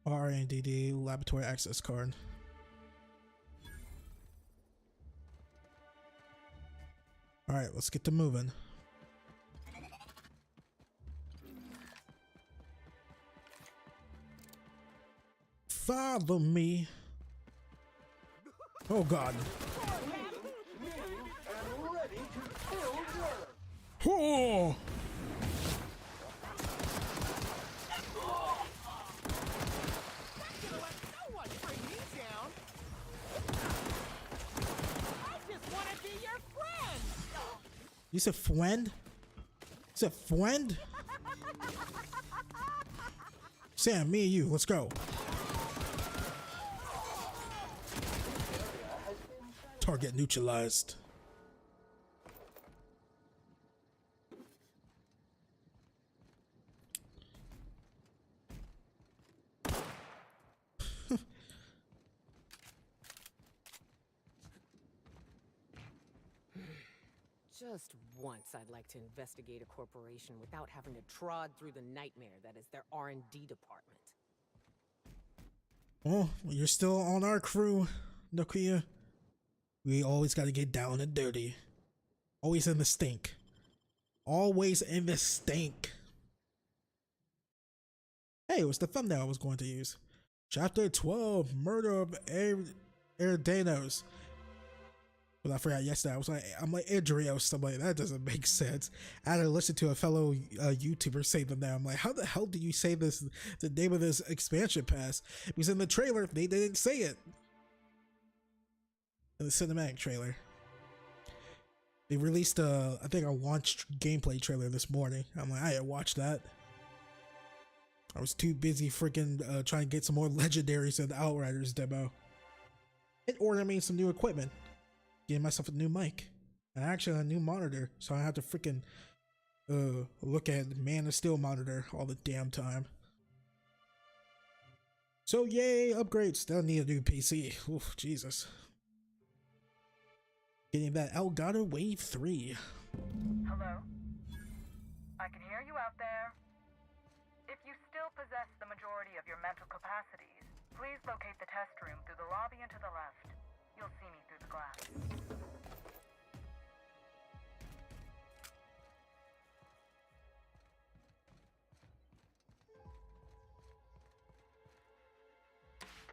RNDD laboratory access card. Alright, let's get to moving. Follow me. Oh god. Oh! You said friend? You said friend? Sam, me and you, let's go. Target neutralized. Just once I'd like to investigate a corporation without having to trod through the nightmare that is their R&D department. Well, you're still on our crew, Nokia. We always gotta get down and dirty. Always in the stink. Always in the stink. Hey, it was the thumbnail I was going to use. Chapter 12, Murder of Eridanos. Well, I forgot yesterday. I'm like Adrios, something like that doesn't make sense. I had to listen to a fellow YouTuber say them now. I'm like, how the hell do you say this? The name of this expansion pass? Because in the trailer, they didn't say it. In the cinematic trailer. They released I think a launch gameplay trailer this morning. I'm like, I didn't watch that. I was too busy freaking trying to get some more legendaries in the Outriders demo. It ordered me some new equipment. Getting myself a new mic. And actually a new monitor. So I have to freaking look at Man of Steel monitor all the damn time. So yay, upgrades. Still need a new PC. Oof, Jesus. Getting that Elgato Wave 3. Hello? I can hear you out there. If you still possess the majority of your mental capacities, please locate the test room through the lobby and to the left. You'll see me through the glass.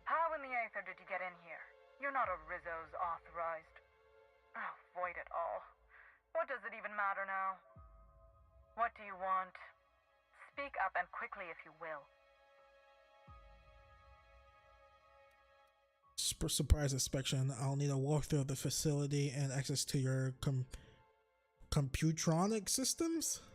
How in the aether did you get in here? You're not a Rizzo's authorized. Oh, void it all. What does it even matter now? What do you want? Speak up and quickly if you will. Surprise inspection. I'll need a walkthrough of the facility and access to your computronic systems.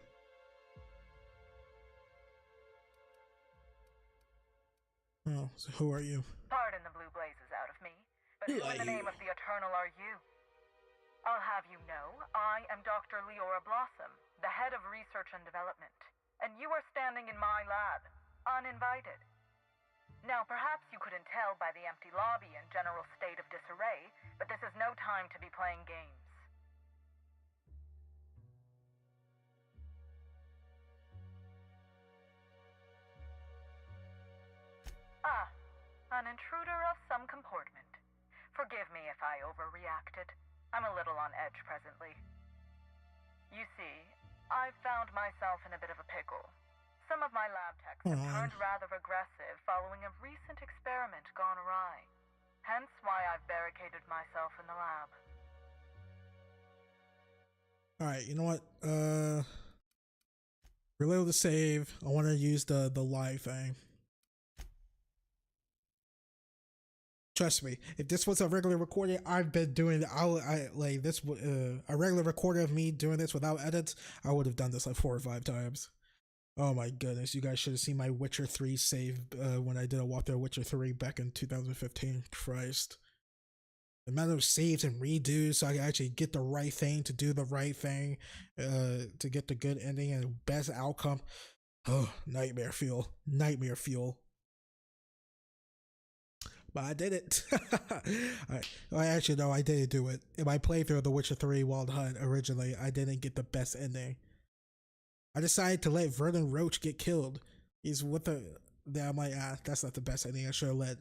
Oh, so who are you? Pardon the blue blazes out of me, but who in the name of the Eternal are you? I'll have you know, I am Dr. Leora Blossom, the head of research and development, and you are standing in my lab, uninvited. Now, perhaps you couldn't tell by the empty lobby and general state of disarray, but this is no time to be playing games. Ah, an intruder of some comportment. Forgive me if I overreacted. I'm a little on edge presently. You see, I've found myself in a bit of a pickle. Some of my lab techs have turned rather aggressive following a recent experiment gone awry. Hence why I've barricaded myself in the lab. Alright, you know what? Reload the save. I want to use the live thing. Trust me, if this was a regular recording, I've been doing a regular recording of me doing this without edits, I would have done this like 4 or 5 times. Oh my goodness, you guys should have seen my Witcher 3 save when I did a walkthrough of Witcher 3 back in 2015. Christ. The amount of saves and redos so I can actually get the right thing, to do the right thing, to get the good ending and best outcome. Oh, nightmare fuel. Nightmare fuel. But I did it. I actually, no, I didn't do it. In my playthrough of The Witcher 3 Wild Hunt originally, I didn't get the best ending. I decided to let Vernon Roach get killed. He's with the... I'm like, that's not the best ending. I should have let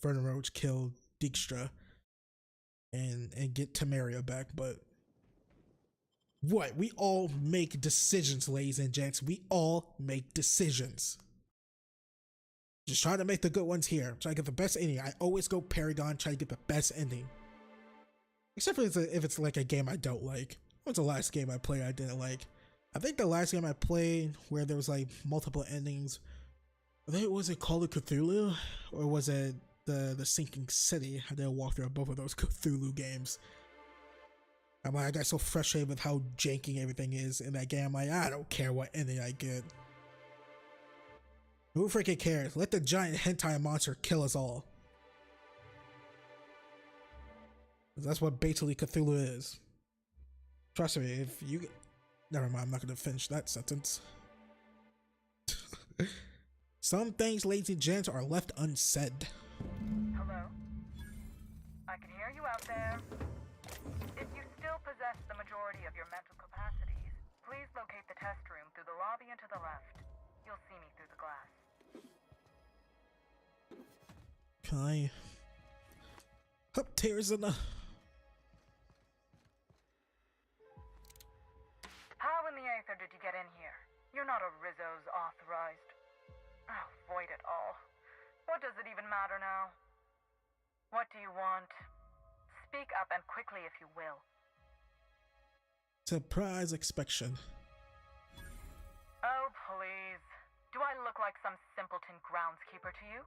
Vernon Roach kill Dijkstra and get Temeria back, but... What? We all make decisions, ladies and gents. We all make decisions. Just trying to make the good ones here. Try to get the best ending. I always go Paragon, try to get the best ending. Except for if it's like a game I don't like. What's the last game I played I didn't like? I think the last game I played where there was like multiple endings, I think was it Call of Cthulhu? Or was it the Sinking City? I did a walkthrough of both of those Cthulhu games. I'm like, I got so frustrated with how janky everything is in that game. I'm like, I don't care what ending I get. Who freaking cares? Let the giant hentai monster kill us all. That's what Baytuh Cthulhu is. Trust me, if you... Never mind, I'm not going to finish that sentence. Some things, ladies and gents, are left unsaid. Hello? I can hear you out there. If you still possess the majority of your mental capacities, please locate the test room through the lobby and to the left. You'll see me through the glass. Can I... Up tears in the... How in the aether did you get in here? You're not a Rizzo's authorized. Oh, void it all. What does it even matter now? What do you want? Speak up and quickly if you will. Surprise inspection. Oh, please. Do I look like some simpleton groundskeeper to you?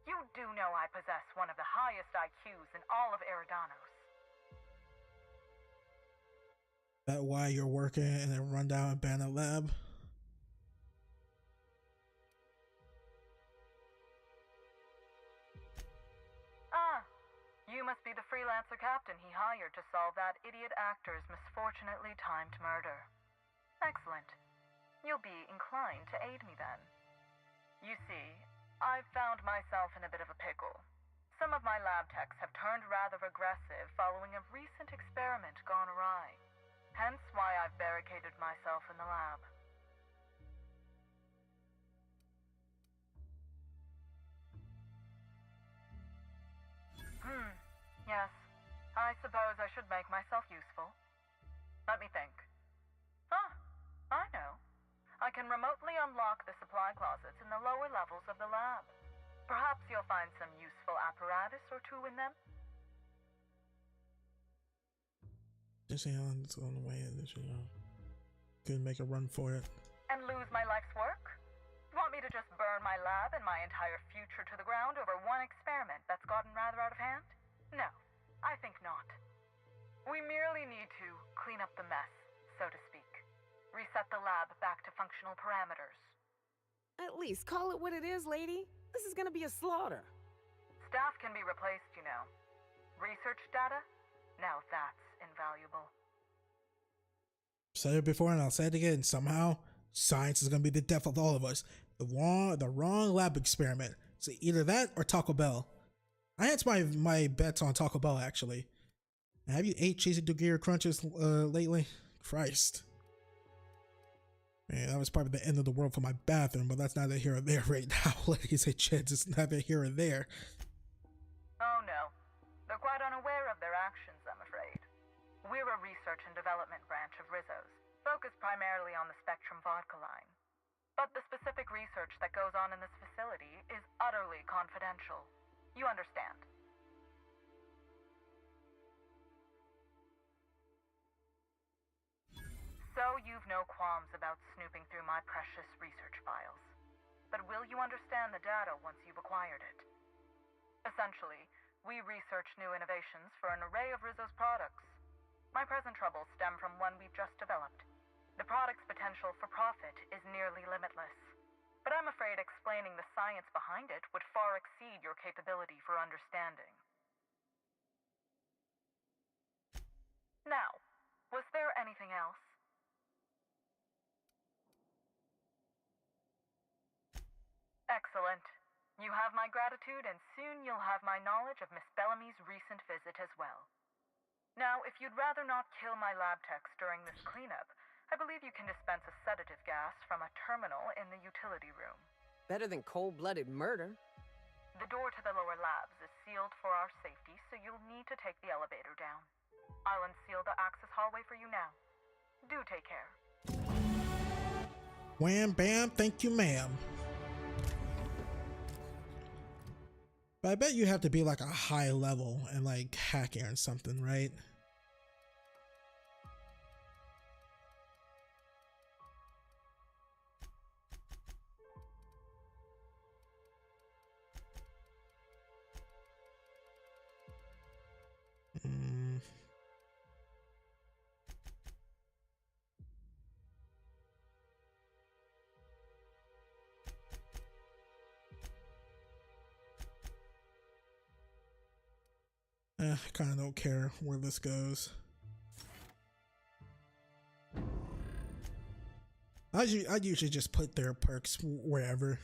You do know I possess one of the highest IQs in all of Eridanos. That why you're working in a rundown abandoned lab? Ah, you must be the freelancer captain he hired to solve that idiot actor's misfortunately timed murder. Excellent. You'll be inclined to aid me then. You see, I've found myself in a bit of a pickle. Some of my lab techs have turned rather aggressive following a recent experiment gone awry. Hence why I've barricaded myself in the lab. Yes. I suppose I should make myself useful. Let me think. Ah, I know. I can remotely unlock the supply closets in the lower levels of the lab. Perhaps you'll find some useful apparatus or two in them. Just on its own way, couldn't make a run for it. And lose my life's work? You want me to just burn my lab and my entire future to the ground over one experiment that's gotten rather out of hand? No, I think not. We merely need to clean up the mess, so to speak. Reset the lab back to functional parameters. At least call it what it is, lady. This is gonna be a slaughter. Staff can be replaced, you know. Research data? Now that's invaluable. Said it before and I'll say it again. Somehow, science is gonna be the death of all of us. The wrong lab experiment. So either that or Taco Bell. I had my bets on Taco Bell actually. Have you ate cheesy Dugir crunches lately? Christ. Man, that was probably the end of the world for my bathroom, but that's neither here or there right now, ladies and gents. It's neither here or there. Oh no. They're quite unaware of their actions, I'm afraid. We're a research and development branch of Rizzo's, focused primarily on the Spectrum vodka line. But the specific research that goes on in this facility is utterly confidential. You understand? So you've no qualms about snooping through my precious research files. But will you understand the data once you've acquired it? Essentially, we research new innovations for an array of Rizzo's products. My present troubles stem from one we've just developed. The product's potential for profit is nearly limitless. But I'm afraid explaining the science behind it would far exceed your capability for understanding. Now, was there anything else? Excellent. You have my gratitude, and soon you'll have my knowledge of Miss Bellamy's recent visit as well. Now, if you'd rather not kill my lab techs during this cleanup, I believe you can dispense a sedative gas from a terminal in the utility room. Better than cold-blooded murder. The door to the lower labs is sealed for our safety, so you'll need to take the elevator down. I'll unseal the access hallway for you now. Do take care. Wham bam, thank you ma'am. But I bet you have to be like a high level and like hacking or something, right? I kind of don't care where this goes. I'd usually just put their perks wherever.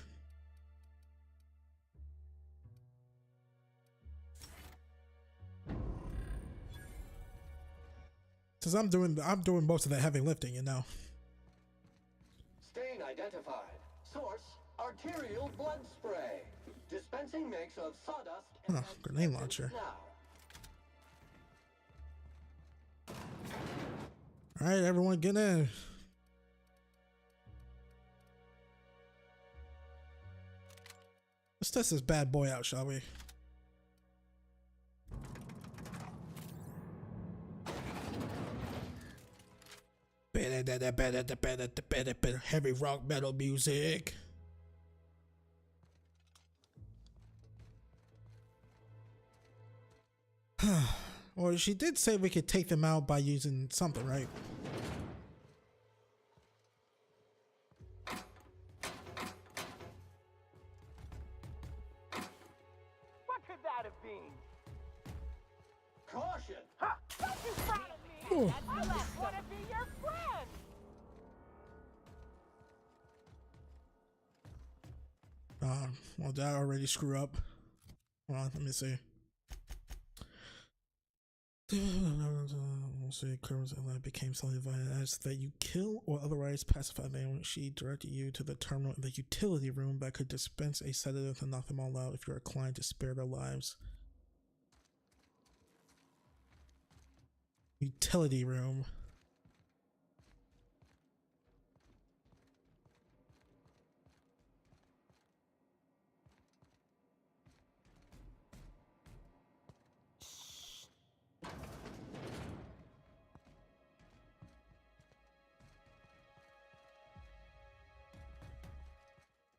Since I'm doing most of the heavy lifting, you know. Stain identified. Source: arterial blood spray. Dispensing mix of sawdust and grenade launcher. now. All right, everyone, get in. Let's test this bad boy out, shall we? Heavy rock metal music. Well, she did say we could take them out by using something, right? Well, did I already screw up? Hold on, let me see. See, criminals became slightly violent as that you kill or otherwise pacify them. She directed you to the terminal in the utility room that could dispense a sedative to knock them all out if you're inclined to spare their lives. Utility room.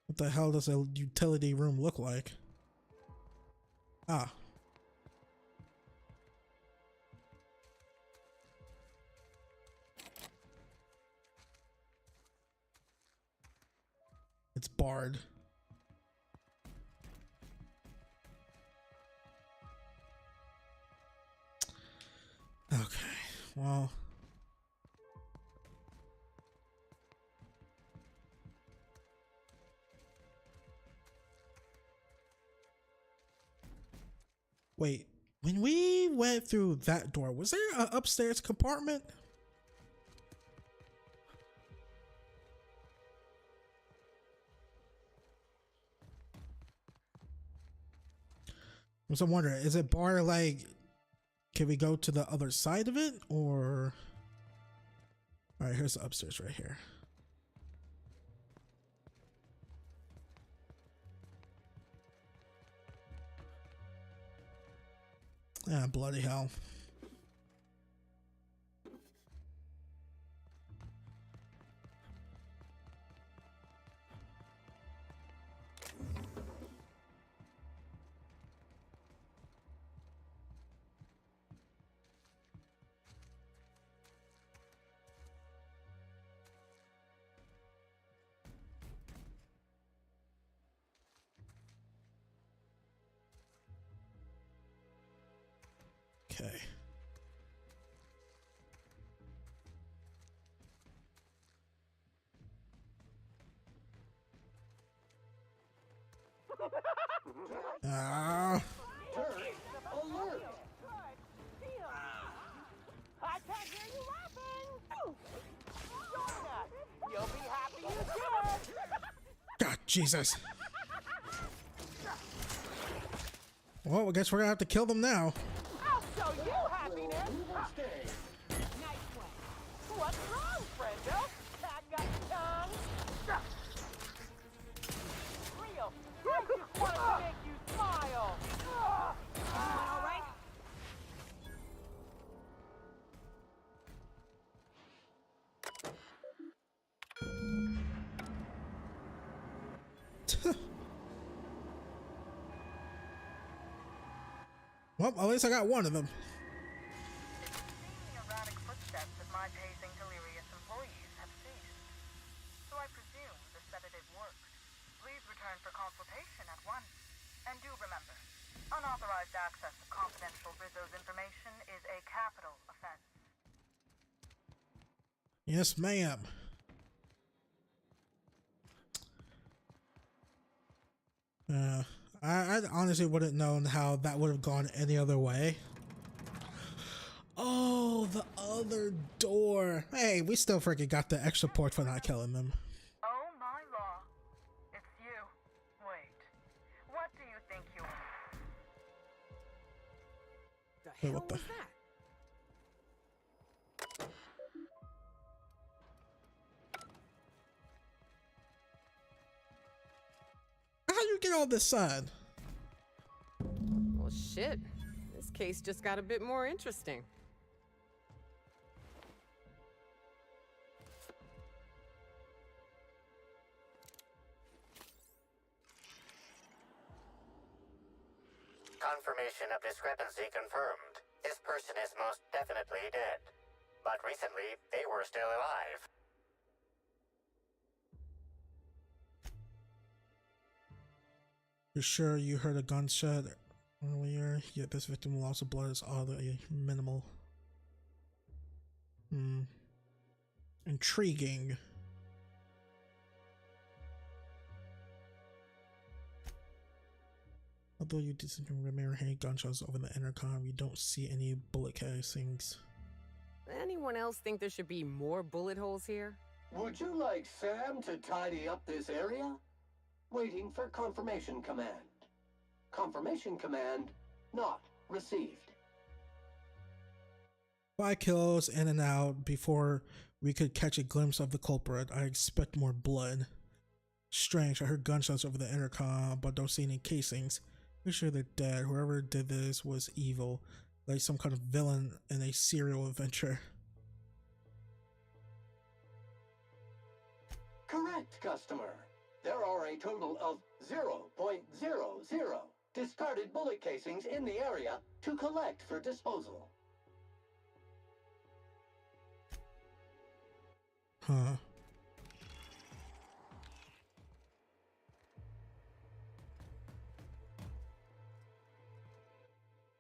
What the hell does a utility room look like? Ah. It's barred. Okay, well. Wait, when we went through that door, was there an upstairs compartment? I was wondering, is it bar like, can we go to the other side of it, or? All right, here's the upstairs right here. Ah, bloody hell. Okay. Ah. Alert! I can't hear you laughing! Join us! You'll be happy you did! God, Jesus. Well, I guess we're gonna have to kill them now. I'll show you happiness! Nice one! What's wrong, friendo? Cat got tongue? Real! I just wanted to make you smile! All right? Well, at least I got one of them. The erratic footsteps of my pacing delirious employees have ceased. So I presume the sedative worked. Please return for consultation at once. And do remember, unauthorized access to confidential Rizzo's information is a capital offense. Yes, ma'am. I honestly wouldn't known how that would have gone any other way. Oh, the other door. Hey, we still freaking got the extra port for not killing them. Oh my law. It's you. Wait. What do you think you are? Wait, what the? Was that? How you get all this sun? Well, shit. This case just got a bit more interesting. Confirmation of discrepancy confirmed. This person is most definitely dead. But recently, they were still alive. You're sure you heard a gunshot earlier? Yet this victim loss of blood is oddly minimal. Intriguing. Although you did remember hearing gunshots over the intercom, you don't see any bullet casings. Anyone else think there should be more bullet holes here? Would you like Sam to tidy up this area? Waiting for confirmation command. Confirmation command not received. 5 kills in and out before we could catch a glimpse of the culprit. I expect more blood. Strange, I heard gunshots over the intercom, but don't see any casings. Pretty sure they're dead. Whoever did this was evil, like some kind of villain in a serial adventure. Correct, customer. There are a total of 0.00 discarded bullet casings in the area to collect for disposal. Huh.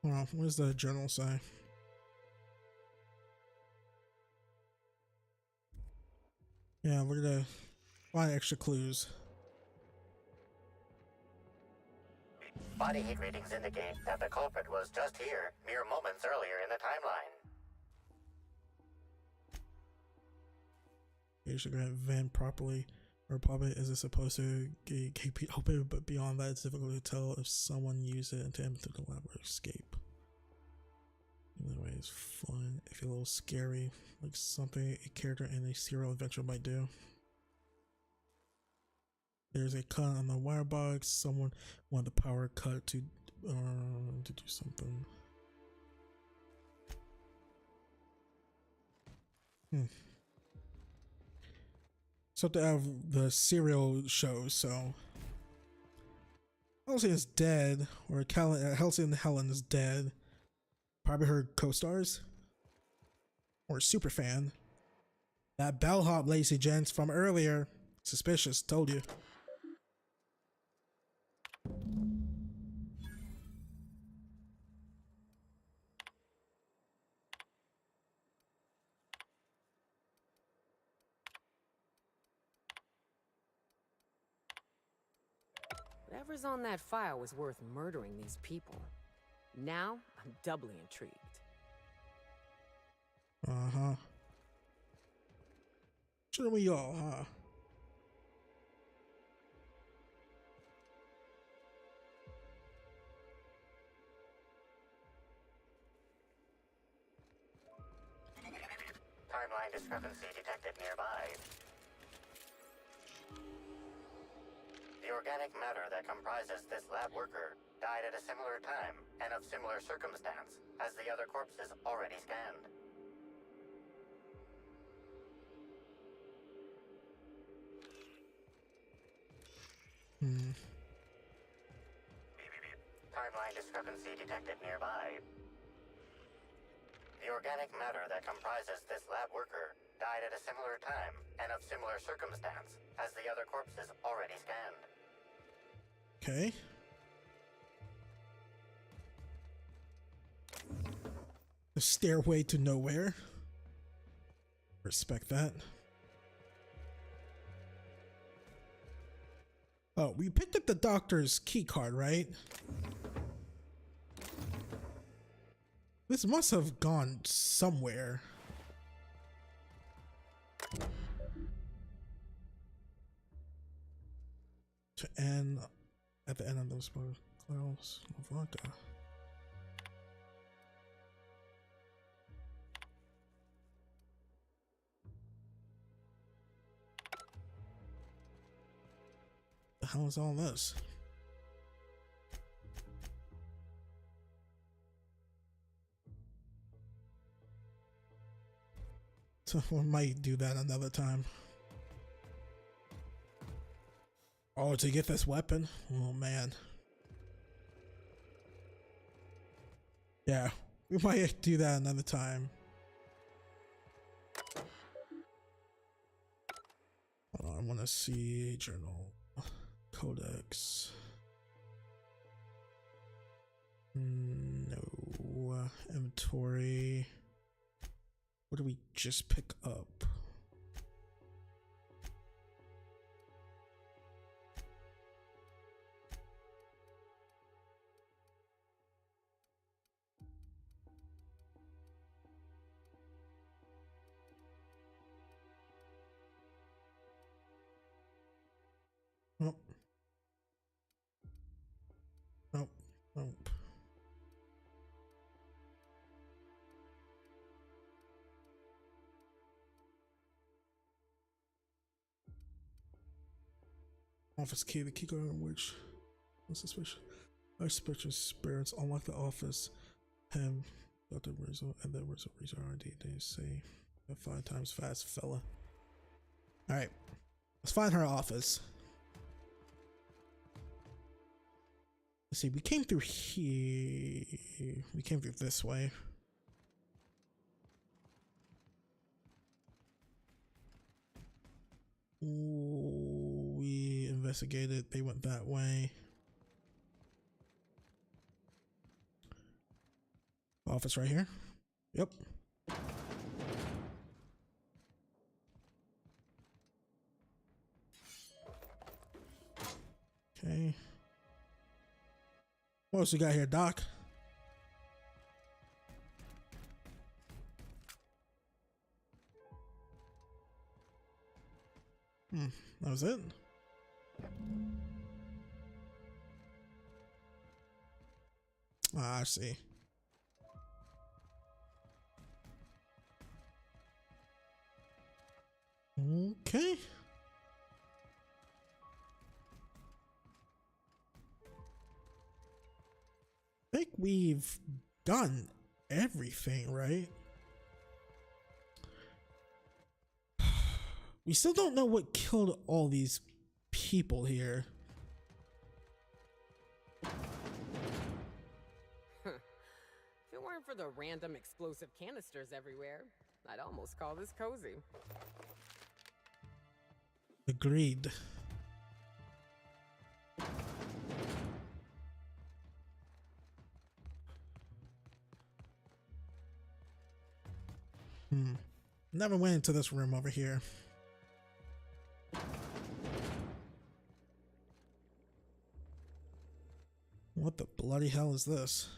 Well, what does the journal say? Yeah, we're gonna find extra clues. Body heat readings indicate that the culprit was just here, mere moments earlier in the timeline. You should vent properly, or probably is it supposed to keep it open, but beyond that it's difficult to tell if someone used it to enter the lab or escape. Anyway, it's fun, if a little scary, like something a character in a serial adventure might do. There's a cut on the wire box. Someone wanted the power cut to do something. Something out of the serial shows. So Halcyon is dead, or Halcyon Helen is dead. Probably her co-stars or super fan. That bellhop, ladies and gents, from earlier. Suspicious, told you. Whatever's on that file was worth murdering these people. Now, I'm doubly intrigued. Uh-huh. Shouldn't we all, huh? Timeline discrepancy detected nearby. The organic matter that comprises this lab worker died at a similar time and of similar circumstance as the other corpses already scanned. Timeline discrepancy detected nearby. The organic matter that comprises this lab worker died at a similar time and of similar circumstance as the other corpses already scanned. Okay. The stairway to nowhere. Respect that. Oh, we picked up the doctor's key card, right? This must have gone somewhere. To end at the end of those clouds of vodka. The hell is all this? So we might do that another time. Oh, to get this weapon? Oh man. Yeah, we might do that another time. Hold on, I want to see journal, codex. No, inventory. What do we just pick up? Office key, the key card in which was suspicious. Our suspicious spirits unlock the office. Him, Dr. Rizzo, and then Rizzo RD. They say 5 times fast, fella. Alright, let's find her office. Let's see, we came through here. We came through this way. Ooh, we investigated, they went that way. Office right here. Yep. Okay. What else we got here, Doc? That was it? Ah, I see. Okay. I think we've done everything, right? We still don't know what killed all these people here. If it weren't for the random explosive canisters everywhere, I'd almost call this cozy. Agreed. Never went into this room over here. What the bloody hell is this?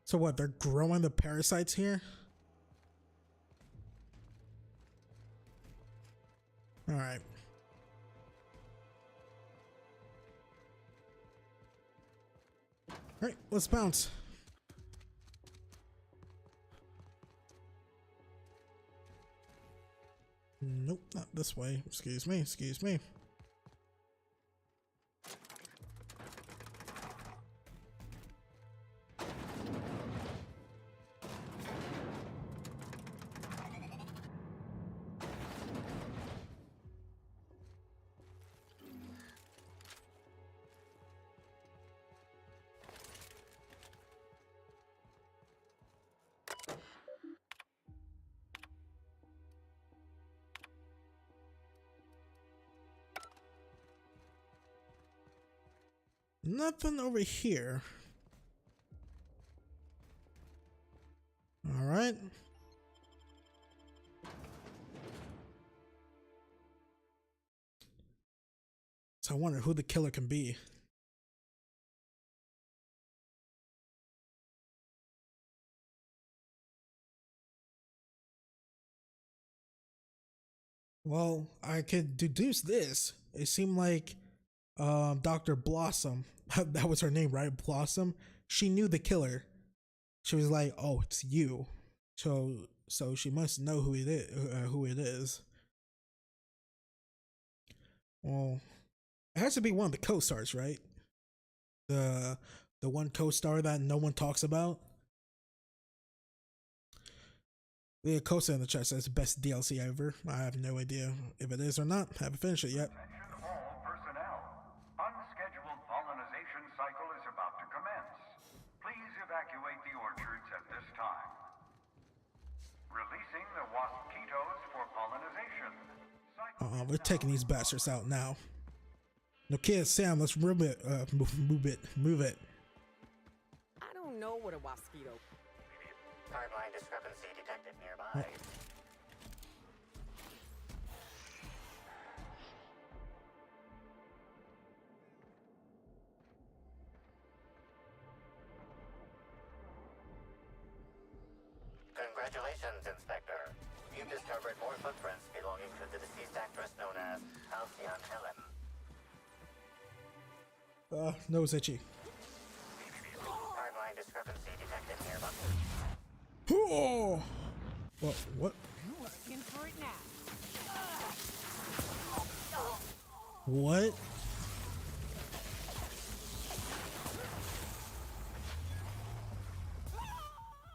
So what, they're growing the parasites here? All right. All right, let's bounce. Nope, not this way. Excuse me, excuse me. Nothing over here. All right. So I wonder who the killer can be. Well, I could deduce this. It seemed like Dr. Blossom, that was her name, right? Blossom. She knew the killer. She was like, "Oh, it's you." So she must know who it is. Who it is. Well, it has to be one of the co-stars, right? The one co-star that no one talks about. The co-star in the chat says best DLC ever. I have no idea if it is or not. Haven't finished it yet. All personnel. Unscheduled pollinization cycle is about to commence. Please evacuate the orchards at this time. Releasing the mosquitoes for pollinization. We're taking these bastards out now. No kids, Sam, let's move it. Move it. I don't know what a mosquito. Timeline discrepancy detected nearby. Operations Inspector. You've discovered more footprints belonging to the deceased actress known as Halcyon Helen. Nose itchy. Timeline discrepancy detected nearby. Oh! What? Looking for it now. What?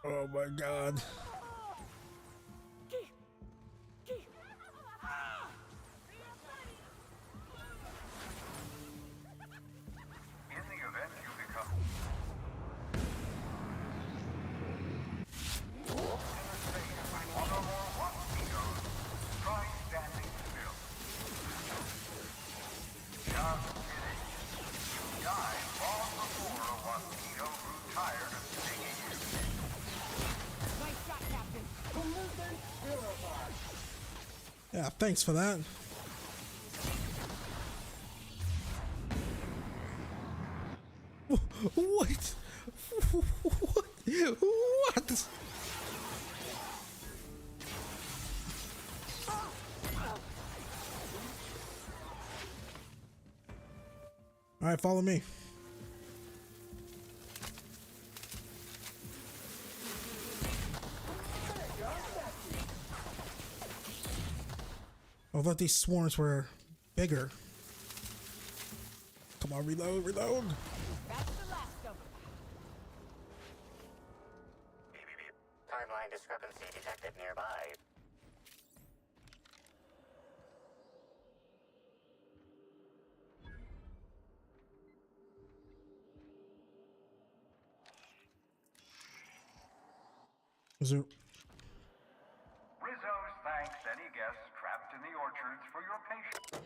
Oh my god. In the event you become in a space with one or more mosquitoes, try standing still. Just kidding. You died long before a mosquito grew tired of stinging you. Nice shot, Captain. Pollutant purified. Yeah, thanks for that. What? What? All right, follow me. I thought these swarms were bigger. Come on, reload. That's the last of them. Timeline discrepancy detected nearby. Is there... Rizzo's thanks any guests trapped in the orchards for your patience.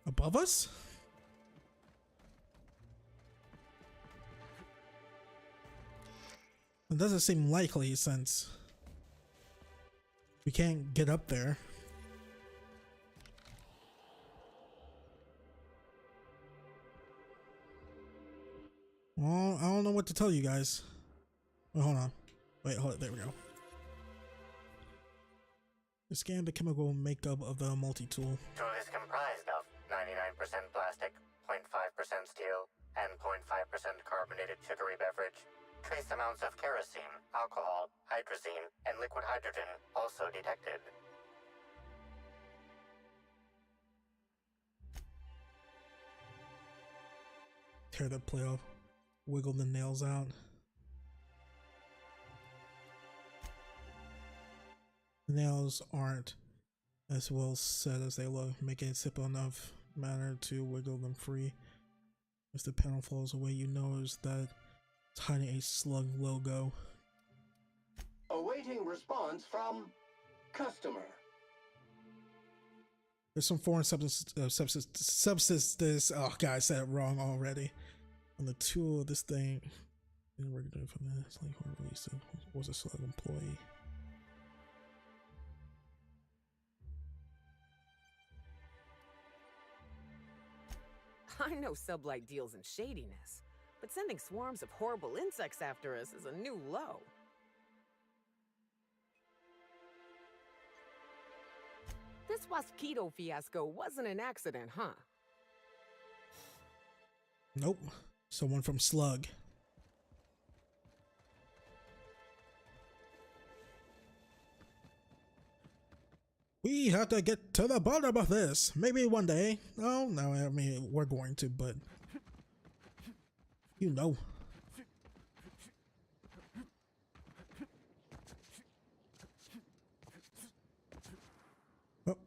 Above us? It doesn't seem likely since we can't get up there. Well, I don't know what to tell you guys. Wait, hold on. Wait, hold it. There we go. Scan the chemical makeup of the multi-tool. Tool is comprised of 99% plastic, 0.5% steel, and 0.5% carbonated sugary beverage. Trace amounts of kerosene, alcohol, hydrazine, and liquid hydrogen also detected. Tear the plate off. Wiggle the nails out. The nails aren't as well set as they look, making it simple enough manner to wiggle them free. As the panel falls away, you notice that it's hiding a slug logo. Awaiting response from customer. There's some foreign substance. Oh god, I said it wrong already. On the tool of this thing, we're doing from that. It's like who released it was a slug employee. I know Sublight deals in shadiness, but sending swarms of horrible insects after us is a new low. This mosquito fiasco wasn't an accident, huh? Nope. Someone from Slug. We have to get to the bottom of this. Maybe one day. Oh, no, I mean, we're going to, but... You know. Oh. What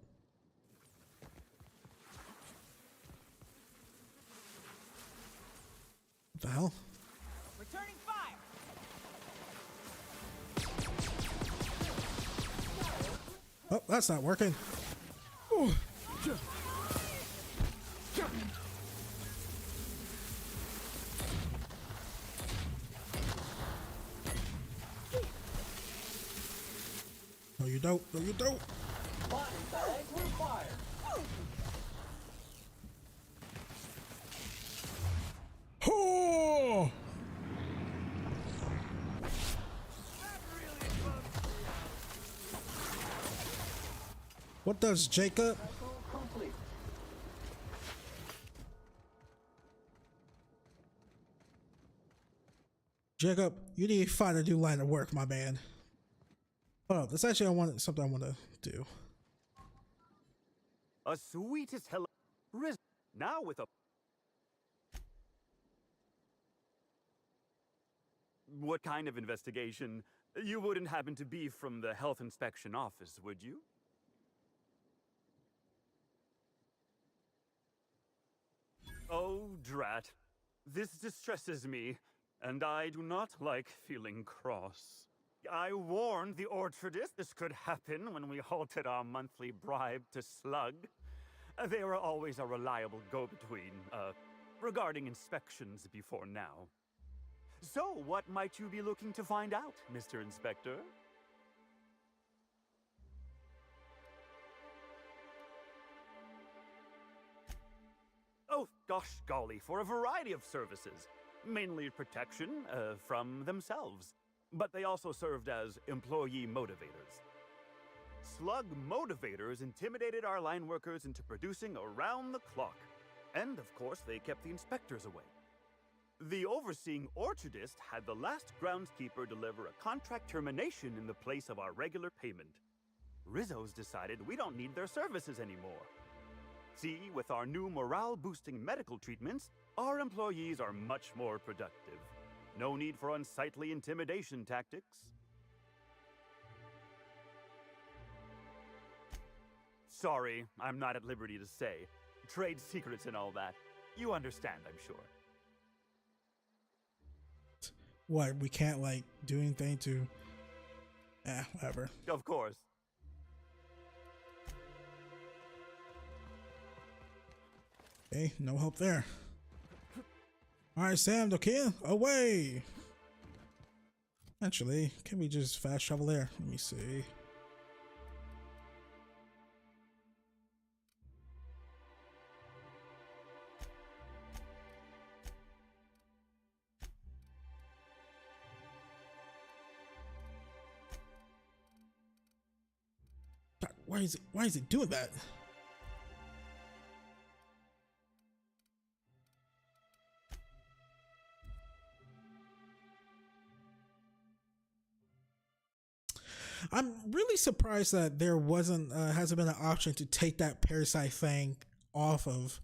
the hell? Returning fire! Oh, that's not working. Ooh. No, you don't. No, you don't. Body bag required. Oh! What does Jacob? Complete. Jacob, you need to find a new line of work, my man. Oh, that's actually something I want to do. A sweetest hello. Now with a... What kind of investigation? You wouldn't happen to be from the health inspection office, would you? Oh, drat. This distresses me, and I do not like feeling cross. I warned the orchardist this could happen when we halted our monthly bribe to Slug. They were always a reliable go-between, regarding inspections before now. So, what might you be looking to find out, Mr. Inspector? Oh, gosh golly, for a variety of services. Mainly protection, from themselves. But they also served as employee motivators. Slug motivators intimidated our line workers into producing around the clock. And, of course, they kept the inspectors away. The overseeing orchardist had the last groundskeeper deliver a contract termination in the place of our regular payment. Rizzo's decided we don't need their services anymore. See, with our new morale-boosting medical treatments, our employees are much more productive. No need for unsightly intimidation tactics. Sorry, I'm not at liberty to say. Trade secrets and all that. You understand, I'm sure. What, we can't, like, do anything to... whatever. Of course. Okay, no help there. Alright, Sam, okay, away! Actually, can we just fast travel there? Let me see. Why is it doing that? I'm really surprised that there hasn't been an option to take that parasite thing off of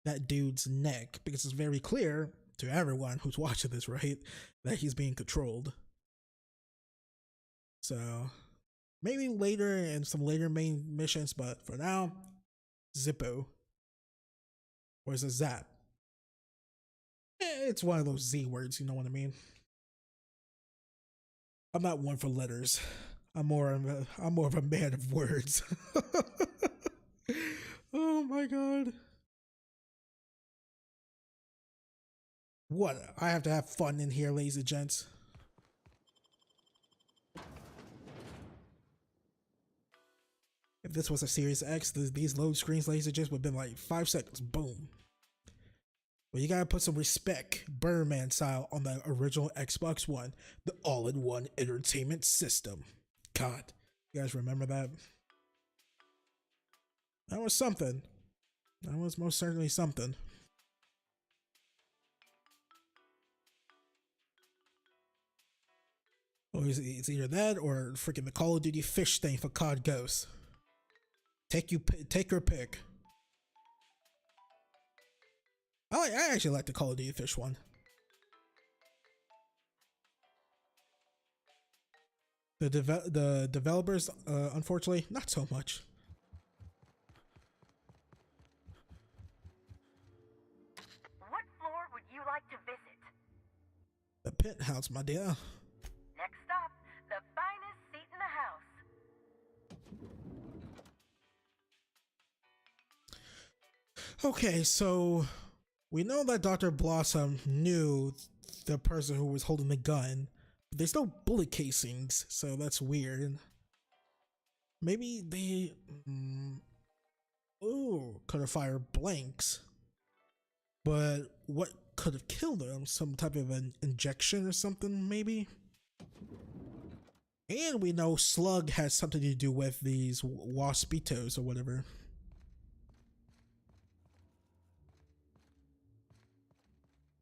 that dude's neck, because it's very clear to everyone who's watching this, right, that he's being controlled. So maybe later in some later main missions, but for now, Zippo. Or is it Zap? It's one of those Z words, you know what I mean? I'm not one for letters. I'm more of a man of words. Oh my god. What? I have to have fun in here, ladies and gents. If this was a Series X, these load screens, ladies and gents, would have been like 5 seconds. Boom. But you gotta put some respect, Birdman style, on the original Xbox One, the all-in-one entertainment system. God, you guys remember that? That was something. That was most certainly something. Oh, it's either that or freaking the Call of Duty fish thing for COD Ghosts. Take your pick. I actually like the Call of Duty fish one. The developers, unfortunately, not so much. What floor would you like to visit? The penthouse, my dear. Next stop, the finest seat in the house. Okay, so we know that Dr. Blossom knew the person who was holding the gun. There's no bullet casings, so that's weird. maybe they could have fired blanks, but what could have killed them? Some type of an injection or something, maybe? And we know slug has something to do with these waspitos or whatever.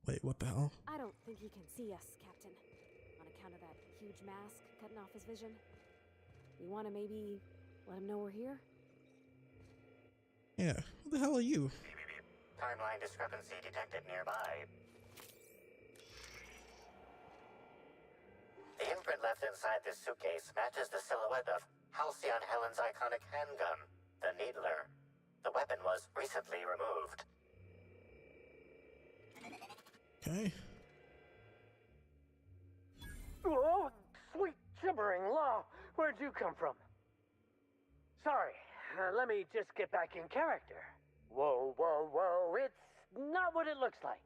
Wait, what the hell? I don't think he can see us, Captain. On account of that huge mask cutting off his vision. You want to maybe let him know we're here? Yeah, who the hell are you? Timeline discrepancy detected nearby. The imprint left inside this suitcase matches the silhouette of Halcyon Helen's iconic handgun, the Needler. The weapon was recently removed. Okay. Oh, sweet gibbering law! Where'd you come from? Sorry, let me just get back in character. Whoa, whoa, whoa, it's not what it looks like.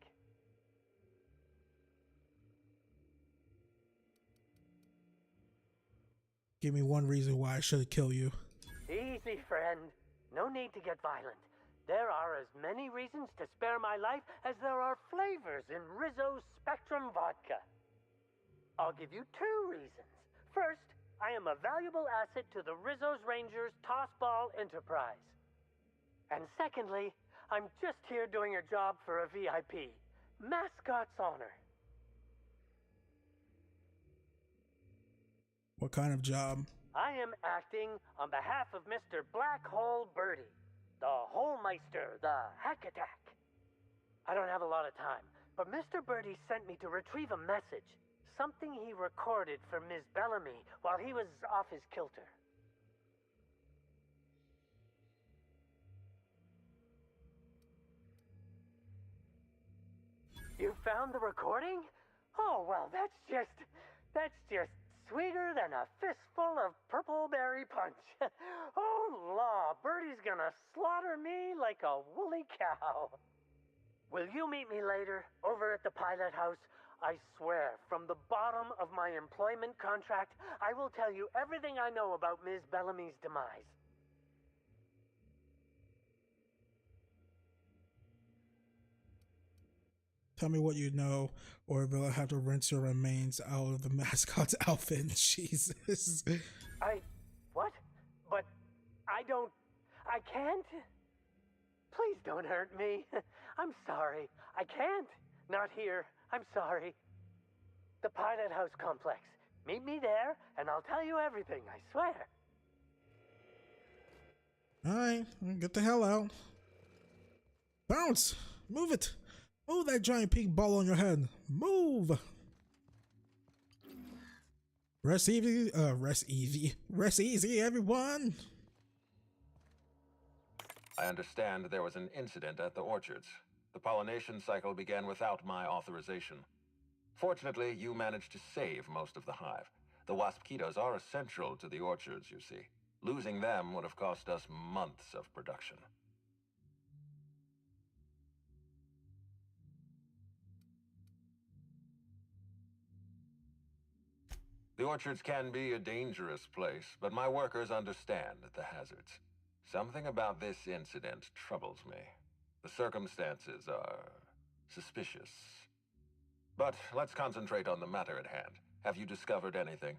Give me one reason why I should kill you. Easy, friend. No need to get violent. There are as many reasons to spare my life as there are flavors in Rizzo's Spectrum Vodka. I'll give you 2 reasons. First, I am a valuable asset to the Rizzo's Rangers Tossball Enterprise. And secondly, I'm just here doing a job for a VIP. Mascot's honor. What kind of job? I am acting on behalf of Mr. Black Hole Birdie, the Holmeister, the Hack Attack. I don't have a lot of time, but Mr. Birdie sent me to retrieve a message. Something he recorded for Ms. Bellamy while he was off his kilter. You found the recording? Oh, well, that's just sweeter than a fistful of purple berry punch. Oh, law, Birdie's gonna slaughter me like a woolly cow. Will you meet me later, over at the pilot house? I swear, from the bottom of my employment contract, I will tell you everything I know about Ms. Bellamy's demise. Tell me what you know, or will I have to rinse your remains out of the mascot's outfit? Jesus. What? But I can't? Please don't hurt me. I'm sorry. I can't. Not here. I'm sorry. The Pilot House complex. Meet me there, and I'll tell you everything, I swear. Alright, get the hell out. Bounce! Move it! Move that giant pink ball on your head. Move! Rest easy, rest easy, everyone! I understand there was an incident at the orchards. The pollination cycle began without my authorization. Fortunately, you managed to save most of the hive. The waspitos are essential to the orchards, you see. Losing them would have cost us months of production. The orchards can be a dangerous place, but my workers understand the hazards. Something about this incident troubles me. The circumstances are suspicious. But let's concentrate on the matter at hand. Have you discovered anything?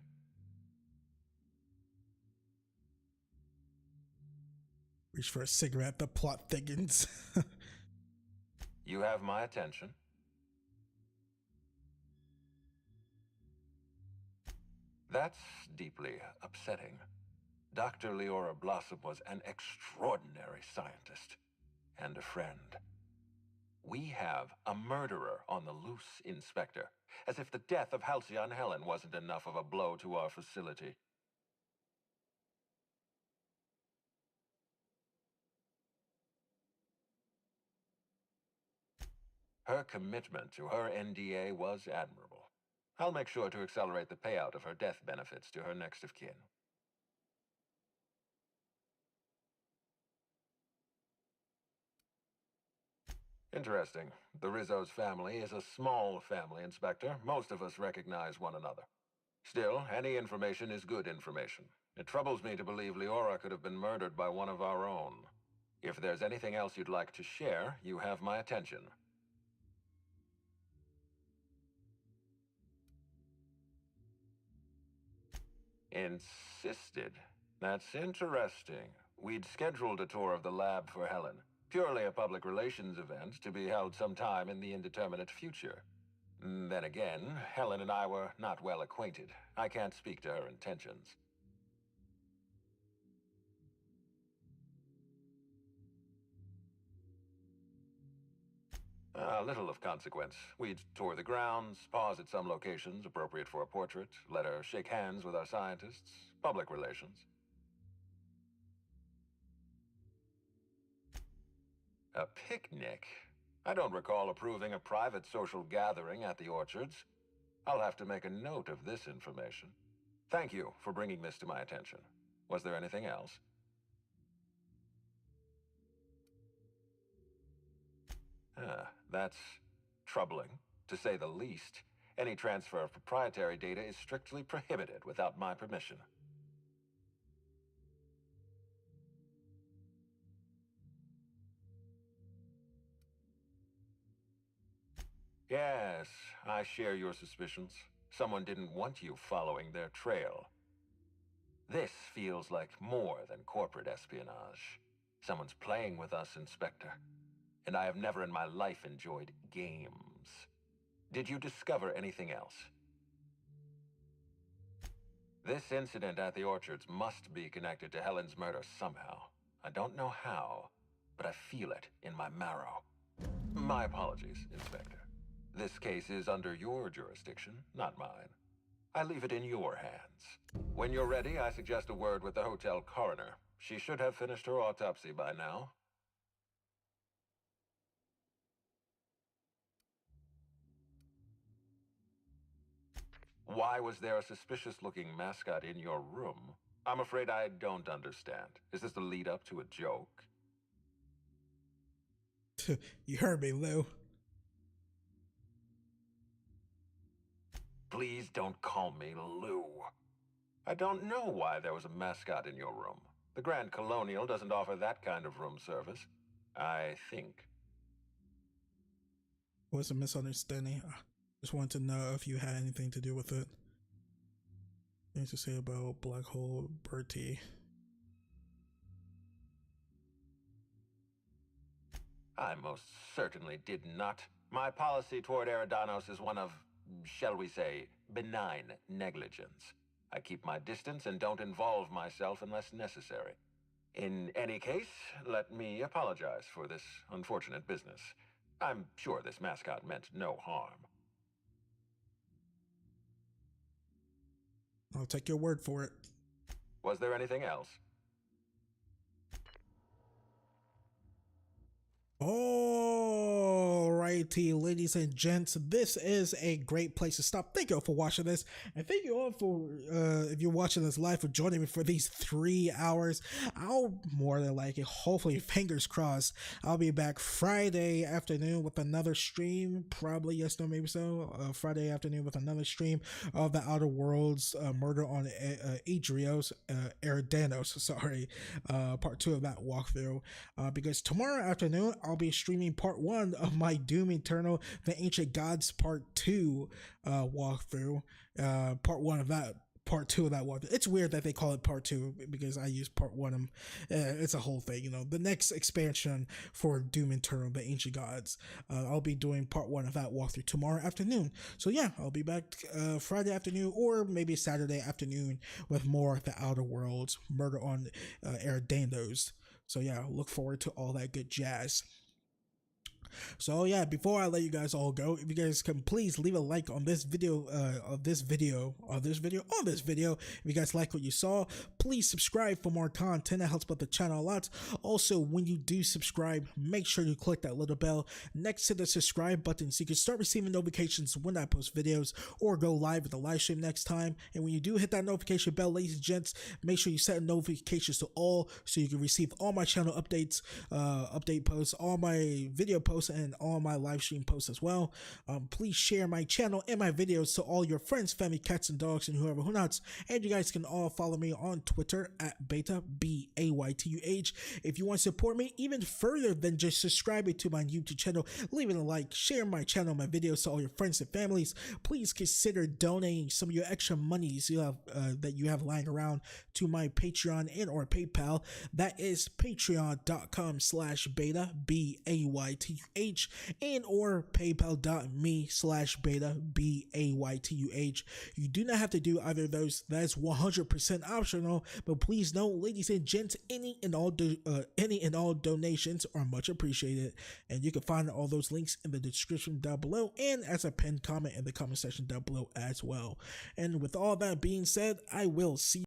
Reach for a cigarette, the plot thickens. You have my attention. That's deeply upsetting. Dr. Leora Blossom was an extraordinary scientist and a friend. We have a murderer on the loose, Inspector, as if the death of Halcyon Helen wasn't enough of a blow to our facility. Her commitment to her NDA was admirable. I'll make sure to accelerate the payout of her death benefits to her next of kin. Interesting. The Rizzo's family is a small family, Inspector. Most of us recognize one another. Still, any information is good information. It troubles me to believe Leora could have been murdered by one of our own. If there's anything else you'd like to share, you have my attention. Insisted. That's interesting. We'd scheduled a tour of the lab for Helen. Purely a public relations event to be held sometime in the indeterminate future. Then again, Helen and I were not well acquainted. I can't speak to her intentions. Little of consequence. We'd tour the grounds, pause at some locations appropriate for a portrait, let her shake hands with our scientists. Public relations. A picnic? I don't recall approving a private social gathering at the orchards. I'll have to make a note of this information. Thank you for bringing this to my attention. Was there anything else? That's troubling, to say the least. Any transfer of proprietary data is strictly prohibited without my permission. Yes, I share your suspicions. Someone didn't want you following their trail. This feels like more than corporate espionage. Someone's playing with us, Inspector. And I have never in my life enjoyed games. Did you discover anything else? This incident at the orchards must be connected to Helen's murder somehow. I don't know how, but I feel it in my marrow. My apologies, Inspector. This case is under your jurisdiction, not mine. I leave it in your hands. When you're ready, I suggest a word with the hotel coroner. She should have finished her autopsy by now. Why was there a suspicious-looking mascot in your room? I'm afraid I don't understand. Is this the lead-up to a joke? You heard me, Lou. Please don't call me Lou. I don't know why there was a mascot in your room. The Grand Colonial doesn't offer that kind of room service, I think. It was a misunderstanding. Just wanted to know if you had anything to do with it. Things to say about Black Hole Bertie. I most certainly did not. My policy toward Eridanos is one of, shall we say, benign negligence. I keep my distance and don't involve myself unless necessary. In any case, let me apologize for this unfortunate business. I'm sure this mascot meant no harm. I'll take your word for it. Was there anything else? Alrighty, ladies and gents, this is a great place to stop. Thank you all for watching this, and thank you all for if you're watching this live, for joining me for these 3 hours. I'll more than likely, hopefully, fingers crossed, I'll be back Friday afternoon with another stream. Probably, yes, no, maybe so. Friday afternoon with another stream of the Outer Worlds Murder on Eridanos, sorry, part 2 of that walkthrough. Because tomorrow afternoon I'll be streaming part 1 of my Doom Eternal, The Ancient Gods part 2 walkthrough. Part 1 of that, part 2 of that walkthrough. It's weird that they call it part 2 because I use part 1. It's a whole thing, you know. The next expansion for Doom Eternal, The Ancient Gods. I'll be doing part 1 of that walkthrough tomorrow afternoon. So yeah, I'll be back Friday afternoon or maybe Saturday afternoon with more of the Outer Worlds Murder on Eridanos. So yeah, look forward to all that good jazz. So yeah, before I let you guys all go, if you guys can please leave a like on this video, If you guys like what you saw, please subscribe for more content. That helps out the channel a lot. Also, when you do subscribe, make sure you click that little bell next to the subscribe button so you can start receiving notifications when I post videos or go live with the live stream next time. And when you do hit that notification bell, ladies and gents, make sure you set notifications to all so you can receive all my channel updates, update posts, all my video posts, posts and all my live stream posts as well. Please share my channel and my videos to all your friends, family, cats, and dogs, and whoever who nots. And you guys can all follow me on Twitter at Baytuh, Baytuh. If you want to support me even further than just subscribing to my YouTube channel, leaving a like, share my channel, my videos to all your friends and families, please consider donating some of your extra monies you have that you have lying around to my Patreon and or PayPal. That is patreon.com/Baytuh, Baytuh, and or paypal.me/Baytuh, Baytuh. You do not have to do either of those. That's 100% optional, but please note, ladies and gents, any and all donations are much appreciated, and you can find all those links in the description down below and as a pinned comment in the comment section down below as well. And with all that being said, I will see